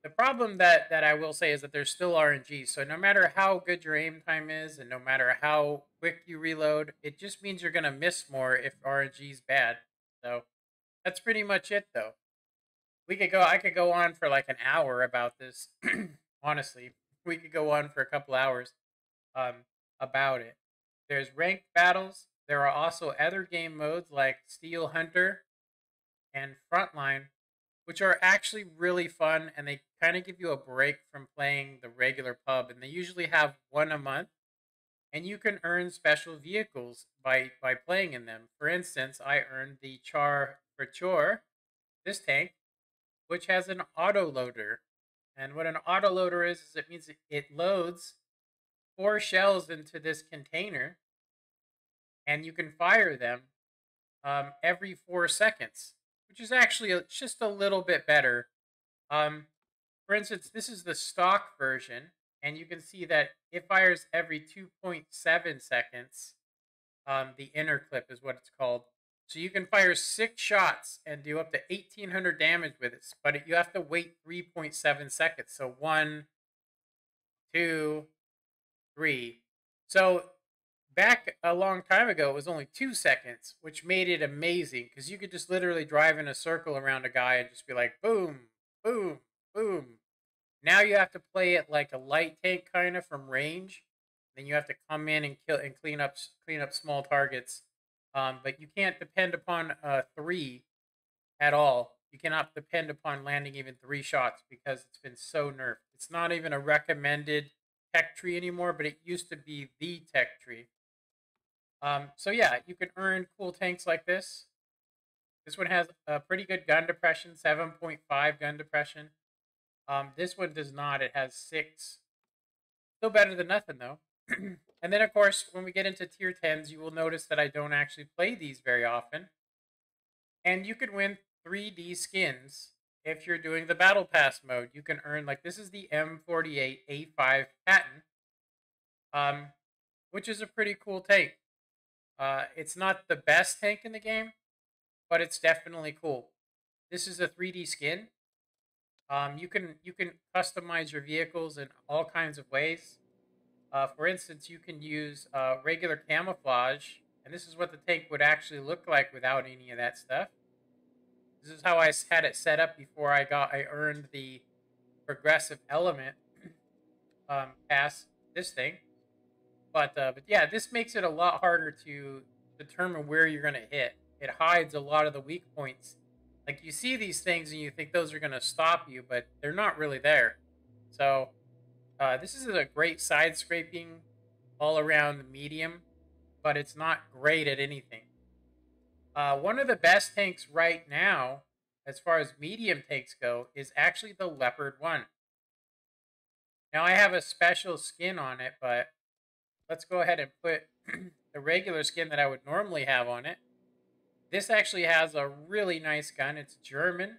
the problem that I will say is that there's still RNG. So no matter how good your aim time is, and no matter how quick you reload, it just means you're gonna miss more if RNG is bad. So that's pretty much it, though. I could go on for like an hour about this. Honestly, we could go on for a couple hours um, about it. There's ranked battles. There are also other game modes like Steel Hunter and Frontline, which are actually really fun, and they kind of give you a break from playing the regular pub. And they usually have one a month, and you can earn special vehicles by playing in them. For instance, I earned the Char for Chor, this tank, which has an auto loader. And what an auto loader is it means it loads 4 shells into this container, and you can fire them every 4 seconds, which is actually just a little bit better. Um, for instance, this is the stock version, and you can see that it fires every 2.7 seconds. The inner clip is what it's called. So you can fire 6 shots and do up to 1,800 damage with it, but you have to wait 3.7 seconds. So 1, 2, 3. So back a long time ago, it was only 2 seconds, which made it amazing because you could just literally drive in a circle around a guy and just be like, boom, boom, boom. Now you have to play it like a light tank kind of from range. Then you have to come in and kill and clean up small targets. But you can't depend upon 3 at all. You cannot depend upon landing even 3 shots because it's been so nerfed. It's not even a recommended tech tree anymore, but it used to be the tech tree. So yeah, you can earn cool tanks like this. This one has a pretty good gun depression, 7.5 gun depression. This one does not. It has 6. Still better than nothing, though. And then, of course, when we get into tier 10s, you will notice that I don't actually play these very often. And you can win 3D skins if you're doing the Battle Pass mode. You can earn, like, this is the M48A5 patent, which is a pretty cool tank. It's not the best tank in the game, but it's definitely cool. This is a 3D skin. You can customize your vehicles in all kinds of ways. For instance, you can use regular camouflage, and this is what the tank would actually look like without any of that stuff. This is how I had it set up before I earned the progressive element pass this thing. But yeah, this makes it a lot harder to determine where you're going to hit. It hides a lot of the weak points. Like you see these things and you think those are going to stop you, but they're not really there. So this is a great side scraping all around medium, but it's not great at anything. One of the best tanks right now, as far as medium tanks go, is actually the Leopard 1. Now I have a special skin on it, but let's go ahead and put the regular skin that I would normally have on it. This actually has a really nice gun. It's German.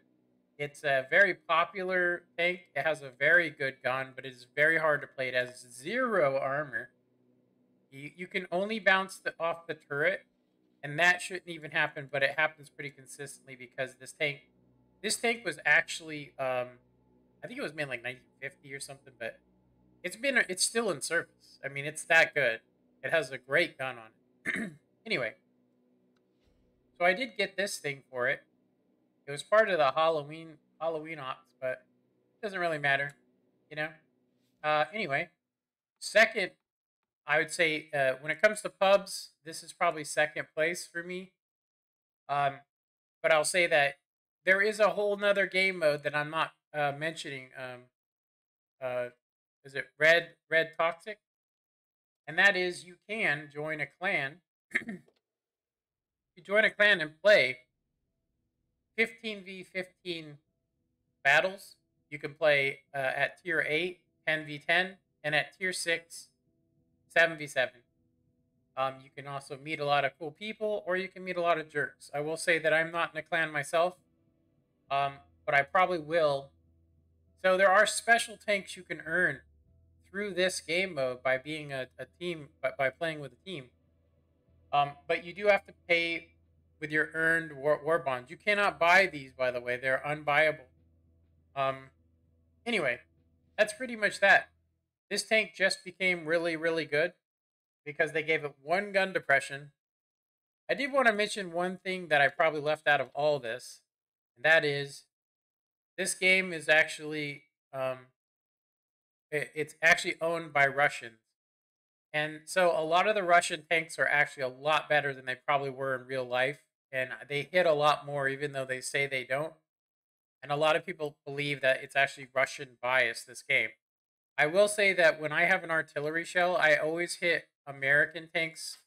It's a very popular tank. It has a very good gun, but it is very hard to play. It has 0 armor. You can only bounce off the turret, and that shouldn't even happen, but it happens pretty consistently because this tank was actually I think it was made like 1950 or something, but it's still in service. I mean, it's that good. It has a great gun on it. Anyway, so I did get this thing for it. It was part of the Halloween ops, but it doesn't really matter, you know. Anyway, second I would say when it comes to pubs, this is probably second place for me. Um, but I'll say that there is a whole nother game mode that I'm not mentioning. Uh, is it Red Toxic? And that is you can join a clan. You join a clan and play 15v15 battles. You can play at tier 8, 10v10, and at tier 6, 7v7. You can also meet a lot of cool people, or you can meet a lot of jerks. I will say that I'm not in a clan myself, um, but I probably will. So there are special tanks you can earn through this game mode by being a team, by playing with a team. But you do have to pay with your earned war bonds. You cannot buy these, by the way; they're unbuyable. Um, anyway, that's pretty much that. This tank just became really, really good because they gave it one gun depression. I did want to mention one thing that I probably left out of all this, and that is this game is actually it's actually owned by Russians, and so a lot of the Russian tanks are actually a lot better than they probably were in real life, and they hit a lot more, even though they say they don't. And a lot of people believe that it's actually Russian bias. This game. I will say that when I have an artillery shell, I always hit American tanks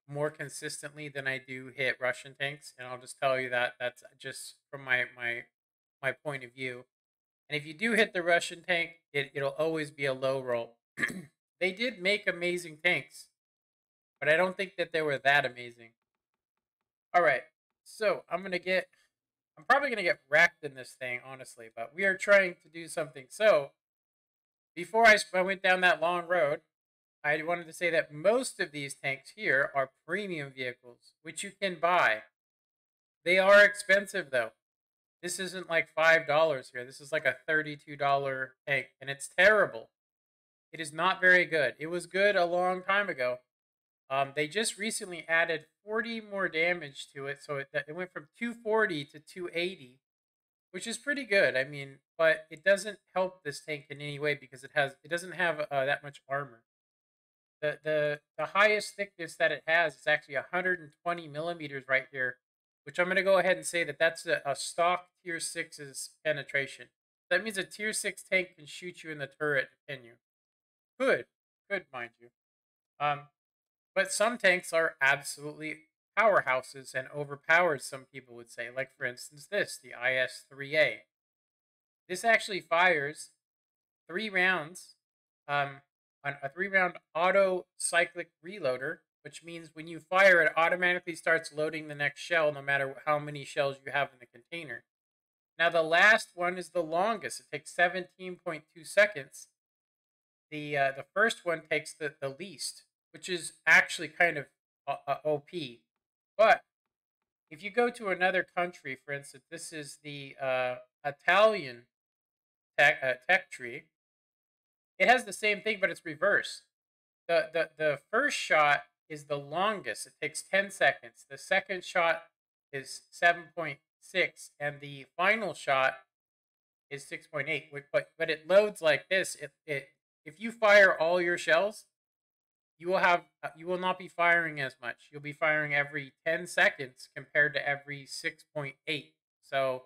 more consistently than I do hit Russian tanks, and I'll just tell you that that's just from my point of view. And if you do hit the Russian tank, it'll always be a low roll. They did make amazing tanks, but I don't think that they were that amazing. All right, so I'm probably gonna get wrecked in this thing, honestly, but we are trying to do something. So before I went down that long road, I wanted to say that most of these tanks here are premium vehicles, which you can buy. They are expensive though. This isn't like $5 here. This is like a $32 tank, and it's terrible. It is not very good. It was good a long time ago. They just recently added 40 more damage to it, so it went from 240 to 280, which is pretty good. I mean, but it doesn't help this tank in any way because it doesn't have that much armor. The highest thickness that it has is actually 120 millimeters right here, which I'm going to go ahead and say that that's a stock tier 6's penetration. That means a tier 6 tank can shoot you in the turret, can you? Could, mind you. Um, but some tanks are absolutely powerhouses and overpowered, some people would say. Like, for instance, the IS-3A. This actually fires 3 rounds um, on a 3 round auto cyclic reloader, which means when you fire, it automatically starts loading the next shell no matter how many shells you have in the container. Now, the last one is the longest. It takes 17.2 seconds. The first one takes the least, which is actually kind of OP. But if you go to another country, for instance, this is the Italian tech tree. It has the same thing, but it's reversed. The first shot is the longest. It takes 10 seconds. The second shot is 7.6, and the final shot is 6.8. But it loads like this. It if you fire all your shells, you will not be firing as much. You'll be firing every 10 seconds compared to every 6.8. So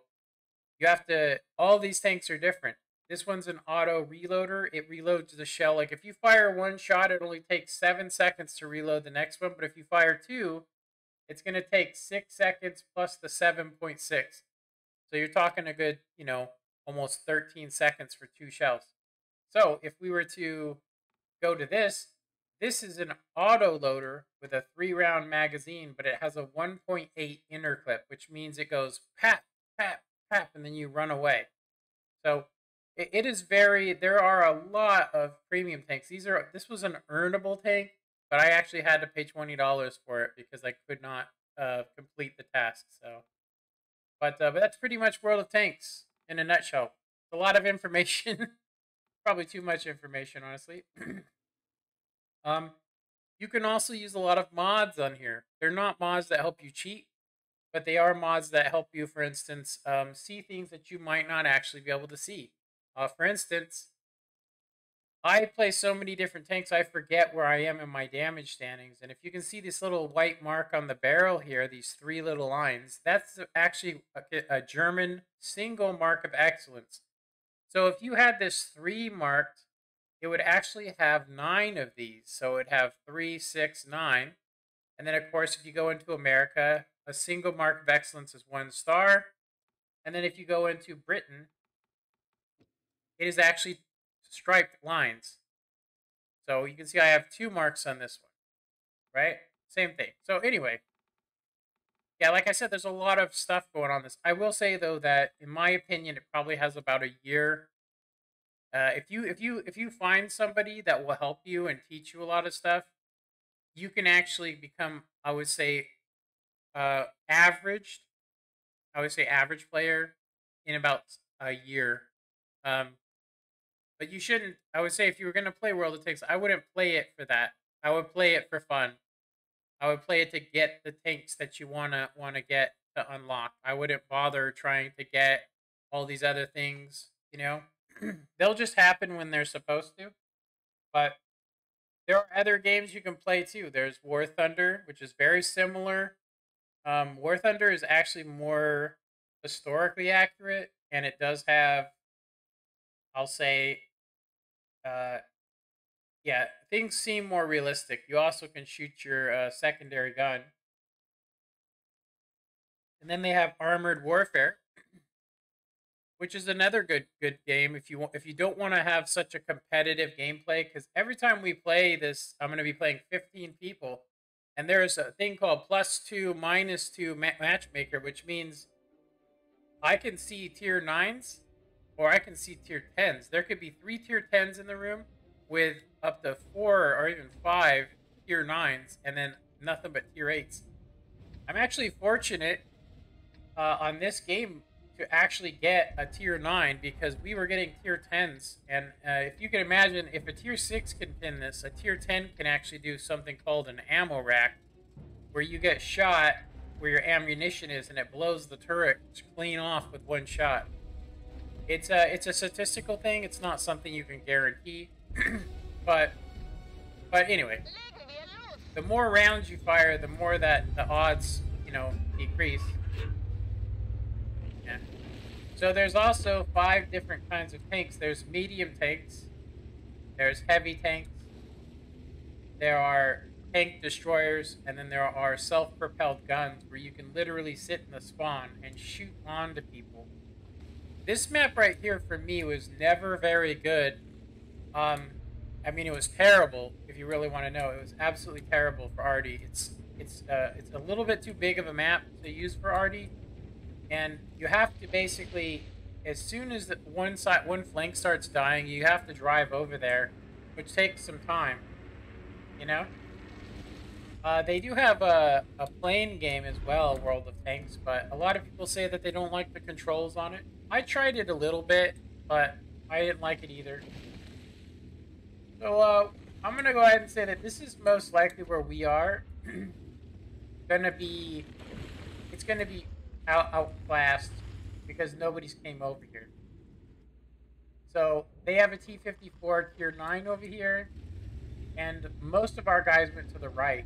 you have to, all these tanks are different. This one's an auto reloader. It reloads the shell. Like if you fire one shot, it only takes 7 seconds to reload the next one. But if you fire two, it's going to take 6 seconds plus the 7.6. So you're talking a good, almost 13 seconds for two shells. So if we were to go to this is an auto loader with a 3 round magazine, but it has a 1.8 inner clip, which means it goes pap, pap, pap, and then you run away. So it is there are a lot of premium tanks. This was an earnable tank, but I actually had to pay $20 for it because I could not complete the task. So, but that's pretty much World of Tanks in a nutshell. A lot of information, probably too much information, honestly. um, you can also use a lot of mods on here. They're not mods that help you cheat, but they are mods that help you, for instance, see things that you might not actually be able to see. For instance, I play so many different tanks, I forget where I am in my damage standings. And if you can see this little white mark on the barrel here, these three little lines, that's actually a German single mark of excellence. So if you had this 3 marked, it would actually have 9 of these. So it'd have 3, 6, 9. And then, of course, if you go into America, a single mark of excellence is 1 star. And then if you go into Britain, it is actually striped lines. So you can see I have 2 marks on this one, right? Same thing. So anyway, yeah, like I said, there's a lot of stuff going on this. I will say though that in my opinion, it probably has about a year. If you find somebody that will help you and teach you a lot of stuff, you can actually become, I would say, averaged. I would say average player in about a year. Um, but you shouldn't. I would say if you were going to play World of Tanks, I wouldn't play it for that. I would play it for fun. I would play it to get the tanks that you wanna get to unlock. I wouldn't bother trying to get all these other things. You know, they'll just happen when they're supposed to. But there are other games you can play too. There's War Thunder, which is very similar. War Thunder is actually more historically accurate, and it does have, I'll say, uh, yeah, things seem more realistic. You also can shoot your secondary gun, and then they have Armored Warfare, which is another good game if you don't want to have such a competitive gameplay. Because every time we play this, I'm going to be playing 15 people, and there's a thing called +2 -2 matchmaker, which means I can see tier 9s or I can see tier 10s. There could be 3 tier 10s in the room with up to 4 or even 5 tier 9s, and then nothing but tier 8s. I'm actually fortunate on this game to actually get a tier 9 because we were getting tier 10s. And if you can imagine, if a tier 6 can pin this, a tier 10 can actually do something called an ammo rack, where you get shot where your ammunition is and it blows the turret clean off with 1 shot. It's a statistical thing. It's not something you can guarantee. but anyway, the more rounds you fire, the more that the odds, decrease. Yeah. So there's also 5 different kinds of tanks. There's medium tanks. There's heavy tanks. There are tank destroyers, and then there are self-propelled guns where you can literally sit in the spawn and shoot onto people. This map right here for me was never very good. I mean, it was terrible. If you really want to know, it was absolutely terrible for Arty. It's a little bit too big of a map to use for Arty, and you have to basically, as soon as the one flank starts dying, you have to drive over there, which takes some time. You know. They do have a plane game as well, World of Tanks, but a lot of people say that they don't like the controls on it. I tried it a little bit, but I didn't like it either. So I'm going to go ahead and say that this is most likely where we are. It's going to be outclassed because nobody's came over here. So they have a T-54 tier 9 over here, and most of our guys went to the right.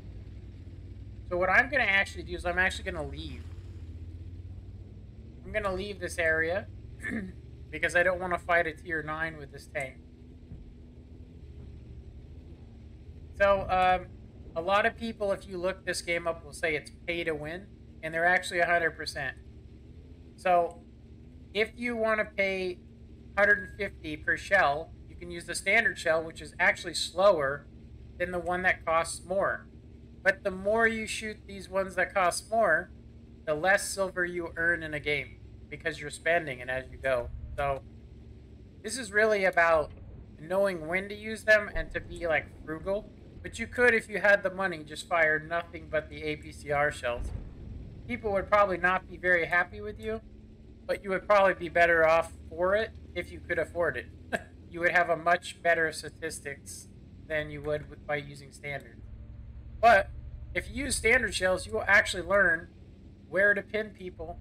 So what I'm going to actually do is I'm actually going to leave. I'm going to leave this area because I don't want to fight a tier 9 with this tank. So a lot of people, if you look this game up, will say it's pay to win, and they're actually 100%. So if you want to pay 150 per shell, you can use the standard shell, which is actually slower than the one that costs more. But the more you shoot these ones that cost more, the less silver you earn in a game because you're spending it as you go. So this is really about knowing when to use them and to be like frugal. But you could, if you had the money, just fire nothing but the APCR shells. People would probably not be very happy with you, but you would probably be better off for it if you could afford it. You would have a much better statistics than you would by using standard. But if you use standard shells, you will actually learn where to pin people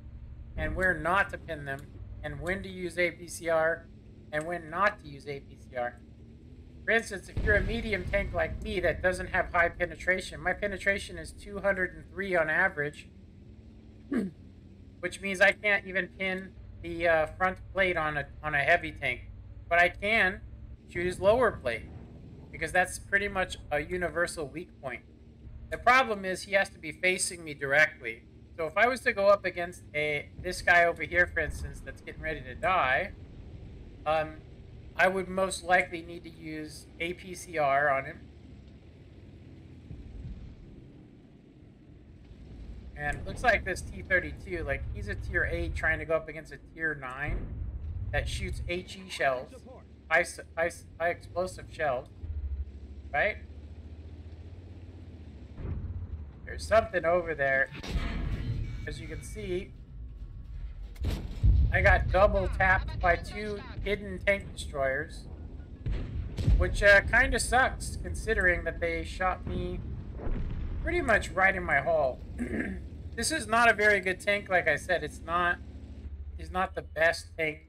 and where not to pin them, and when to use APCR and when not to use APCR. For instance, if you're a medium tank like me that doesn't have high penetration, my penetration is 203 on average, which means I can't even pin the front plate on a heavy tank, but I can shoot his lower plate because that's pretty much a universal weak point. The problem is he has to be facing me directly. So if I was to go up against this guy over here, for instance, that's getting ready to die, I would most likely need to use APCR on him. And it looks like this T-32, like he's a tier 8 trying to go up against a tier 9 that shoots HE shells, high explosive shells, right? There's something over there. As you can see, I got double tapped by 2 hidden tank destroyers, which kind of sucks considering that they shot me pretty much right in my hull. This is not a very good tank, like I said. It's not the best tank.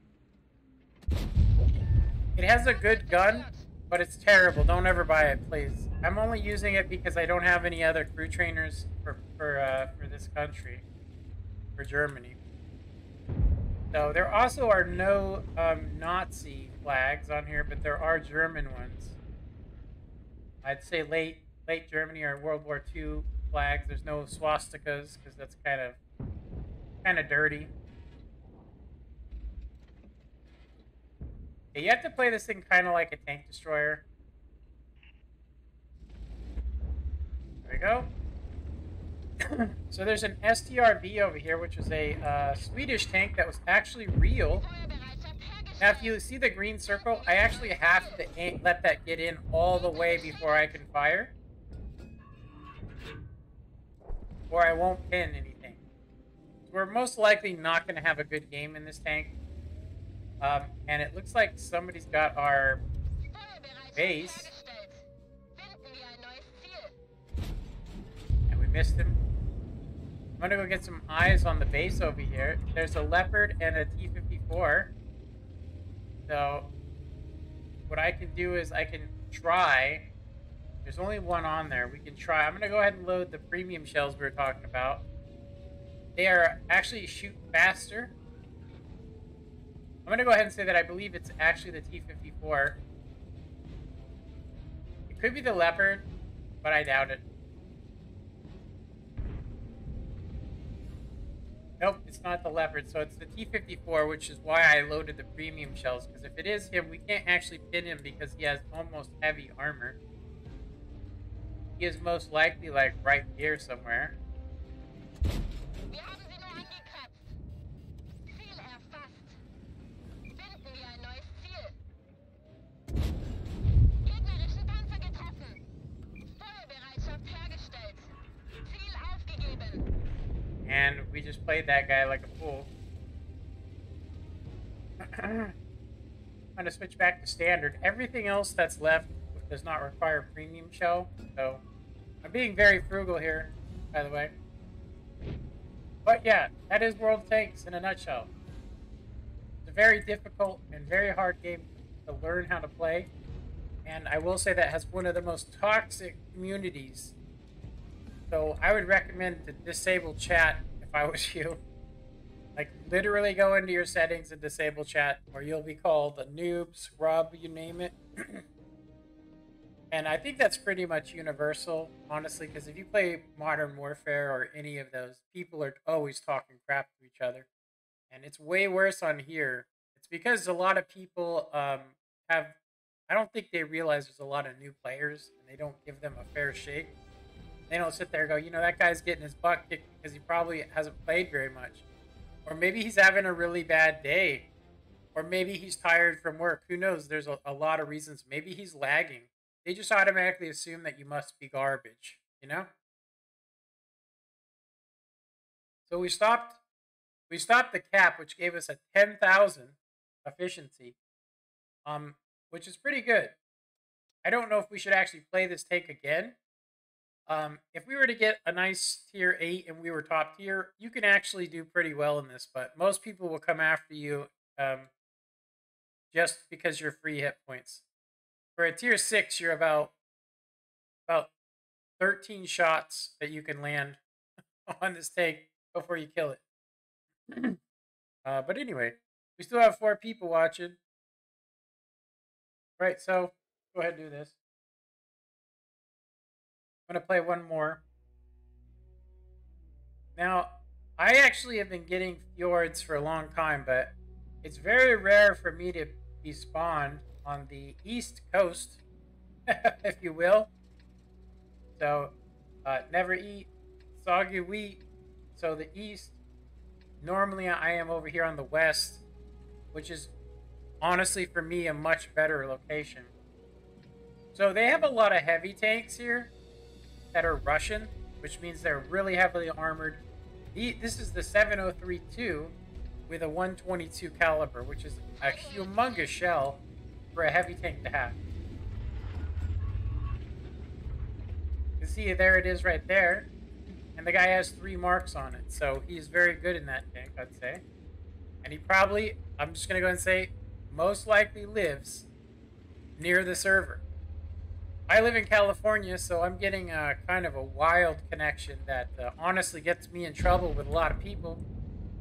It has a good gun, but it's terrible. Don't ever buy it, please. I'm only using it because I don't have any other crew trainers for this country, for Germany. So there also are no Nazi flags on here, but there are German ones. I'd say late Germany or World War II flags. There's no swastikas because that's kind of dirty. Yeah, you have to play this thing kind of like a tank destroyer. There we go. So there's an STRV over here, which is a Swedish tank that was actually real. Now, if you see the green circle, I actually have to let that get in all the way before I can fire, or I won't pin anything. We're most likely not going to have a good game in this tank. And it looks like somebody's got our base. And we missed him. I'm going to go get some eyes on the base over here. There's a Leopard and a T-54. So what I can do is I can try. There's only one on there. We can try. I'm going to go ahead and load the premium shells we were talking about. They are actually shoot faster. I'm going to go ahead and say that I believe it's actually the T-54. It could be the Leopard, but I doubt it. Nope, it's not the Leopard, so it's the T-54, which is why I loaded the premium shells, because if it is him, we can't actually pin him because he has almost heavy armor. He is most likely, like, right here somewhere. And we just played that guy like a fool. I'm going to switch back to standard. Everything else that's left does not require premium shell. So I'm being very frugal here, by the way. But yeah, that is World Tanks in a nutshell. It's a very difficult and very hard game to learn how to play. And I will say that has one of the most toxic communities. So I would recommend to disable chat if I was you. Like, literally go into your settings and disable chat, or you'll be called a noob, scrub, you name it. And I think that's pretty much universal, honestly, because if you play Modern Warfare or any of those, people are always talking crap to each other. And it's way worse on here. It's because a lot of people have... I don't think they realize there's a lot of new players, and they don't give them a fair shake. They don't sit there and go, you know, that guy's getting his butt kicked because he probably hasn't played very much. Or maybe he's having a really bad day. Or maybe he's tired from work. Who knows? There's a lot of reasons. Maybe he's lagging. They just automatically assume that you must be garbage, you know? So we stopped the cap, which gave us a 10,000 efficiency, which is pretty good. I don't know if we should actually play this tank again. If we were to get a nice tier 8 and we were top tier, you can actually do pretty well in this, but most people will come after you just because you're free hit points. For a tier 6, you're about 13 shots that you can land on this tank before you kill it. But anyway, we still have 4 people watching. Right, so go ahead and do this. I'm going to play one more. Now, I actually have been getting fjords for a long time, but it's very rare for me to be spawned on the east coast, if you will. So, never eat soggy wheat. So the east, normally I am over here on the west, which is honestly for me a much better location. So they have a lot of heavy tanks here that are Russian, which means they're really heavily armored. This is the 7032 with a 122 caliber, which is a humongous shell for a heavy tank to have. You see, there it is right there. And the guy has 3 marks on it, so he's very good in that tank, I'd say. And he probably, I'm just going to go and say, most likely lives near the server. I live in California, so I'm getting a kind of a wild connection that honestly gets me in trouble with a lot of people,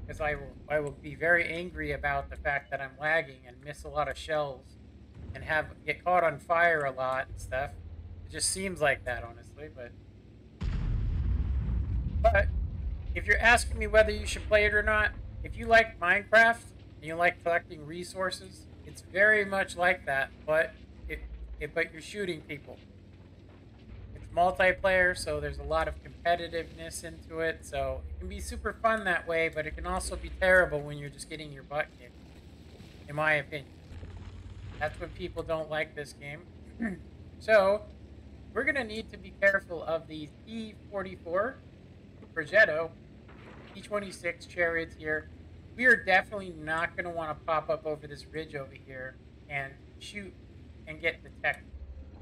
because I will be very angry about the fact that I'm lagging and miss a lot of shells and get caught on fire a lot and stuff. It just seems like that, honestly, but if you're asking me whether you should play it or not, if you like Minecraft and you like collecting resources, it's very much like that, but but you're shooting people. It's multiplayer, so there's a lot of competitiveness into it, so it can be super fun that way, but it can also be terrible when you're just getting your butt kicked, in my opinion. That's when people don't like this game. So, we're going to need to be careful of these E44 Progetto, P26 chariots here. We are definitely not going to want to pop up over this ridge over here and shoot and get detected.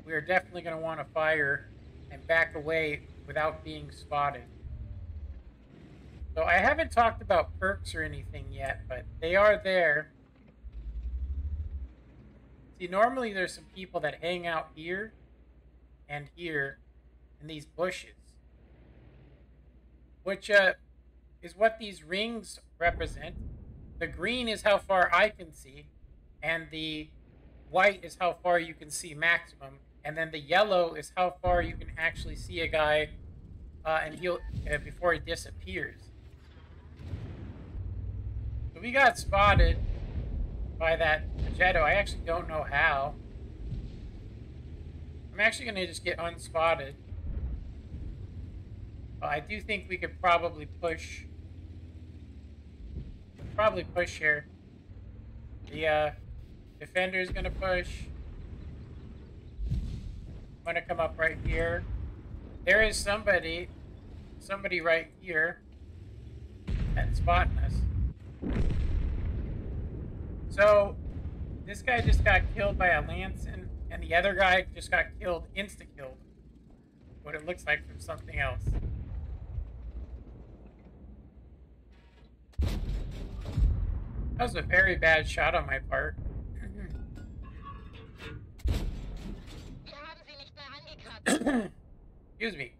We are definitely going to want to fire and back away without being spotted. So I haven't talked about perks or anything yet, but they are there. See, normally there's some people that hang out here and here in these bushes, which is what these rings represent. The green is how far I can see, and the white is how far you can see maximum, and then the yellow is how far you can actually see a guy and he'll before he disappears. So we got spotted by that Progetto. I actually don't know how. I'm actually going to just get unspotted. I do think we could probably push. Here. The defender is going to push. I'm going to come up right here. There is somebody right here that's spotting us. So this guy just got killed by a Lanson, and the other guy just got killed, insta-killed. What it looks like from something else. That was a very bad shot on my part. Excuse me.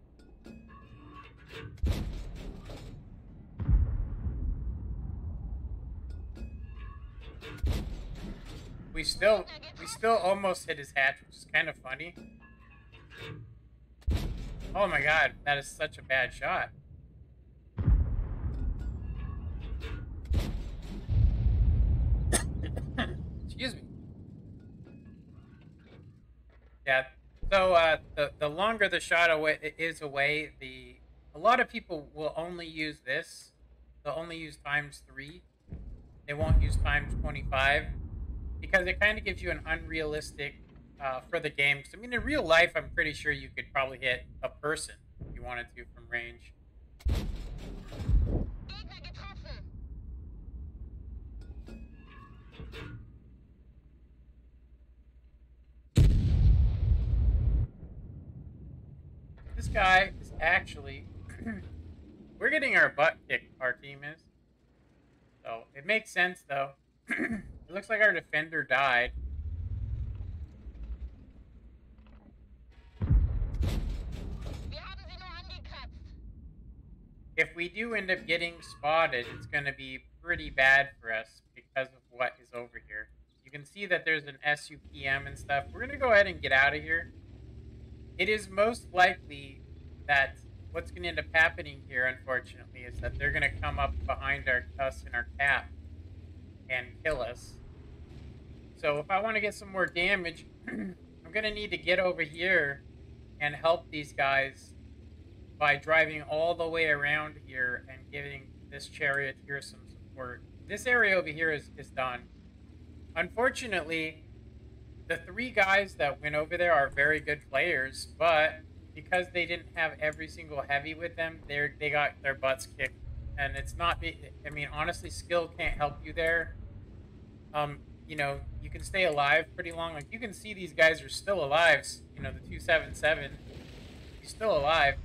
We still almost hit his hatch, which is kind of funny. Oh my god, that is such a bad shot. Excuse me. Yeah. So the longer the shot is away, a lot of people will only use this. They'll only use ×3. They won't use ×25 because it kind of gives you an unrealistic for the game. Because I mean, in real life, I'm pretty sure you could probably hit a person if you wanted to from range. This guy is actually we're getting our butt kicked, our team is. So it makes sense though. It looks like our defender died. we do end up getting spotted, it's going to be pretty bad for us because of what is over here. You can see that there's an SUPM and stuff. We're going to go ahead and get out of here. It is most likely that what's going to end up happening here, unfortunately, is that they're going to come up behind us in our cap and kill us. So if I want to get some more damage, I'm going to need to get over here and help these guys by driving all the way around here and giving this chariot here some support. This area over here is done. Unfortunately, the 3 guys that went over there are very good players, but because they didn't have every single heavy with them, they got their butts kicked. And it's not, I mean, honestly, skill can't help you there. You know, you can stay alive pretty long. Like, you can see these guys are still alive. You know, the 277, he's still alive.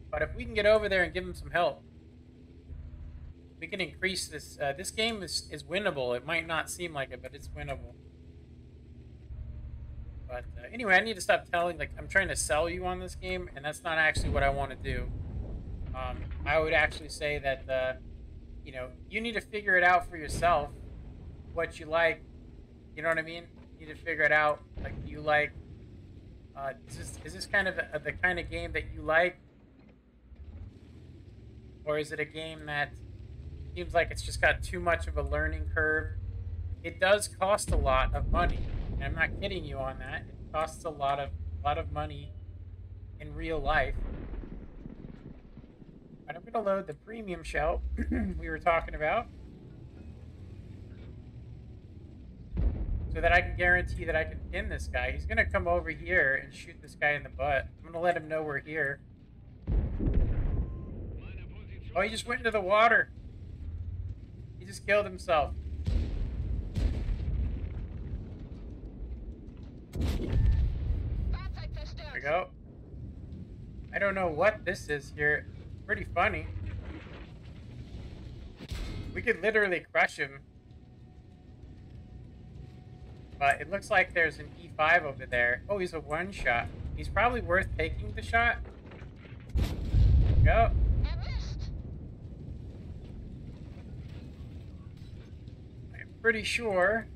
But if we can get over there and give him some help, we can increase this. This game is winnable. It might not seem like it, but it's winnable. But anyway, I need to stop telling, like, I'm trying to sell you on this game, and that's not actually what I want to do. I would actually say that, you know, you need to figure it out for yourself, what you like. You know what I mean? You need to figure it out. Like, you like, is this kind of the kind of game that you like? Or is it a game that seems like it's just got too much of a learning curve? It does cost a lot of money. And I'm not kidding you on that. It costs a lot of money in real life. But I'm going to load the premium shell we were talking about, so that I can guarantee that I can pin this guy. He's going to come over here and shoot this guy in the butt. I'm going to let him know we're here. Oh, he just went into the water. He just killed himself. There we go. I don't know what this is here. It's pretty funny. We could literally crush him. But it looks like there's an E5 over there. Oh, he's a one-shot. He's probably worth taking the shot. There we go. I'm pretty sure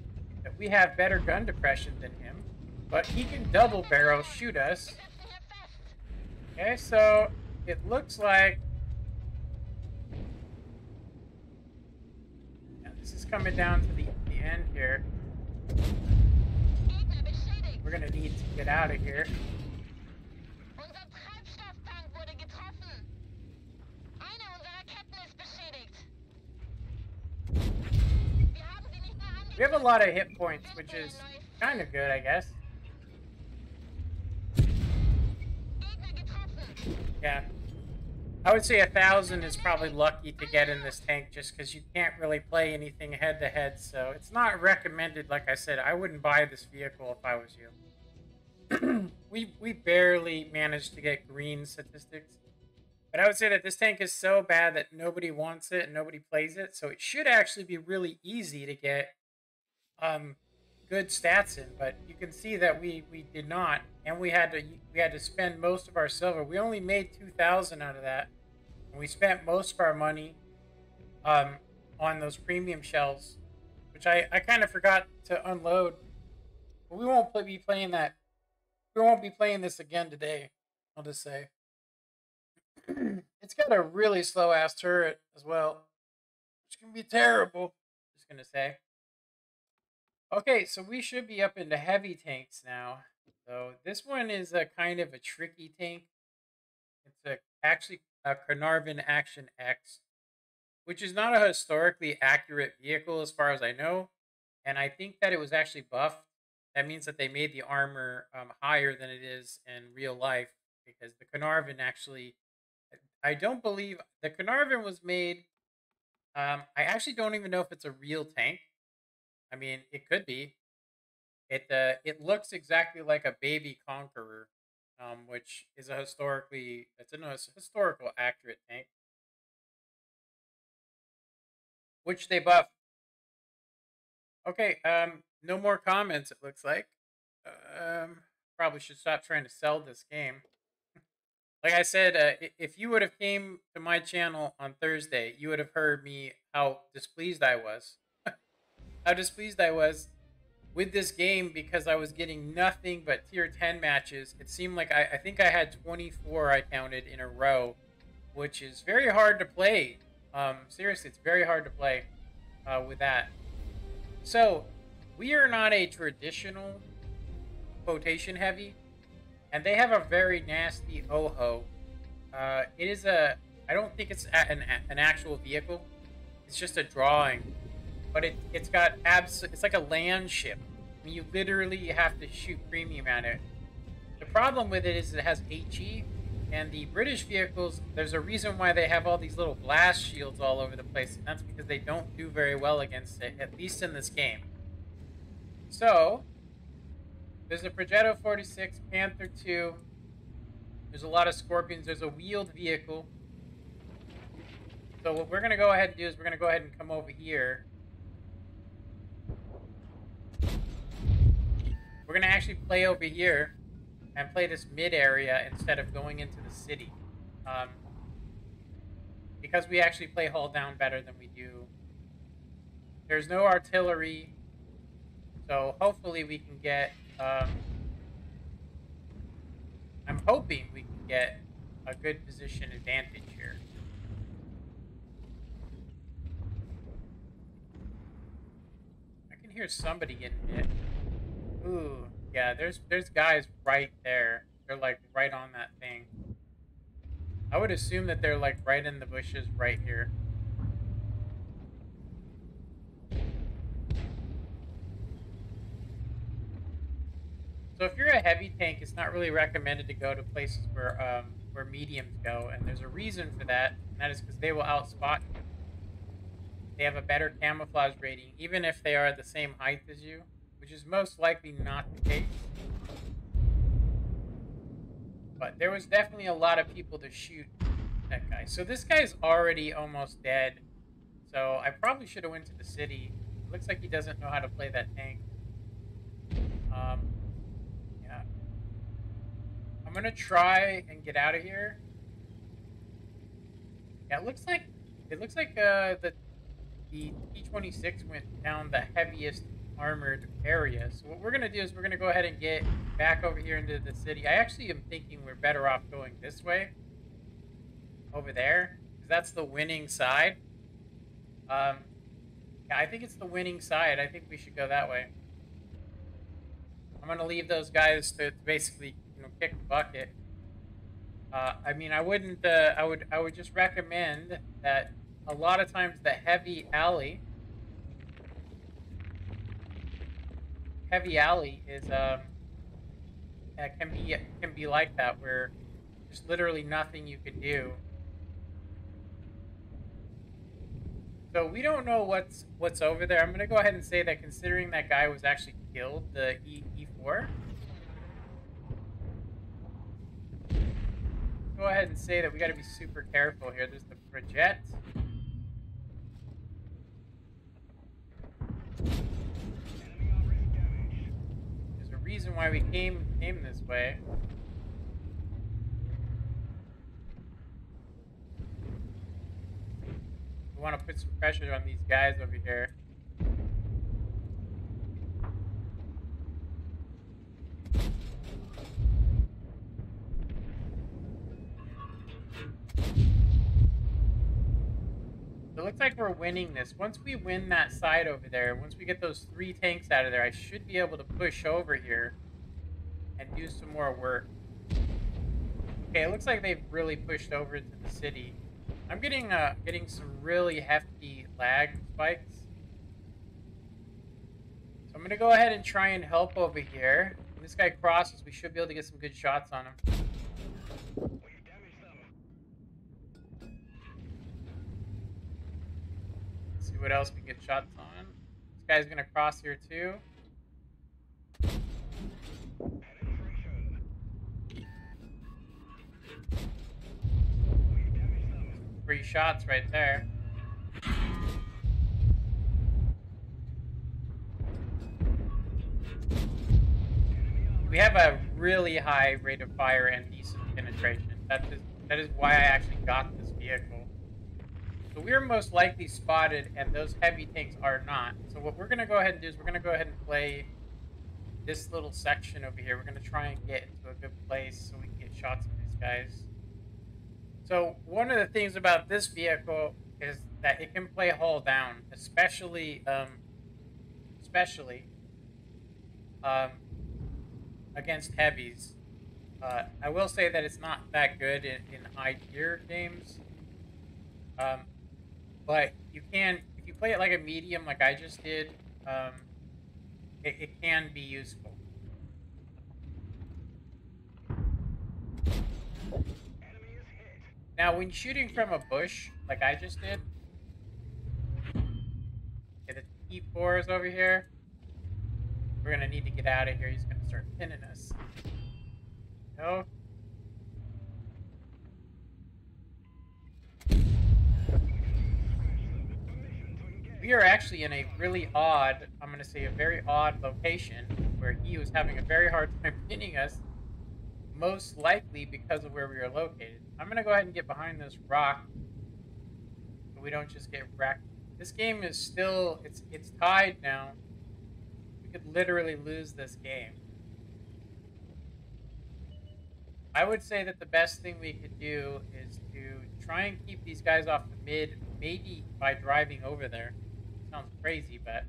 that we have better gun depression than him, but he can double barrel shoot us. Okay, so it looks like, yeah, this is coming down to the end here. We're gonna need to get out of here. We have a lot of hit points, which is kind of good, I guess. Yeah. I would say 1,000 is probably lucky to get in this tank, just because you can't really play anything head-to-head, so it's not recommended. Like I said, I wouldn't buy this vehicle if I was you. we barely managed to get green statistics. But I would say that this tank is so bad that nobody wants it and nobody plays it, so it should actually be really easy to get good stats in. But you can see that we did not, and we had to spend most of our silver. We only made 2,000 out of that, and we spent most of our money on those premium shells, which I kind of forgot to unload. But we won't be playing that. We won't be playing this again today, I'll just say. It's got a really slow ass turret as well, which can be terrible. Just gonna say. Okay, so we should be up into heavy tanks now. So this one is a kind of a tricky tank. It's actually a Carnarvon Action X, which is not a historically accurate vehicle as far as I know. And I think that it was actually buffed. That means that they made the armor higher than it is in real life, because the Carnarvon actually, I don't believe the Carnarvon was made. I actually don't even know if it's a real tank. I mean, it could be. It looks exactly like a baby Conqueror, which is a historical accurate tank, which they buffed. Okay, no more comments. It looks like. Probably should stop trying to sell this game. Like I said, if you would have came to my channel on Thursday, you would have heard me how displeased I was. How displeased I was with this game because I was getting nothing but tier 10 matches. It seemed like I think I had 24 I counted in a row, which is very hard to play. Seriously, it's very hard to play with that. So we are not a traditional quotation heavy, and they have a very nasty oho. It is a. I don't think it's an actual vehicle. It's just a drawing, but it's got It's like a land ship. I mean, you literally have to shoot premium at it. The problem with it is it has HE, and the British vehicles. There's a reason why they have all these little blast shields all over the place, and that's because they don't do very well against it, at least in this game. So there's a Progetto 46, Panther 2. There's a lot of Scorpions. There's a wheeled vehicle. So what we're going to go ahead and do is we're going to go ahead and come over here. We're going to actually play over here and play this mid area instead of going into the city. Because we actually play hull down better than we do. There's no artillery. So hopefully we can get... I'm hoping we can get a good position advantage here. I can hear somebody getting hit. Ooh, yeah, there's guys right there. They're like right on that thing. I would assume that they're like right in the bushes right here. So if you're a heavy tank, it's not really recommended to go to places where mediums go, and there's a reason for that, and that is because they will outspot you. They have a better camouflage rating, even if they are the same height as you, which is most likely not the case. But there was definitely a lot of people to shoot that guy. So this guy's already almost dead. So I probably should have went to the city. Looks like he doesn't know how to play that tank. Yeah. I'm gonna try and get out of here. Yeah, it looks like the T-26 went down the heaviest armored area. So what we're gonna do is we're gonna go ahead and get back over here into the city. I actually am thinking we're better off going this way, over there, because that's the winning side. Yeah, I think it's the winning side. I think we should go that way. I'm gonna leave those guys to basically, kick the bucket. I mean, I wouldn't. I would just recommend that a lot of times the heavy alley is can be like that, where there's literally nothing you can do. So we don't know what's over there. I'm gonna go ahead and say that considering that guy was actually killed, the E4. Go ahead and say that we got to be super careful here. There's the Projet. There's a reason why we came this way. We want to put some pressure on these guys over here. It looks like we're winning this. Once we win that side over there, once we get those 3 tanks out of there, I should be able to push over here and do some more work. Okay, it looks like they've really pushed over into the city. I'm getting some really hefty lag spikes. So I'm gonna go ahead and try and help over here. When this guy crosses, we should be able to get some good shots on him. Let's see what else we get shots on. This guy's gonna cross here too. 3 shots right there. We have a really high rate of fire and decent penetration. That is why I actually got this vehicle. So we're most likely spotted, and those heavy tanks are not. So what we're gonna go ahead and do is we're gonna go ahead and play this little section over here. We're gonna try and get into a good place so we can get shots of these guys. So one of the things about this vehicle is that it can play hull down, especially um, against heavies. I will say that it's not that good in high tier games, um, but you can, if you play it like a medium, like I just did, it can be useful. Now, when shooting from a bush, like I just did, okay, the T4 is over here. We're gonna need to get out of here. He's gonna start pinning us. No. We are actually in a really odd, I'm going to say a very odd location where he was having a very hard time pinning us, most likely because of where we are located. I'm going to go ahead and get behind this rock so we don't just get wrecked. This game is still, it's tied now. We could literally lose this game. I would say that the best thing we could do is to try and keep these guys off the mid, maybe by driving over there. Sounds crazy, but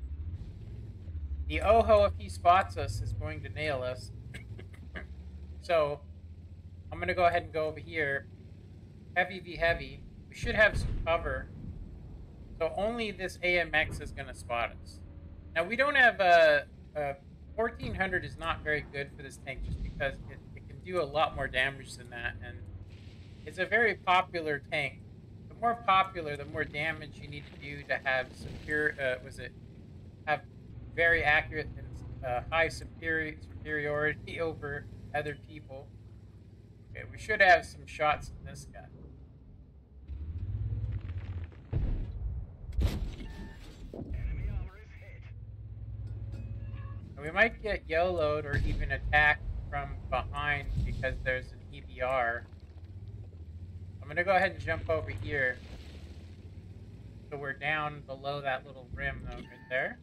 the Oho, if he spots us, is going to nail us. So I'm going to go ahead and go over here. Heavy v heavy. We should have some cover. So only this AMX is going to spot us. Now we don't have a 1400 is not very good for this tank just because it can do a lot more damage than that, and it's a very popular tank. The more popular, the more damage you need to do to have have very accurate and high superiority over other people. Okay, we should have some shots in this guy. And we might get YOLO'd or even attacked from behind because there's an EBR. I'm gonna go ahead and jump over here. So we're down below that little rim though, right there.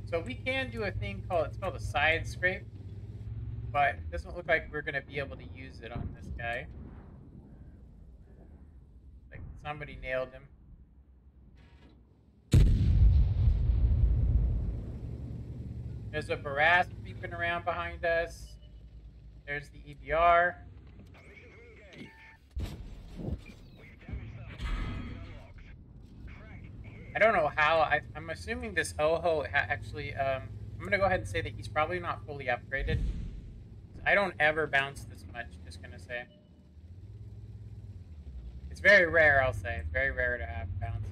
So we can do a thing it's called a side scrape, but it doesn't look like we're gonna be able to use it on this guy. Like somebody nailed him. There's a Barras creeping around behind us. There's the EBR. I don't know how. I'm assuming this Oho actually. I'm gonna go ahead and say that he's probably not fully upgraded. I don't ever bounce this much. Just gonna say. It's very rare. I'll say it's very rare to have bounces.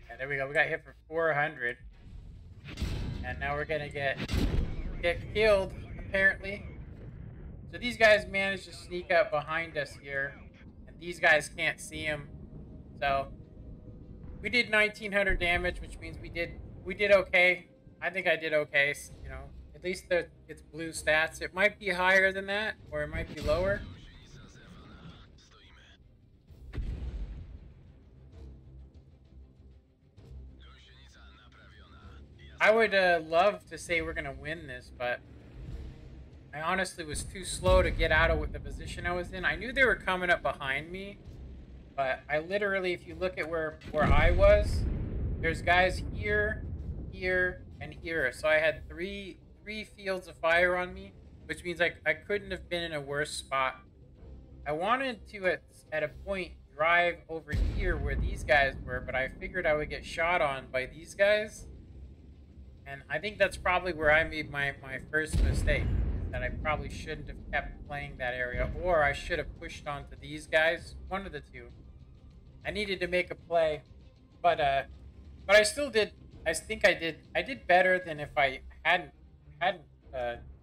Yeah, there we go. We got hit for 400, and now we're gonna get killed apparently. So these guys managed to sneak up behind us here, and these guys can't see him. So we did 1900 damage, which means we did okay. I think I did okay. You know, at least it's blue stats. It might be higher than that, or it might be lower. I would love to say we're gonna win this, but I honestly was too slow to get out of the position I was in. I knew they were coming up behind me, but I literally, if you look at where I was, there's guys here, here, and here. So I had three fields of fire on me, which means I couldn't have been in a worse spot. I wanted to at a point drive over here where these guys were, but I figured I would get shot on by these guys. And I think that's probably where I made my first mistake, is that I probably shouldn't have kept playing that area, or I should have pushed onto these guys. One of the two. I needed to make a play, but I still did. I think I did better than if I hadn't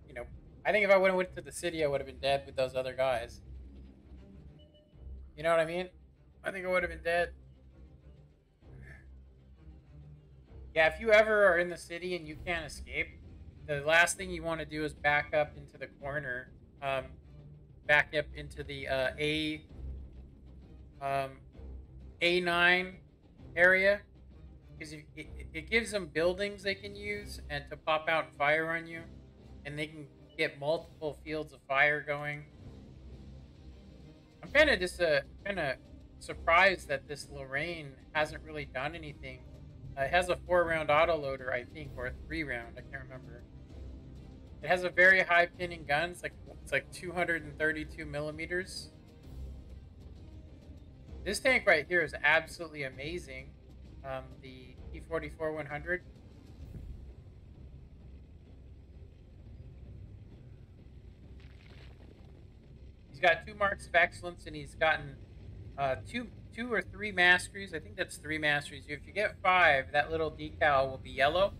you know. I think if I would have went to the city, I would have been dead with those other guys. You know what I mean? I think I would have been dead. Yeah, if you ever are in the city and you can't escape, the last thing you want to do is back up into the corner, um, back up into the um, A9 area, because it gives them buildings they can use and to pop out and fire on you, and they can get multiple fields of fire going. I'm kind of just kind of surprised that this Lorraine hasn't really done anything. It has a 4 round autoloader, I think, or a 3 round. I can't remember. It has a very high pinning gun. It's like 232 millimeters. This tank right here is absolutely amazing. The P44 100. He's got 2 marks of excellence, and he's gotten two or three masteries. I think that's 3 masteries. If you get 5, that little decal will be yellow.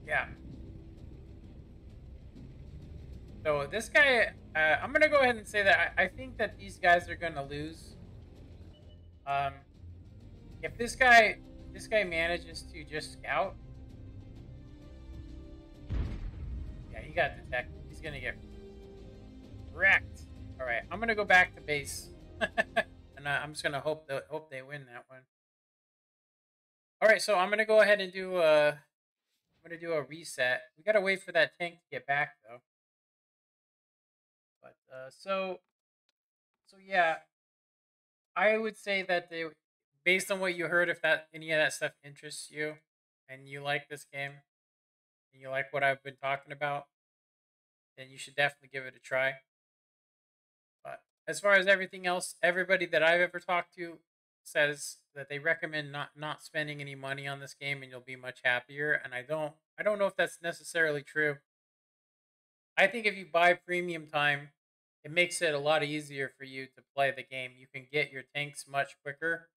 Yeah. So this guy, I'm gonna go ahead and say that I think that these guys are gonna lose. Um, if this guy manages to just scout, yeah, he got detected. He's gonna get wrecked. All right, I'm gonna go back to base, and I'm just gonna hope they win that one. All right, so I'm gonna go ahead and do a reset. We gotta wait for that tank to get back though. But so yeah, I would say that based on what you heard, if that any of that stuff interests you, and you like this game, and you like what I've been talking about, then you should definitely give it a try. But as far as everything else, everybody that I've ever talked to says that they recommend not spending any money on this game, and you'll be much happier. And I don't know if that's necessarily true. I think if you buy premium time, it makes it a lot easier for you to play the game. You can get your tanks much quicker.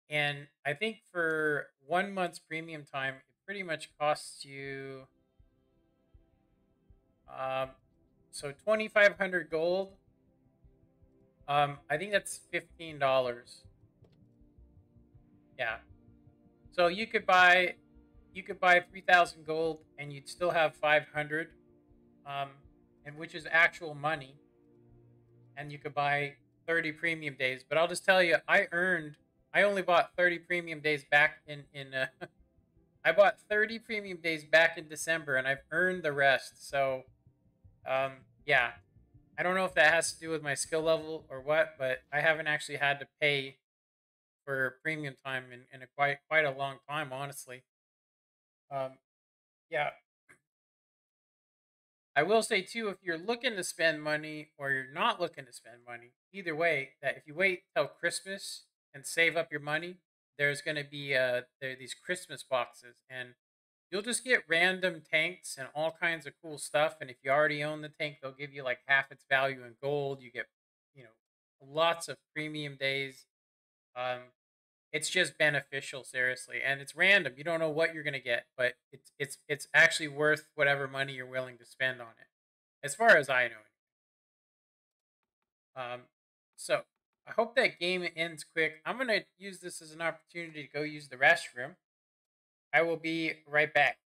And I think for 1 month's premium time, it pretty much costs you um, so 2,500 gold. I think that's $15. Yeah. So you could buy 3,000 gold and you'd still have 500, um, and which is actual money, and you could buy 30 premium days. But I'll just tell you, I only bought 30 premium days back in I bought 30 premium days back in December, and I've earned the rest. So yeah, I don't know if that has to do with my skill level or what, but I haven't actually had to pay for premium time in a quite a long time, honestly. Um, yeah, I will say too, if you're looking to spend money or you're not looking to spend money, either way, that if you wait till Christmas and save up your money, there's going to be there are these Christmas boxes, and you'll just get random tanks and all kinds of cool stuff. And if you already own the tank, they'll give you like half its value in gold. You get, you know, lots of premium days. Um, it's just beneficial, seriously, and it's random. You don't know what you're gonna get, but it's actually worth whatever money you're willing to spend on it, as far as I know. So I hope that game ends quick. I'm gonna use this as an opportunity to go use the restroom. I will be right back.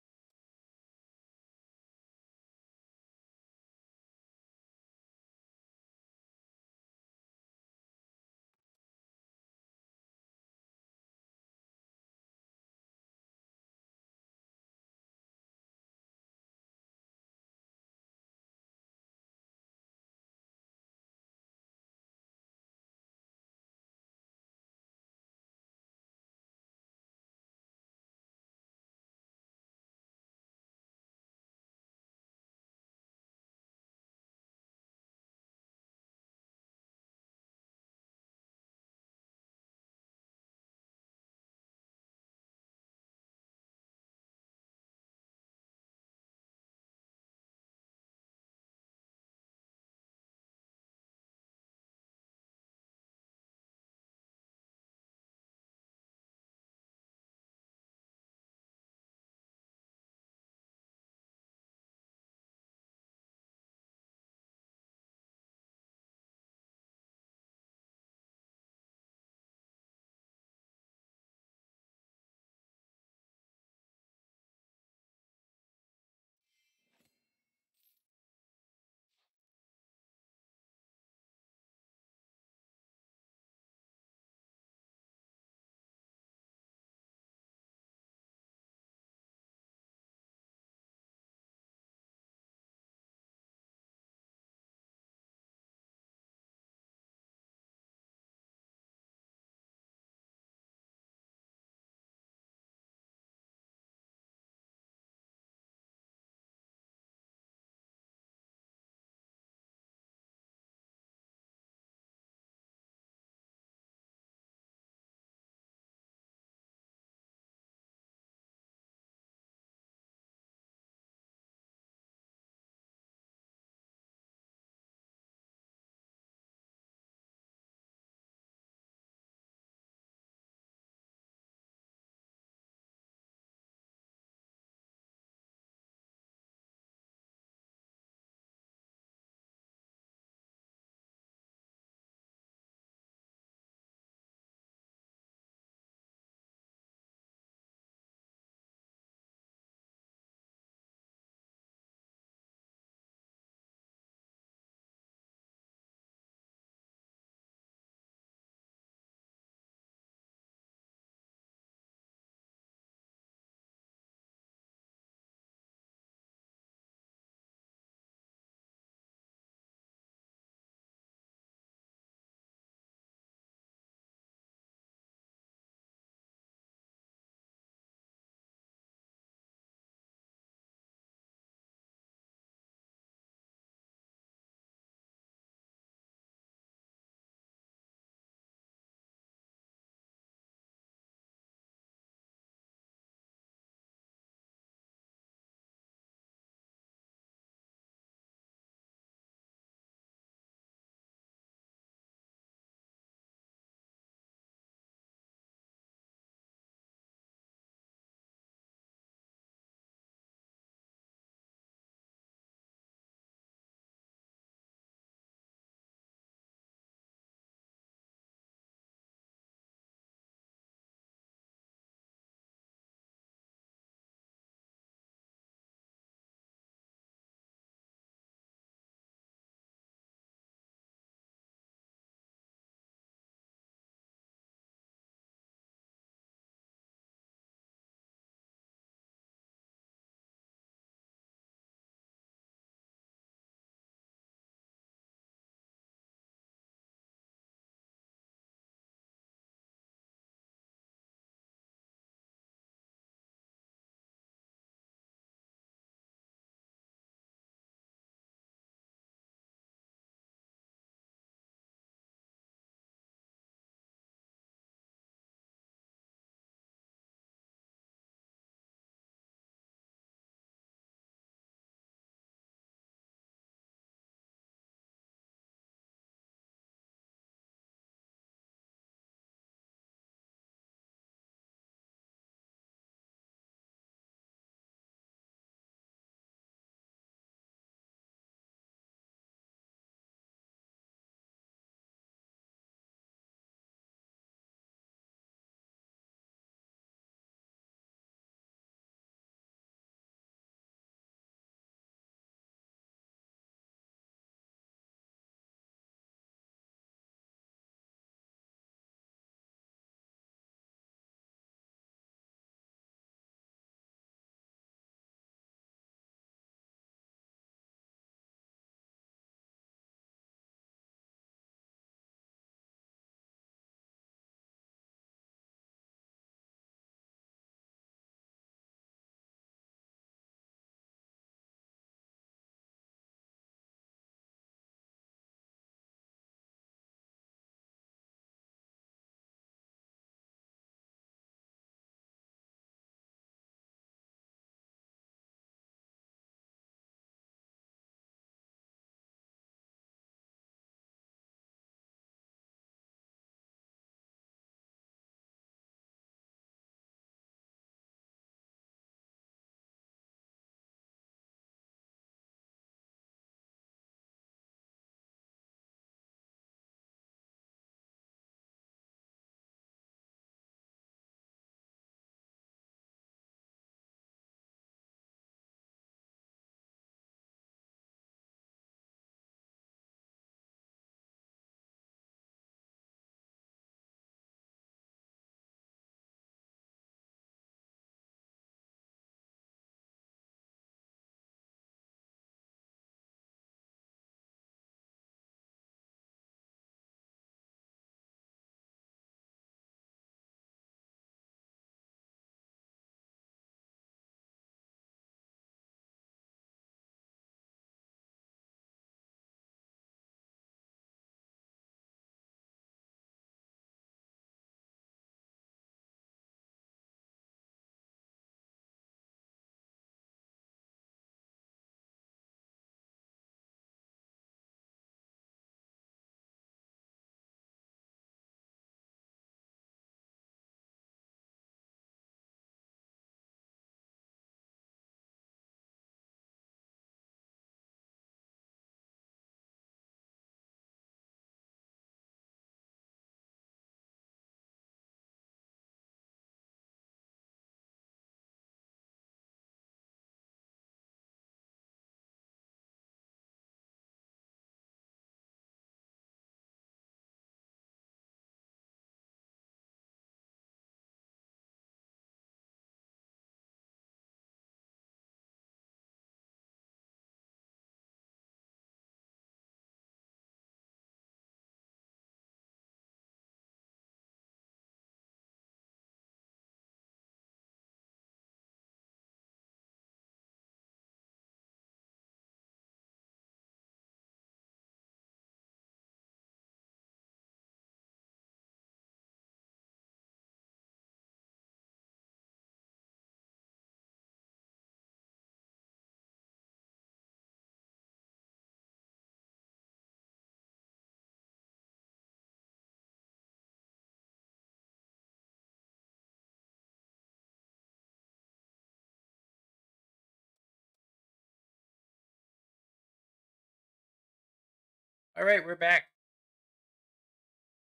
All right, we're back.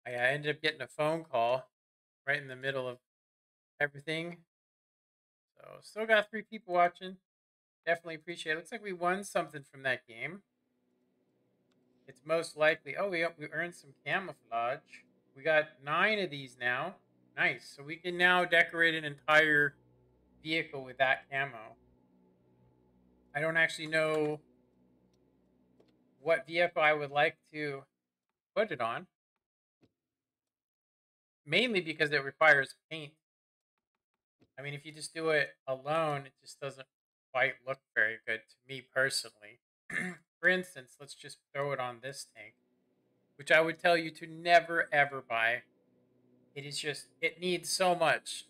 I ended up getting a phone call right in the middle of everything. So still got 3 people watching. Definitely appreciate it. Looks like we won something from that game. It's most likely. Oh, we earned some camouflage. We got 9 of these now. Nice. So we can now decorate an entire vehicle with that camo. I don't actually know what vehicle I would like to put it on. Mainly because it requires paint. I mean, if you just do it alone, it just doesn't quite look very good to me personally. For instance, let's just throw it on this tank, which I would tell you to never ever buy. It is just, it needs so much.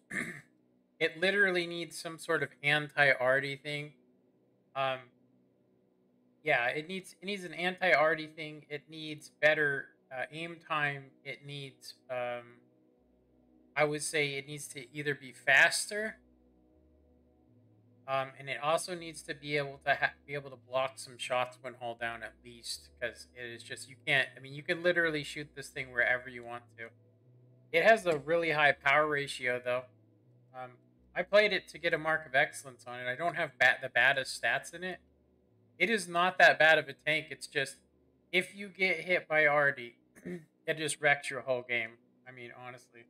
It literally needs some sort of anti-arty thing. Um, yeah, it needs an anti-arty thing. It needs better aim time. It needs, I would say, it needs to either be faster. And it also needs to be able to be able to block some shots when hauled down at least, because it is just you can't. I mean, you can literally shoot this thing wherever you want to. It has a really high power ratio, though. Um, I played it to get a mark of excellence on it. I don't have the baddest stats in it. It is not that bad of a tank. It's just if you get hit by Artie, it just wrecks your whole game. I mean, honestly.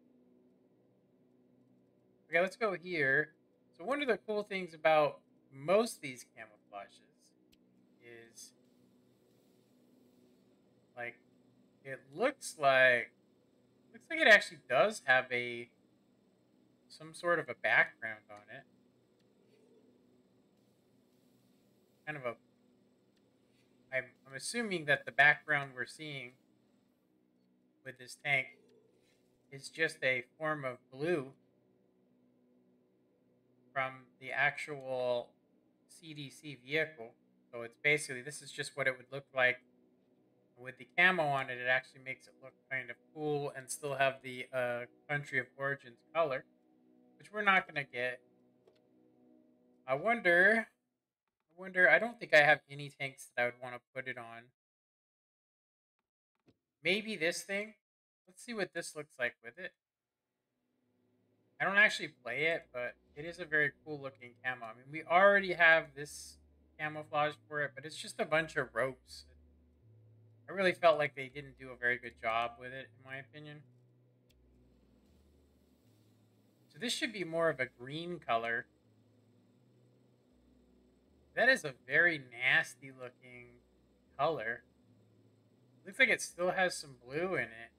Okay, let's go here. So one of the cool things about most of these camouflages is like it looks like it actually does have a some sort of a background on it. Kind of a I'm assuming that the background we're seeing with this tank is just a form of blue from the actual CDC vehicle. So it's basically this is just what it would look like with the camo on it. It actually makes it look kind of cool and still have the country of origins color, which we're not going to get. I wonder. I wonder. I don't think I have any tanks that I would want to put it on. Maybe this thing. Let's see what this looks like with it. I don't actually play it, but it is a very cool looking camo. I mean, we already have this camouflage for it, but it's just a bunch of ropes. I really felt like they didn't do a very good job with it, in my opinion. So this should be more of a green color. That is a very nasty looking color. Looks like it still has some blue in it.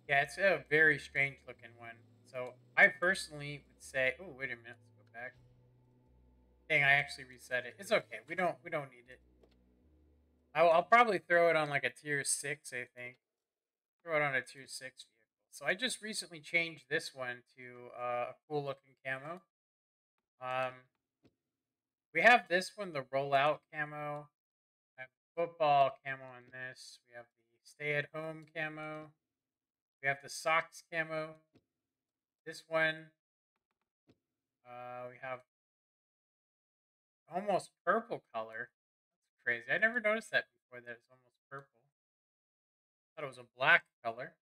Yeah, it's a very strange looking one. So I personally would say, oh wait a minute, let's go back. Dang, I actually reset it. It's okay. We don't need it. I'll probably throw it on like a tier 6, I think. Throw it on a tier 6 vehicle. So I just recently changed this one to a cool looking camo. Um, we have this one, the rollout camo. I have the football camo on this. We have the stay at home camo. We have the socks camo. This one, we have almost purple color. That's crazy. I never noticed that before. That it's almost purple. I thought it was a black color.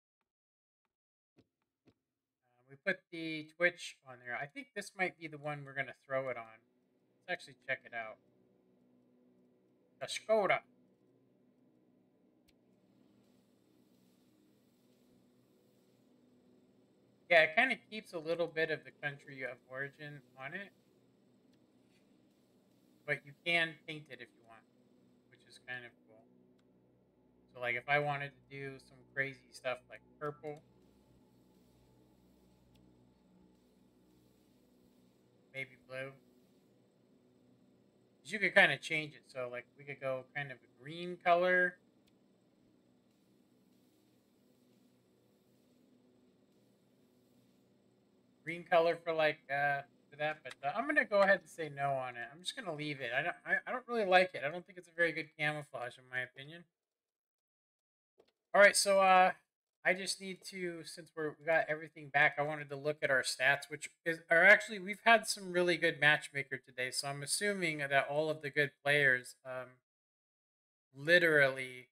We put the Twitch on there. I think this might be the one we're gonna throw it on. Let's actually check it out. The Skoda. Yeah, it kind of keeps a little bit of the country of origin on it, but you can paint it if you want, which is kind of cool. So, like, if I wanted to do some crazy stuff like purple, maybe blue, 'cause you could kind of change it. So, like, we could go kind of a green color. Green color for like for that, but I'm gonna go ahead and say no on it. I'm just gonna leave it. I don't really like it. I don't think it's a very good camouflage in my opinion. All right, so I just need to, since we got everything back, I wanted to look at our stats, which are actually, we've had some really good matchmaker today. So I'm assuming that all of the good players, literally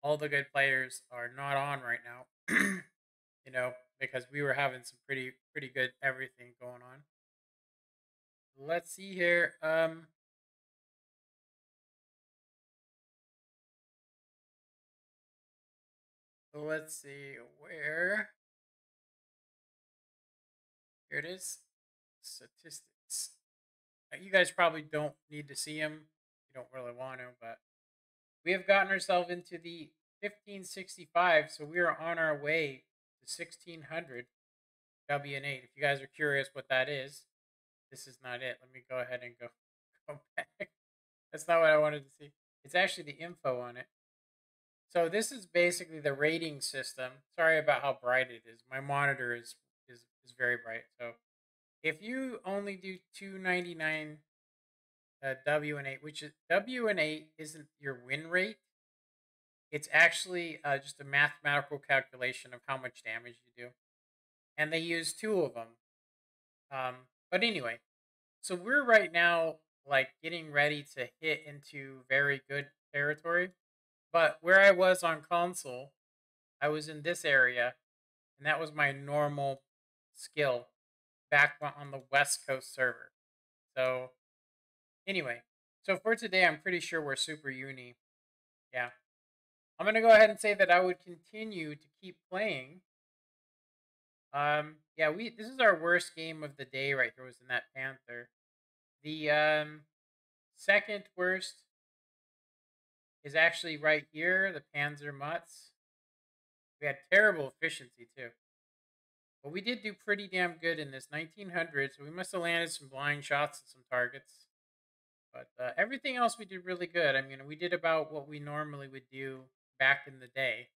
all the good players are not on right now. Because we were having some pretty good everything going on. Let's see here. Let's see where. Here it is. Statistics. You guys probably don't need to see them. You don't really want to, but we have gotten ourselves into the 1565, so we are on our way to 1600 WN8. If you guys are curious what that is, this is not it. Let me go ahead and go back. That's not what I wanted to see. It's actually the info on it. So this is basically the rating system. Sorry about how bright it is. My monitor is very bright. So if you only do 299 WN8, which is WN8 isn't your win rate. It's actually just a mathematical calculation of how much damage you do, and they use two of them. But anyway, so we're right now like getting ready to hit into very good territory. But where I was on console, I was in this area, and that was my normal skill back on the West Coast server. So anyway, so for today, I'm pretty sure we're super uni. Yeah, I'm gonna go ahead and say that I would continue to keep playing. Yeah, we this is our worst game of the day right here. Was in that Panther. The second worst is actually right here. The Panzer Mutts. We had terrible efficiency too, but we did do pretty damn good in this 1900. So we must have landed some blind shots at some targets. But everything else we did really good. I mean, we did about what we normally would do back in the day,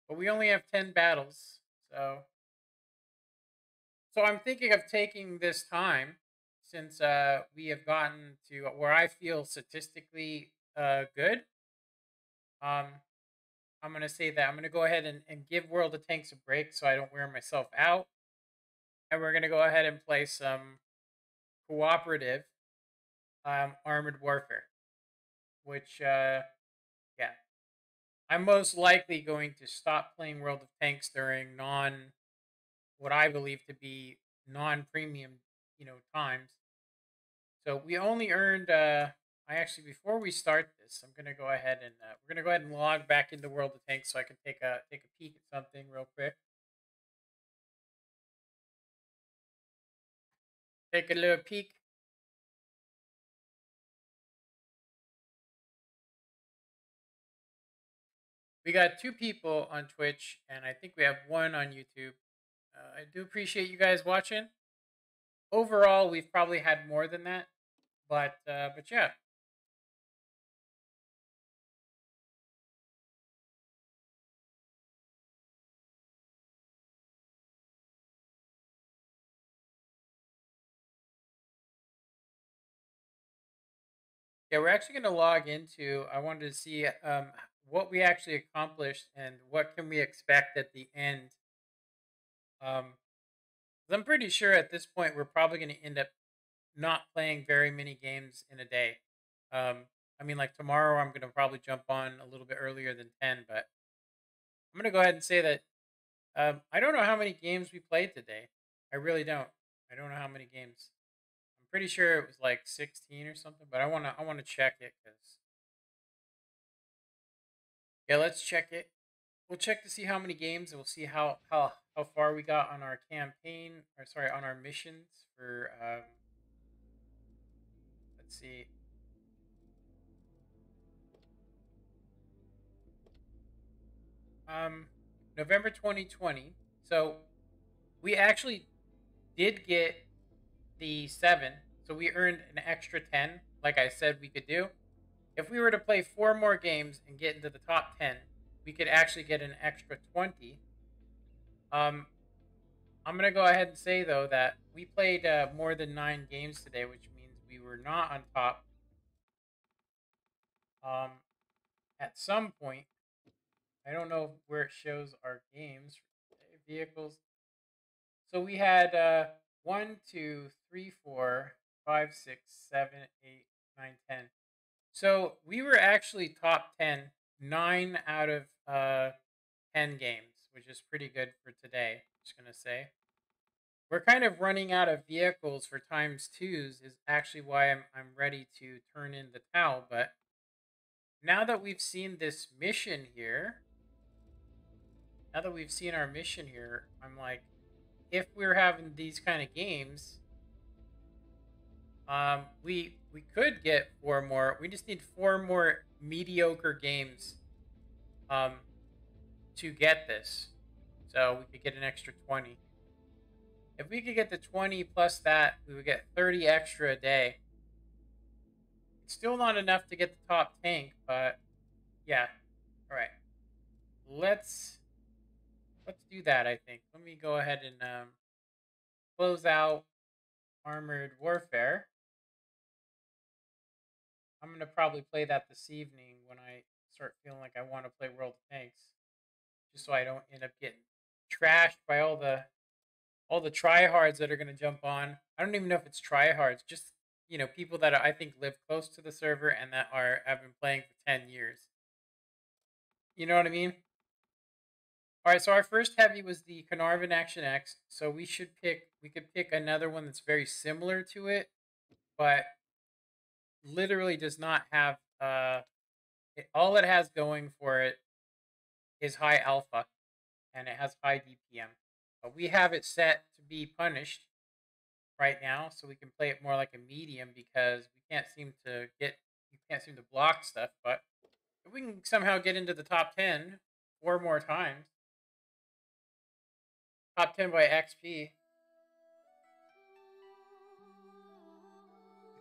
but we only have 10 battles, so I'm thinking of taking this time, since we have gotten to where I feel statistically good. Um, I'm going to say that I'm going to go ahead and give World of Tanks a break so I don't wear myself out. And we're going to go ahead and play some cooperative armored warfare, which, yeah, I'm most likely going to stop playing World of Tanks during what I believe to be non-premium, times. So we only earned. I actually, before we start this, I'm gonna go ahead and we're gonna go ahead and log back into World of Tanks so I can take a peek at something real quick. Take a little peek. We got two people on Twitch, and I think we have one on YouTube. I do appreciate you guys watching. Overall, we've probably had more than that, but yeah. Yeah, we're actually going to log into. I wanted to see what we actually accomplished and what can we expect at the end. 'Cause I'm pretty sure at this point we're probably going to end up not playing very many games in a day. I mean, like tomorrow, I'm going to probably jump on a little bit earlier than 10, but I'm going to go ahead and say that I don't know how many games we played today. I really don't. I don't know how many games. I'm pretty sure it was like 16 or something, but I want to check it because yeah, let's check it. We'll check to see how many games, and we'll see how far we got on our campaign, or sorry, on our missions for let's see. Um, November 2020. So we actually did get the 7. So we earned an extra 10, like I said we could do. If we were to play 4 more games and get into the top 10, we could actually get an extra 20. Um, I'm going to go ahead and say, though, that we played more than 9 games today, which means we were not on top um, at some point. I don't know where it shows our games. Vehicles. So we had 1, 2, 3, 4, 5, 6, 7, 8, 9, 10. So we were actually top 10, 9 out of 10 games, which is pretty good for today. Just gonna say we're kind of running out of vehicles for times twos. Is actually why I'm ready to turn in the towel. But now that we've seen this mission here, now that we've seen our mission here, I'm like, if we're having these kind of games, we could get 4 more. We just need 4 more mediocre games, um, to get this. So we could get an extra 20. If we could get the 20 plus that, we would get 30 extra a day. It's still not enough to get the top tank, but yeah. All right, let's do that. I think. Let me go ahead and close out Armored Warfare. I'm gonna probably play that this evening when I start feeling like I want to play World of Tanks, just so I don't end up getting trashed by all the tryhards that are gonna jump on. I don't even know if it's tryhards, just people that I think live close to the server and that have been playing for 10 years. You know what I mean? All right, so our first heavy was the Carnarvon Action X. So we could pick another one that's very similar to it, but literally does not have all it has going for it is high alpha, and it has high DPM. But we have it set to be punished right now, so we can play it more like a medium because we can't seem to block stuff. But if we can somehow get into the top 10 4 more times, top 10 by XP.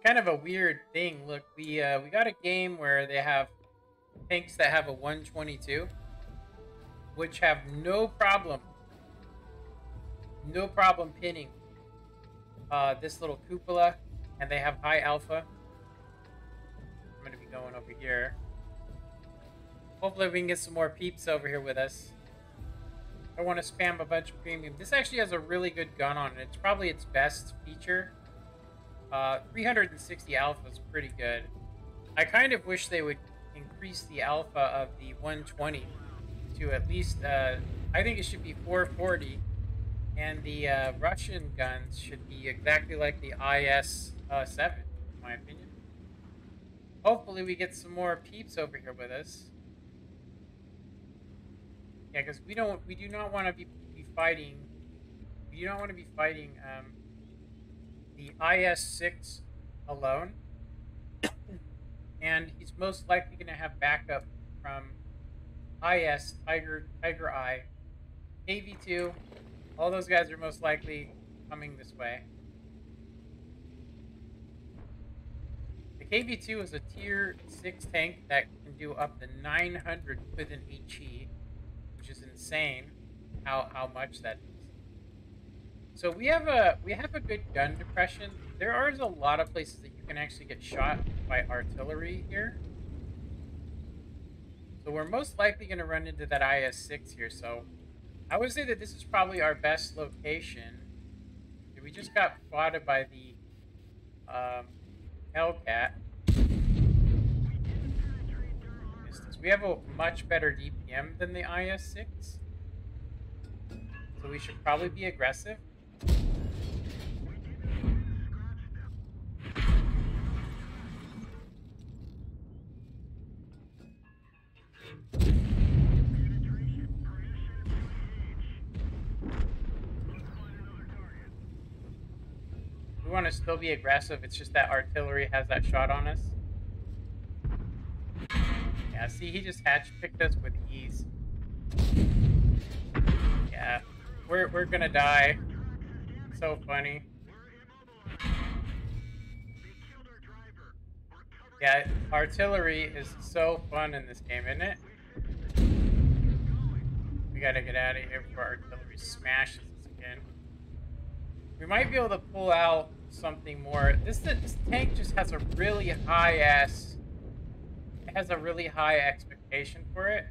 Kind of a weird thing. Look, we got a game where they have tanks that have a 122, which have no problem pinning this little cupola, and they have high alpha. I'm gonna be going over here. Hopefully we can get some more peeps over here with us. I want to spam a bunch of premium. This actually has a really good gun on it. It's probably its best feature. 360 alpha is pretty good. I kind of wish they would increase the alpha of the 120 to at least, I think it should be 440. And the Russian guns should be exactly like the IS-7, in my opinion. Hopefully we get some more peeps over here with us. Yeah, because we do not want to be fighting. We do not want to be fighting the IS-6 alone. And he's most likely going to have backup from IS, Tiger Eye, KV2. All those guys are most likely coming this way. The KV2 is a tier 6 tank that can do up to 900 with an HE, which is insane how much that is. So we have a good gun depression. There are a lot of places that you can actually get shot by artillery here. So we're most likely going to run into that IS-6 here. So I would say that this is probably our best location. We just got spotted by the Hellcat. We have a much better DPM than the IS-6. So we should probably be aggressive. We want to still be aggressive. It's just that artillery has that shot on us. Yeah, see, he just picked us with ease. Yeah, we're gonna die. So funny. Yeah, artillery is so fun in this game, isn't it? We gotta get out of here before artillery smashes us again. We might be able to pull out something more. This tank just has a really high expectation for it.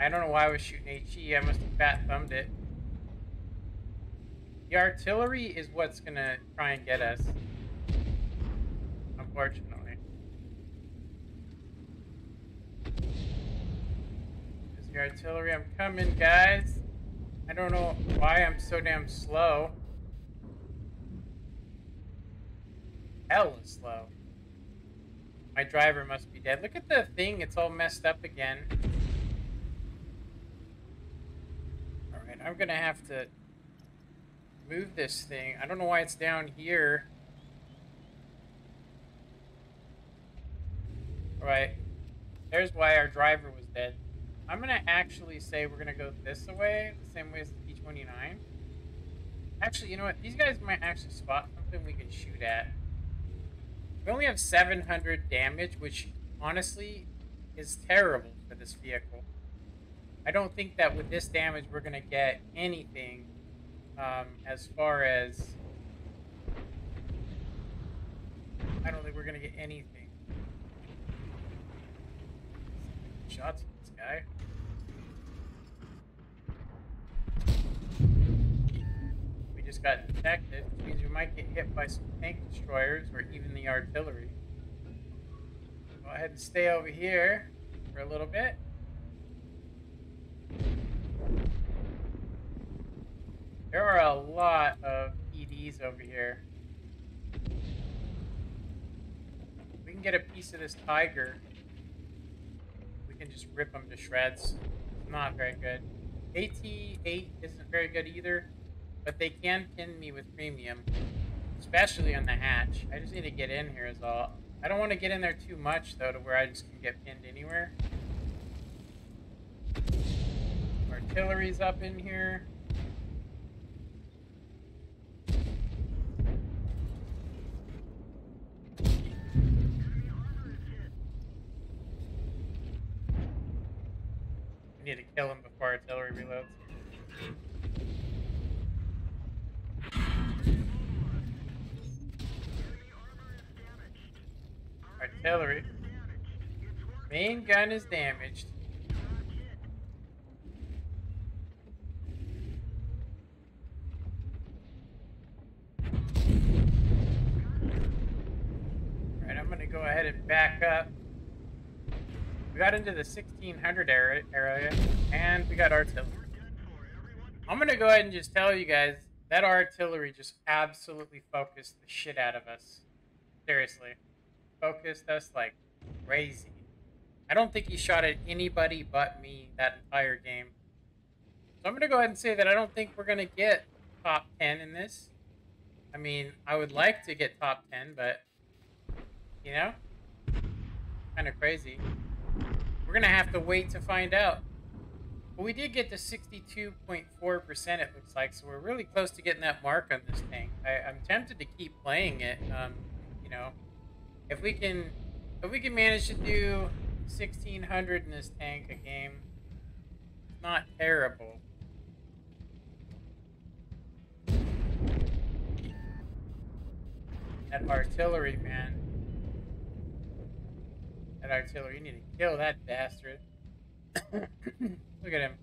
I don't know why I was shooting HE. I must have fat thumbed it. The artillery is what's gonna try and get us, unfortunately. There's the artillery. I'm coming, guys. I don't know why I'm so damn slow. Hella slow. My driver must be dead. Look at the thing. It's all messed up again. Alright, I'm gonna have to move this thing. I don't know why it's down here. Alright. There's why our driver was dead. I'm gonna actually say we're gonna go this way, the same way as the P-29. Actually, you know what? These guys might actually spot something we can shoot at. We only have 700 damage, which honestly is terrible for this vehicle. I don't think that with this damage we're gonna get anything as far as... I don't think we're gonna get anything. Shots at this guy. We just got detected, which means we might get hit by some tank destroyers or even the artillery. Go ahead and stay over here for a little bit. There are a lot of EDs over here. We can get a piece of this tiger. We can just rip them to shreds. It's not very good. AT-8 isn't very good either, but they can pin me with premium, especially on the hatch. I just need to get in here is all. I don't want to get in there too much, though, to where I just can get pinned anywhere. Artillery's up in here. We need to kill him before artillery reloads. Artillery. Main gun is damaged. Alright, I'm gonna go ahead and back up. We got into the 1600 area, and we got artillery. I'm gonna go ahead and just tell you guys, that artillery just absolutely focused the shit out of us. Seriously. Focused us like crazy. I don't think he shot at anybody but me that entire game. So I'm gonna go ahead and say that I don't think we're gonna get top 10 in this. I mean, I would like to get top 10, but, you know, kind of crazy. We're gonna have to wait to find out. But we did get to 62.4%, it looks like, so we're really close to getting that mark on this thing. I'm tempted to keep playing it. You know, if we can manage to do 1600 in this tank a game, it's not terrible. That artillery, man. That artillery, you need to kill that bastard. Look at him.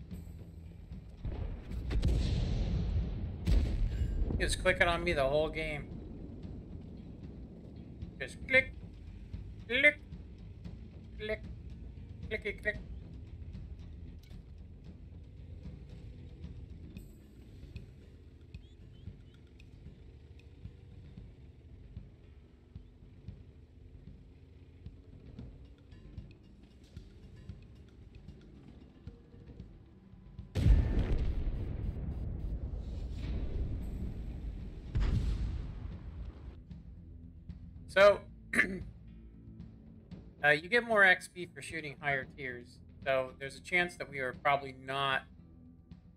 He was clicking on me the whole game. Just click, click, click, clicky, click. So, you get more XP for shooting higher tiers. So there's a chance that we are probably not.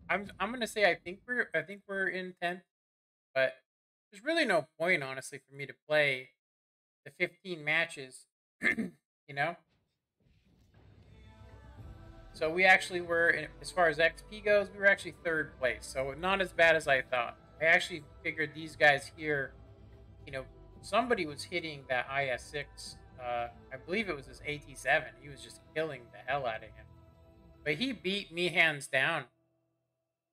I'm gonna say I think we're in 10th, but there's really no point, honestly, for me to play the 15 matches. You know. So we actually were, as far as XP goes, we were actually 3rd place. So not as bad as I thought. I actually figured these guys here, you know, somebody was hitting that IS-6. I believe it was his AT-7. He was just killing the hell out of him. But he beat me hands down.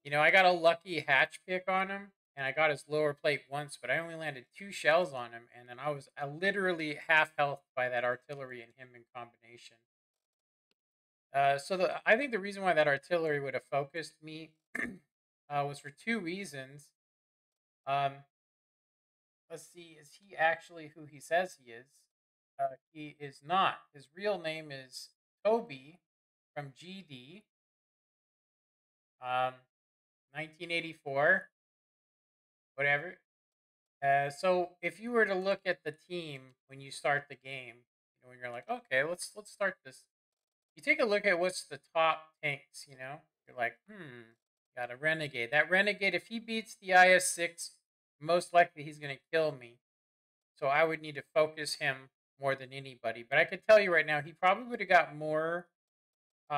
You know, I got a lucky hatch pick on him, and I got his lower plate once, but I only landed 2 shells on him, and then I was literally half health by that artillery and him in combination. I think the reason why that artillery would have focused me was for 2 reasons. Um, let's see, is he actually who he says he is? He is not. His real name is Toby from GD, 1984, whatever. So if you were to look at the team when you start the game, you know, when you're like, okay, let's start this. You take a look at what's the top tanks. You know, you're like, got a renegade. That renegade, if he beats the IS-6, most likely he's gonna kill me. So I would need to focus him more than anybody. But I could tell you right now, he probably would have got more. He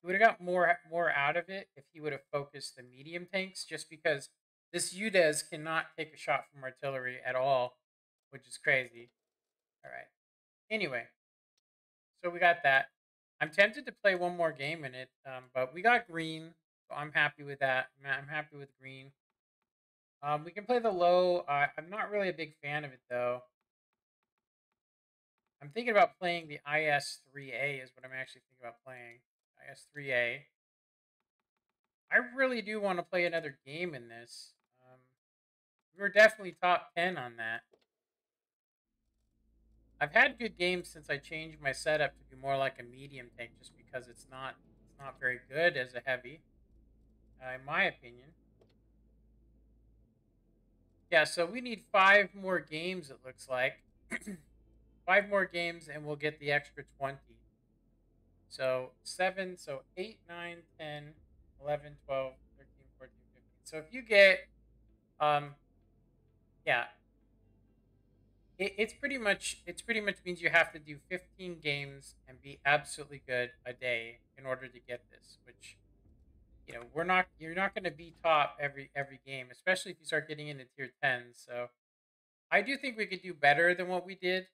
would have got more out of it if he would have focused the medium tanks, just because this UDES cannot take a shot from artillery at all, which is crazy. All right. Anyway, so we got that. I'm tempted to play one more game in it, but we got green, so I'm happy with that. I'm happy with green. We can play the low. I'm not really a big fan of it though. I'm thinking about playing the IS-3A is what I'm actually thinking about playing. IS-3A. I really do want to play another game in this. We were definitely top 10 on that. I've had good games since I changed my setup to be more like a medium tank, just because it's not very good as a heavy, in my opinion. Yeah, so we need 5 more games. It looks like 5 more games, and we'll get the extra 20. So 7, so 8, 9, 10, 11, 12, 13, 14, 15. So if you get, yeah, it's pretty much means you have to do 15 games and be absolutely good a day in order to get this, which, you know, you're not going to be top every game, especially if you start getting into tier 10. So I do think we could do better than what we did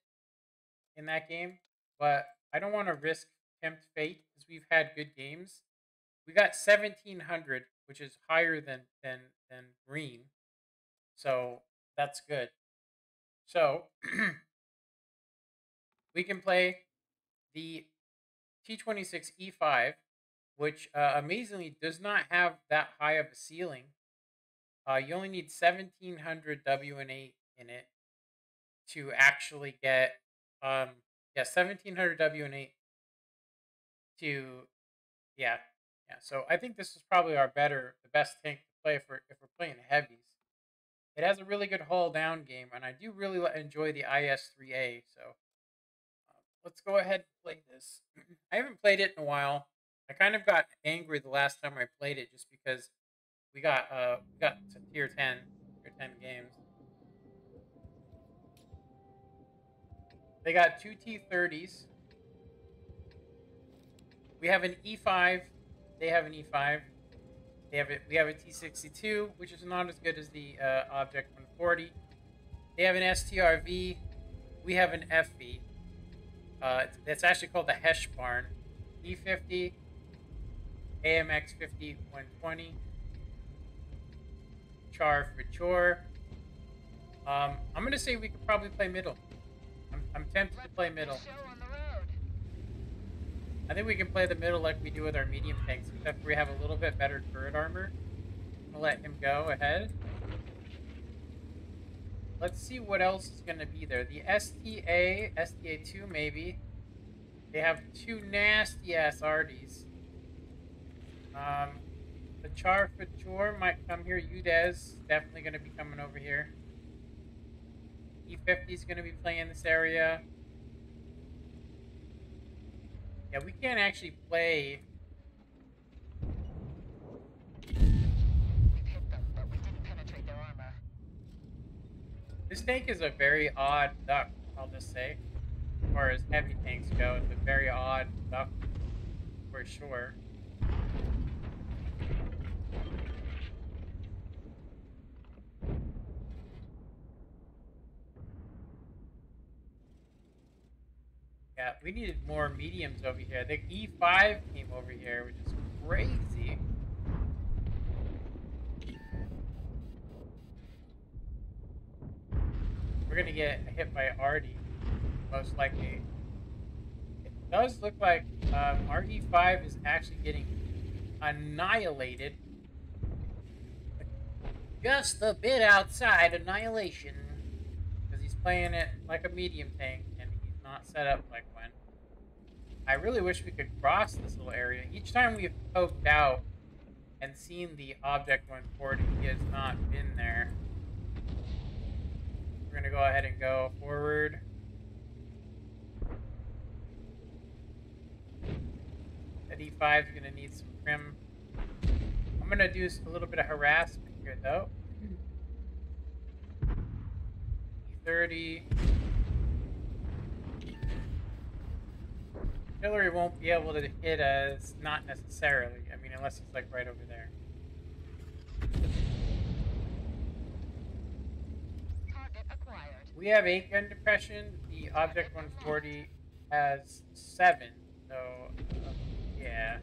in that game, but I don't want to risk tempt fate because we've had good games. We got 1700, which is higher than green, so that's good. So we can play the T26 E5, which amazingly does not have that high of a ceiling. You only need 1700 WN8 in it to actually get, um, yeah, 1700 WN8 to, yeah, yeah. So I think this is probably the best tank to play if we're playing heavies. It has a really good hull down game, and I do really enjoy the IS-3A. So let's go ahead and play this. I haven't played it in a while. I kind of got angry the last time I played it just because we got to tier 10 games. They got 2 T30s. We have an E5. They have an E5. We have a T62, which is not as good as the Object 140. They have an STRV. We have an FV. That's actually called the Hesh Barn. E50, AMX 50 120, Char for Chore. I'm gonna say we could probably play middle. I'm tempted to play middle. I think we can play the middle like we do with our medium tanks, except we have a little bit better turret armor. I'm gonna let him go ahead. Let's see what else is gonna be there. The STA2 maybe. They have 2 nasty ass Arties. The Char for Chore might come here. Udez definitely gonna be coming over here. E50 is gonna be playing this area. Yeah, we can't actually play. We've hit them, but we didn't penetrate their armor. This tank is a very odd duck, I'll just say. As far as heavy tanks go, it's a very odd duck for sure. Yeah, we needed more mediums over here. I think E5 came over here, which is crazy. We're gonna get hit by Artie, most likely. It does look like our E5 is actually getting annihilated. Just a bit outside annihilation. Because he's playing it like a medium tank, and he's not set up like one. I really wish we could cross this little area. Each time we've poked out and seen the object 140, he has not been there. We're going to go ahead and go forward. That E5 is going to need some trim. I'm going to do a little bit of harassment here, though. E30. Artillery won't be able to hit us, not necessarily. I mean, unless he's like right over there. Target acquired. We have 8 gun depression. The object 140 has 7. So, yeah.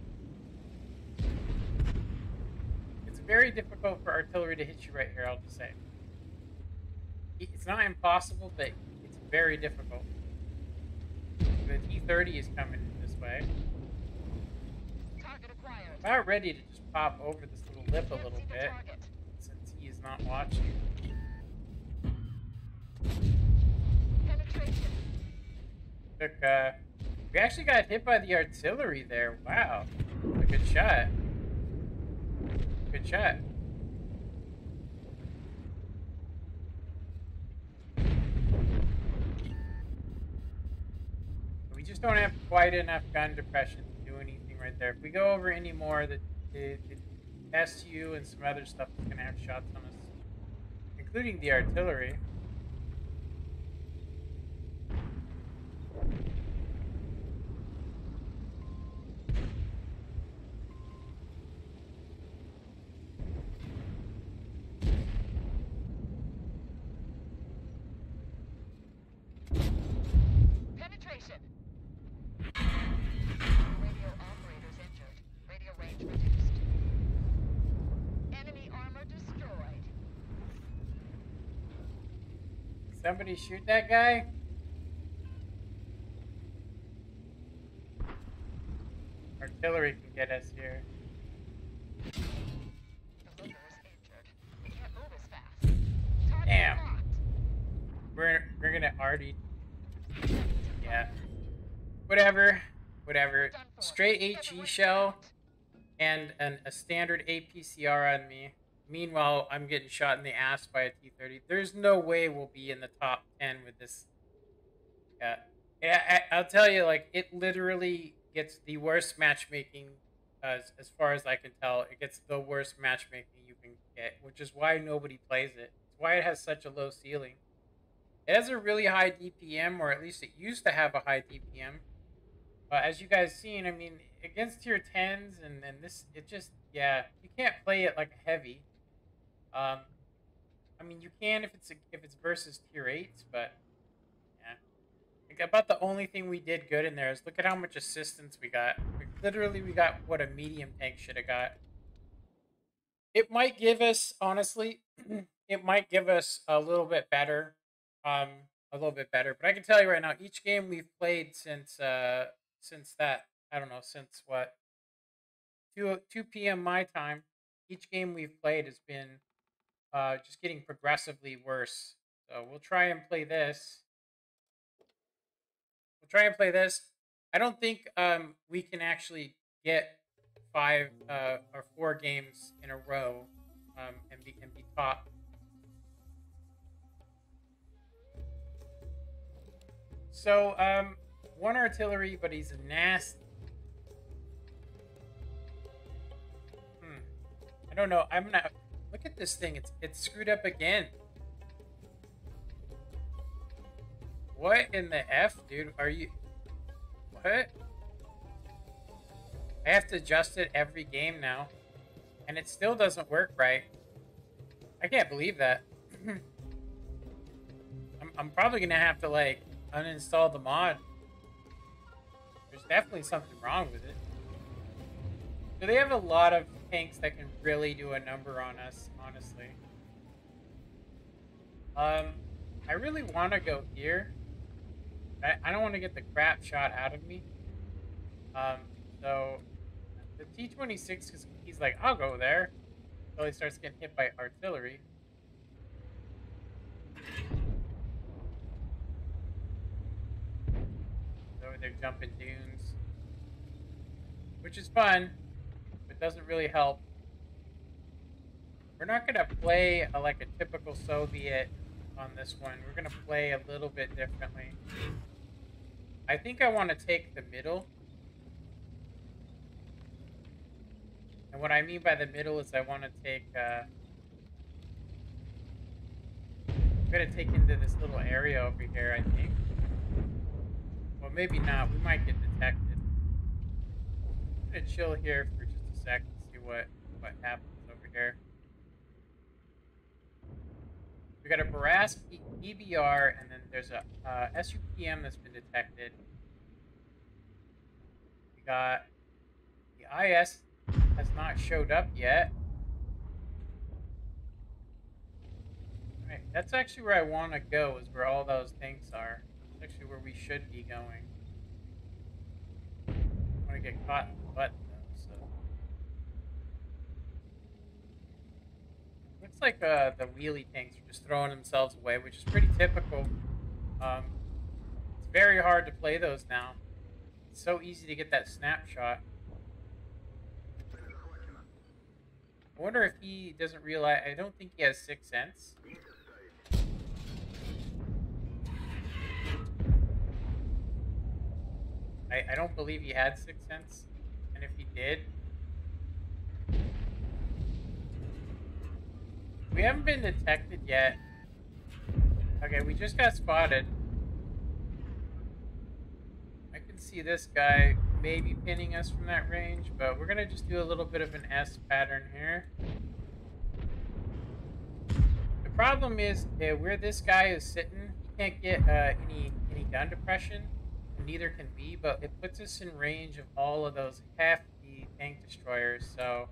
It's very difficult for artillery to hit you right here, I'll just say. It's not impossible, but it's very difficult. The T-30 is coming this way. Target acquired. About ready to just pop over this little lip a little bit, since he is not watching. Penetration. Took, we actually got hit by the artillery there. Wow. A good shot. Good shot. We just don't have quite enough gun depression to do anything right there. If we go over any more, the SU and some other stuff is going to have shots on us, including the artillery. Penetration. Radio operators injured. Radio range reduced. Enemy armor destroyed. Somebody shoot that guy? Artillery can get us here. The looker is injured. We can't move as fast. Target Damn. locked. We're gonna already. Yeah. Whatever. Whatever. Straight HE shell and a standard APCR on me. Meanwhile, I'm getting shot in the ass by a T-30. There's no way we'll be in the top 10 with this. Yeah, I'll tell you, like, it literally gets the worst matchmaking, as far as I can tell. It gets the worst matchmaking you can get, which is why nobody plays it. It's why it has such a low ceiling. It has a really high DPM, or at least it used to have a high DPM. As you guys seen, I mean, against tier 10s and this, it just, yeah, you can't play it like a heavy. I mean, you can if it's versus tier 8s, but yeah. Like, about the only thing we did good in there is look at how much assistance we got. Literally, we got what a medium tank should have got. It might give us, honestly, it might give us a little bit better. A little bit better. But I can tell you right now, each game we've played since that, I don't know, since what, 2 p.m. my time, each game we've played has been just getting progressively worse. So we'll try and play this. I don't think we can actually get 5 or 4 games in a row and be top. So, 1 artillery, but he's nasty. I don't know. I'm not. Look at this thing. It's screwed up again. What in the F, dude? Are you? What? I have to adjust it every game now, and it still doesn't work right. I can't believe that. I'm probably gonna have to like uninstall the mod. There's definitely something wrong with it. So they have a lot of tanks that can really do a number on us, honestly. Um, I really want to go here. I don't want to get the crap shot out of me. Um, so the T-26, because he's like, I'll go there. Until he starts getting hit by artillery. So they're jumping dunes, which is fun, but doesn't really help. We're not going to play like a typical Soviet on this one. We're going to play a little bit differently. I think I want to take the middle. And what I mean by the middle is I want to take, I'm going to take into this little area over here, I think. Well, maybe not. We might get detected. I'm going to chill here for just a sec and see what happens over here. We got a Barask EBR, and then there's a SUPM that's been detected. We got the IS has not showed up yet. All right, that's actually where I want to go, is where all those things are. It's actually where we should be going. I want to get caught in the butt, though, so. Looks like the wheelie tanks are just throwing themselves away, which is pretty typical. It's very hard to play those now. It's so easy to get that snapshot. I wonder if he doesn't realize. I don't think he has 6th sense. I don't believe he had 6th sense. And if he did, we haven't been detected yet. Okay, we just got spotted. I can see this guy maybe pinning us from that range, but we're going to just do a little bit of an S pattern here. The problem is where this guy is sitting, he can't get any gun depression, and neither can we, but it puts us in range of all of those hefty tank destroyers, so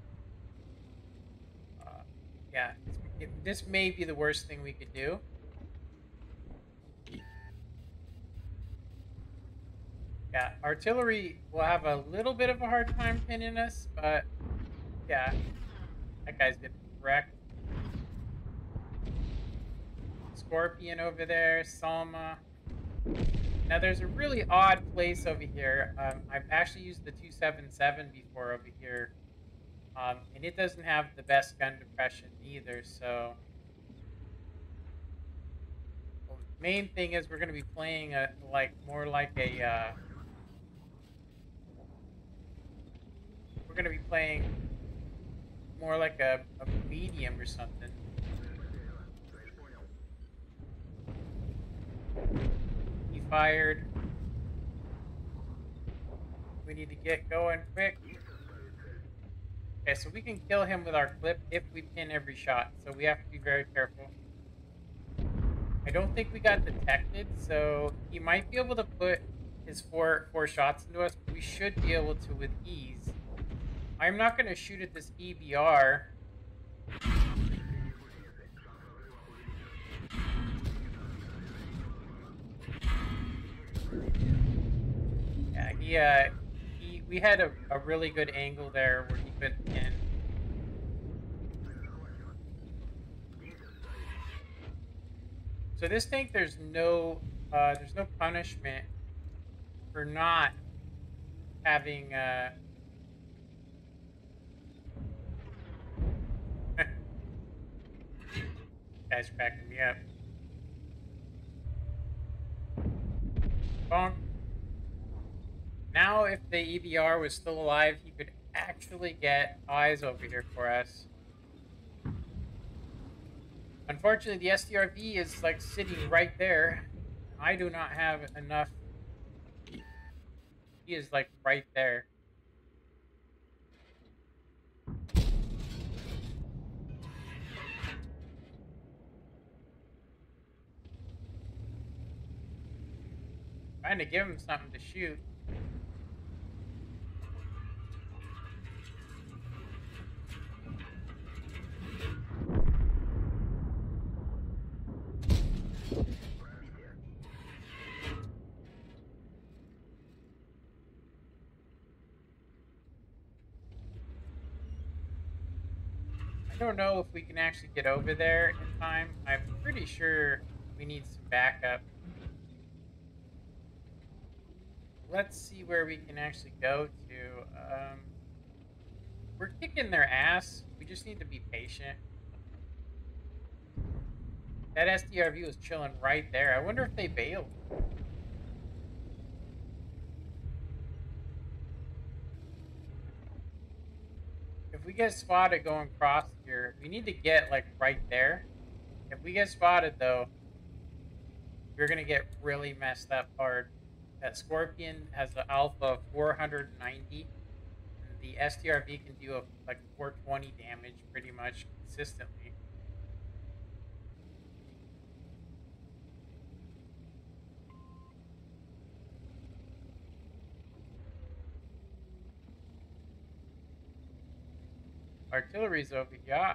yeah, this may be the worst thing we could do. Yeah, artillery will have a little bit of a hard time pinning us, but yeah, that guy's getting wrecked. Scorpion over there, Salma. Now there's a really odd place over here. I've actually used the 277 before over here, and it doesn't have the best gun depression either. So, well, the main thing is we're going to be playing more like a. We're going to be playing more like a medium or something. He fired. We need to get going quick. Okay, so we can kill him with our clip if we pin every shot, so we have to be very careful. I don't think we got detected, so he might be able to put his four shots into us, but we should be able to with ease. I'm not going to shoot at this EBR. Yeah, we had a really good angle there where he couldn't pin. So this tank, there's no punishment for not having guys cracking me up. Bonk. Now, if the EBR was still alive, he could actually get eyes over here for us. Unfortunately, the SDRV is like sitting right there. I do not have enough. He is like right there. Trying to give him something to shoot. I don't know if we can actually get over there in time. I'm pretty sure we need some backup. Let's see where we can actually go to. We're kicking their ass. We just need to be patient. That SDRV was chilling right there. I wonder if they bailed. If we get spotted going across here, we need to get like right there. If we get spotted though, we're gonna get really messed up hard. That Scorpion has the alpha of 490, and the STRV can do like 420 damage pretty much consistently. Artillery's over here. Yeah.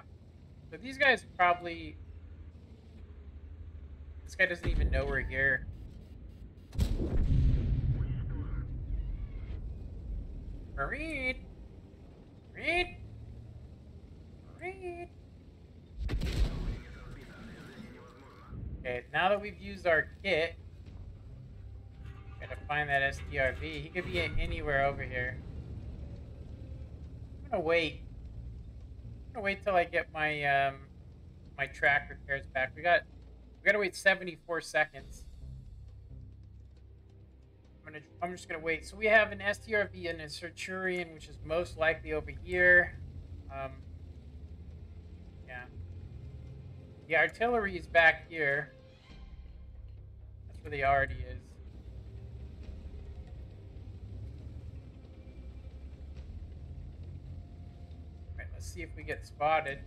So these guys probably. This guy doesn't even know we're here. Read. Read. Read. Okay, now that we've used our kit, gotta find that STRV. He could be anywhere over here. I'm gonna wait. I'm gonna wait till I get my my track repairs back. We gotta wait 74 seconds. I'm just gonna wait. So we have an STRV and a Centurion, which is most likely over here. Yeah. The artillery is back here. That's where the already is. Alright, let's see if we get spotted.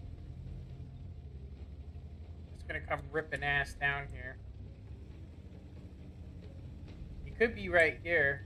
It's gonna come ripping ass down here. He could be right here.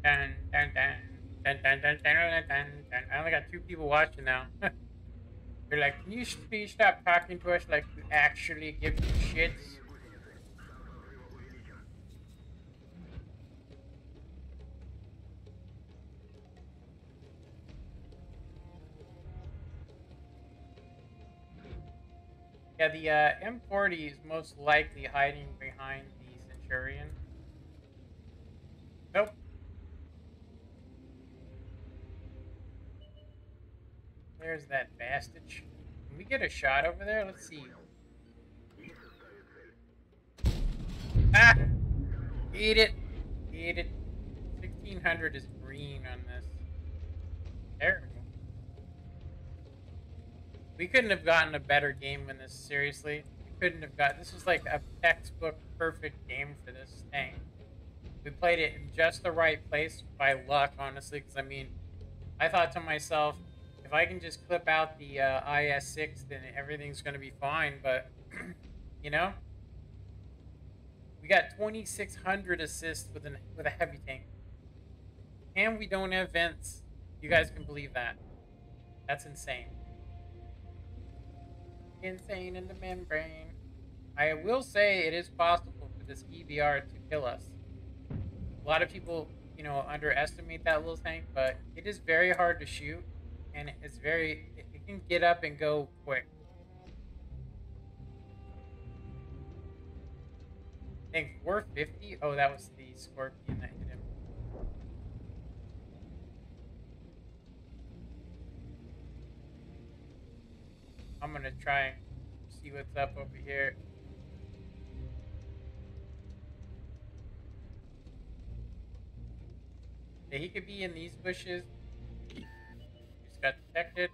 Dun, dun, dun. Dun, dun, dun, dun, dun, dun, dun. I only got 2 people watching now. They're like, can you please stop talking to us like we actually give you shits? Yeah, the M40 is most likely hiding behind the Centurion. Nope. There's that bastard. Can we get a shot over there? Let's see. Ah! Eat it. Eat it. 1600 is green on this. Terrible. We couldn't have gotten a better game in this, seriously. We couldn't have got... This was like a textbook perfect game for this thing. We played it in just the right place by luck, honestly, because, I mean, I thought to myself, if I can just clip out the IS-6, then everything's going to be fine, but, you know? We got 2,600 assists with a heavy tank. And we don't have vents. You guys can believe that. That's insane. Insane in the membrane. I will say it is possible for this EBR to kill us. A lot of people, you know, underestimate that little tank, but it is very hard to shoot, and it's it can get up and go quick. I think 450. Oh, that was the Scorpion that hit him. I'm gonna try and see what's up over here. Yeah, he could be in these bushes. Just got detected.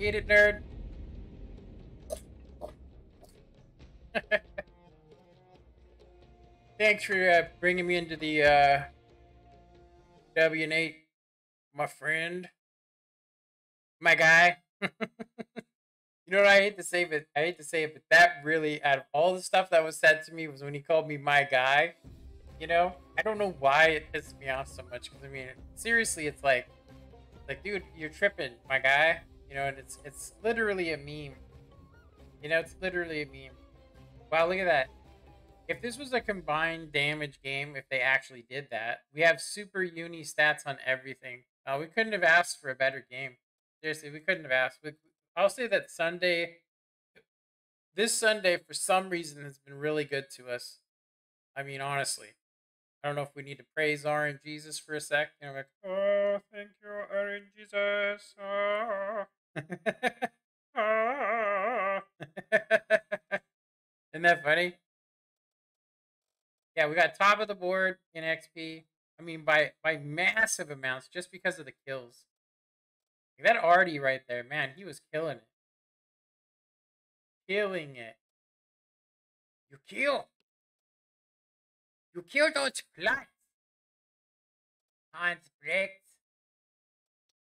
Eat it, nerd. Thanks for bringing me into the W&8, my friend, my guy. You know what I hate to say, but I hate to say it, but that really, out of all the stuff that was said to me, was when he called me my guy. You know, I don't know why it pisses me off so much. Because I mean, seriously, it's like, dude, you're tripping, my guy. You know, and it's literally a meme. You know, it's literally a meme. Wow, look at that. If this was a combined damage game, if they actually did that, we have super uni stats on everything. We couldn't have asked for a better game. Seriously, we couldn't have asked. I'll say that this Sunday, for some reason, has been really good to us. I mean, honestly, I don't know if we need to praise RNGESUS for a sec. You know, like, oh, thank you, RNGESUS. Oh. Oh. Isn't that funny? Yeah, we got top of the board in XP. I mean, by massive amounts, just because of the kills. Like that Artie right there, man, he was killing it, killing it. You kill, you kill those plots, Hans Brecht.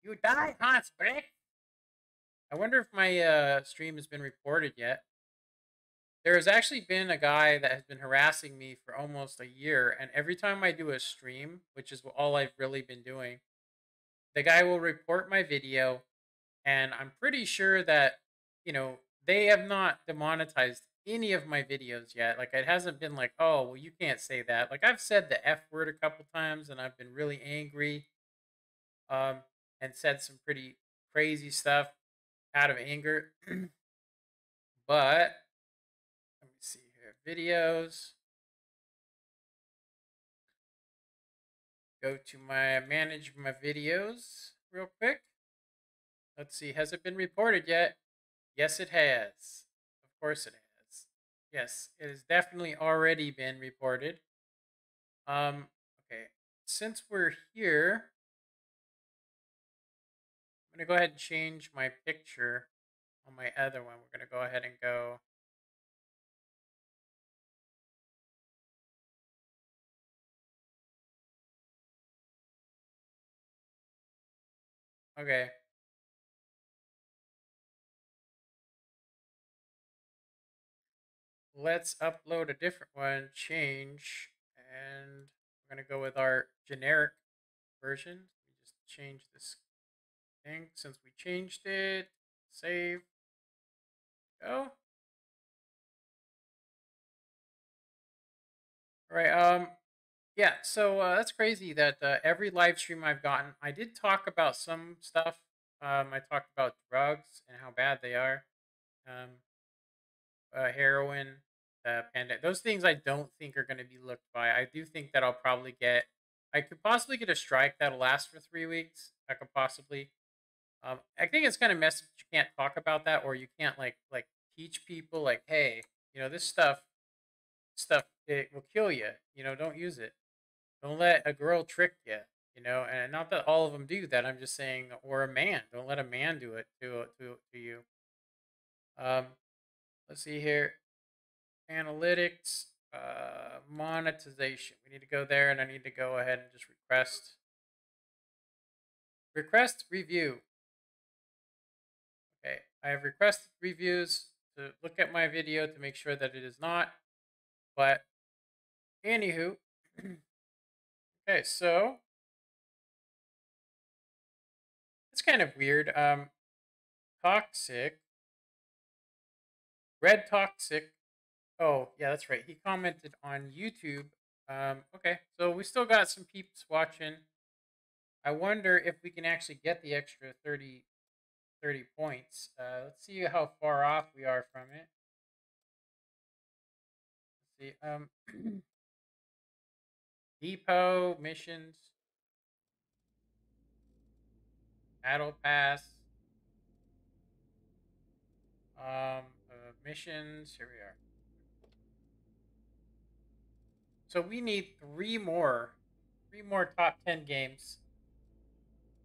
You die, Hans Brecht. I wonder if my stream has been reported yet. There has actually been a guy that has been harassing me for almost a year, and every time I do a stream, which is all I've really been doing, the guy will report my video, and I'm pretty sure that, you know, they have not demonetized any of my videos yet. Like, it hasn't been like, oh, well, you can't say that. Like, I've said the F word a couple times, and I've been really angry, um, and said some pretty crazy stuff out of anger. But let me see here, videos. Go to my manage my videos real quick. Let's see, has it been reported yet? Yes, it has. Of course it has. Yes, it has definitely already been reported. Okay. Since we're here, I'm gonna go ahead and change my picture on my other one. We're gonna go ahead and go. Okay. Let's upload a different one, change, and we're gonna go with our generic version. Let me just change this thing since we changed it. Save. Go. All right. Yeah. So that's crazy that every live stream I've gotten, I did talk about some stuff. I talked about drugs and how bad they are. Um, Heroin, pandemic. Those things I don't think are going to be looked by. I do think that I'll probably get. I could possibly get a strike that'll last for 3 weeks. I could possibly. I think it's kind of messy that you can't talk about that, or you can't like teach people like, hey, you know, this stuff it will kill you. You know, don't use it. Don't let a girl trick you. You know, and not that all of them do that. I'm just saying, or a man. Don't let a man do it to you. Um, let's see here. Analytics, monetization. We need to go there, and I need to go ahead and just request review. Okay, I have requested reviews to look at my video to make sure that it is not. But anywho, okay, so it's kind of weird. Toxic, red toxic. Oh yeah, that's right. He commented on YouTube. Okay, so we still got some peeps watching. I wonder if we can actually get the extra 30 points. Let's see how far off we are from it. Let's see. Depot missions, battle pass, missions. Here we are. So we need three more top 10 games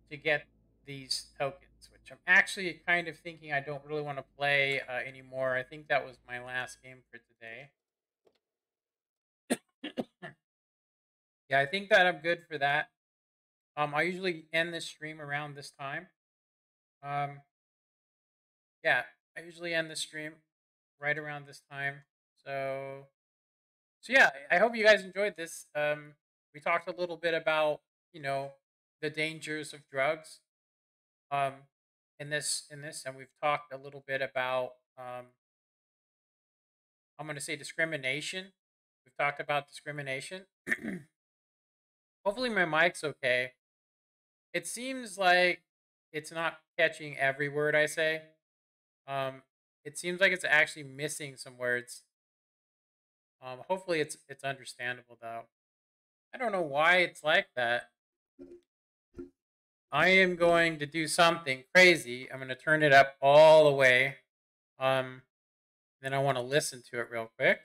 to get these tokens. Switch. I'm actually kind of thinking I don't really want to play anymore. I think that was my last game for today. Yeah, I think that I'm good for that. I usually end the stream around this time. Um, yeah, I usually end the stream right around this time. So, so yeah, I hope you guys enjoyed this. We talked a little bit about you know the dangers of drugs. Um, in this, and we've talked a little bit about I'm going to say discrimination. We've talked about discrimination. Hopefully, my mic's okay. It seems like it's not catching every word I say. Um, it seems like it's actually missing some words. Hopefully, it's understandable though. I don't know why it's like that. I am going to do something crazy. I'm going to turn it up all the way. Um, then I want to listen to it real quick.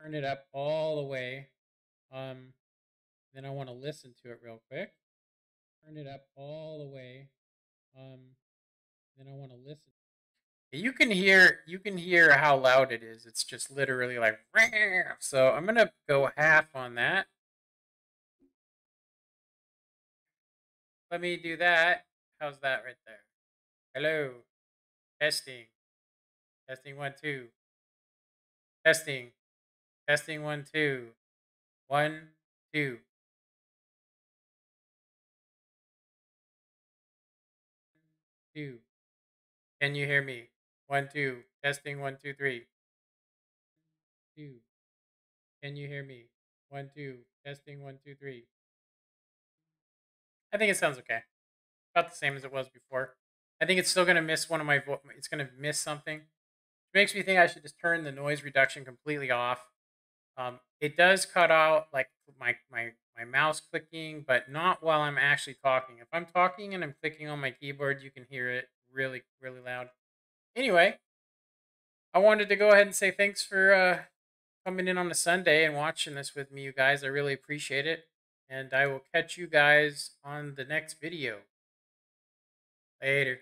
Turn it up all the way. Um, then I want to listen to it real quick. Turn it up all the way. Um, then I want to listen. You can hear how loud it is. It's just literally like so I'm gonna go half on that. Let me do that. How's that right there? Hello. Testing. Testing 1 2. Testing. Testing 1 2. 1 2. 2. Can you hear me? 1 2. Testing 1 2 3. 2. Can you hear me? 1 2. Testing 1 2 3. I think it sounds okay. About the same as it was before. I think it's still gonna miss one of my. It's gonna miss something. It makes me think I should just turn the noise reduction completely off. It does cut out like my mouse clicking, but not while I'm actually talking. If I'm talking and I'm clicking on my keyboard, you can hear it really loud. Anyway, I wanted to go ahead and say thanks for coming in on a Sunday and watching this with me, you guys. I really appreciate it, and I will catch you guys on the next video. Later.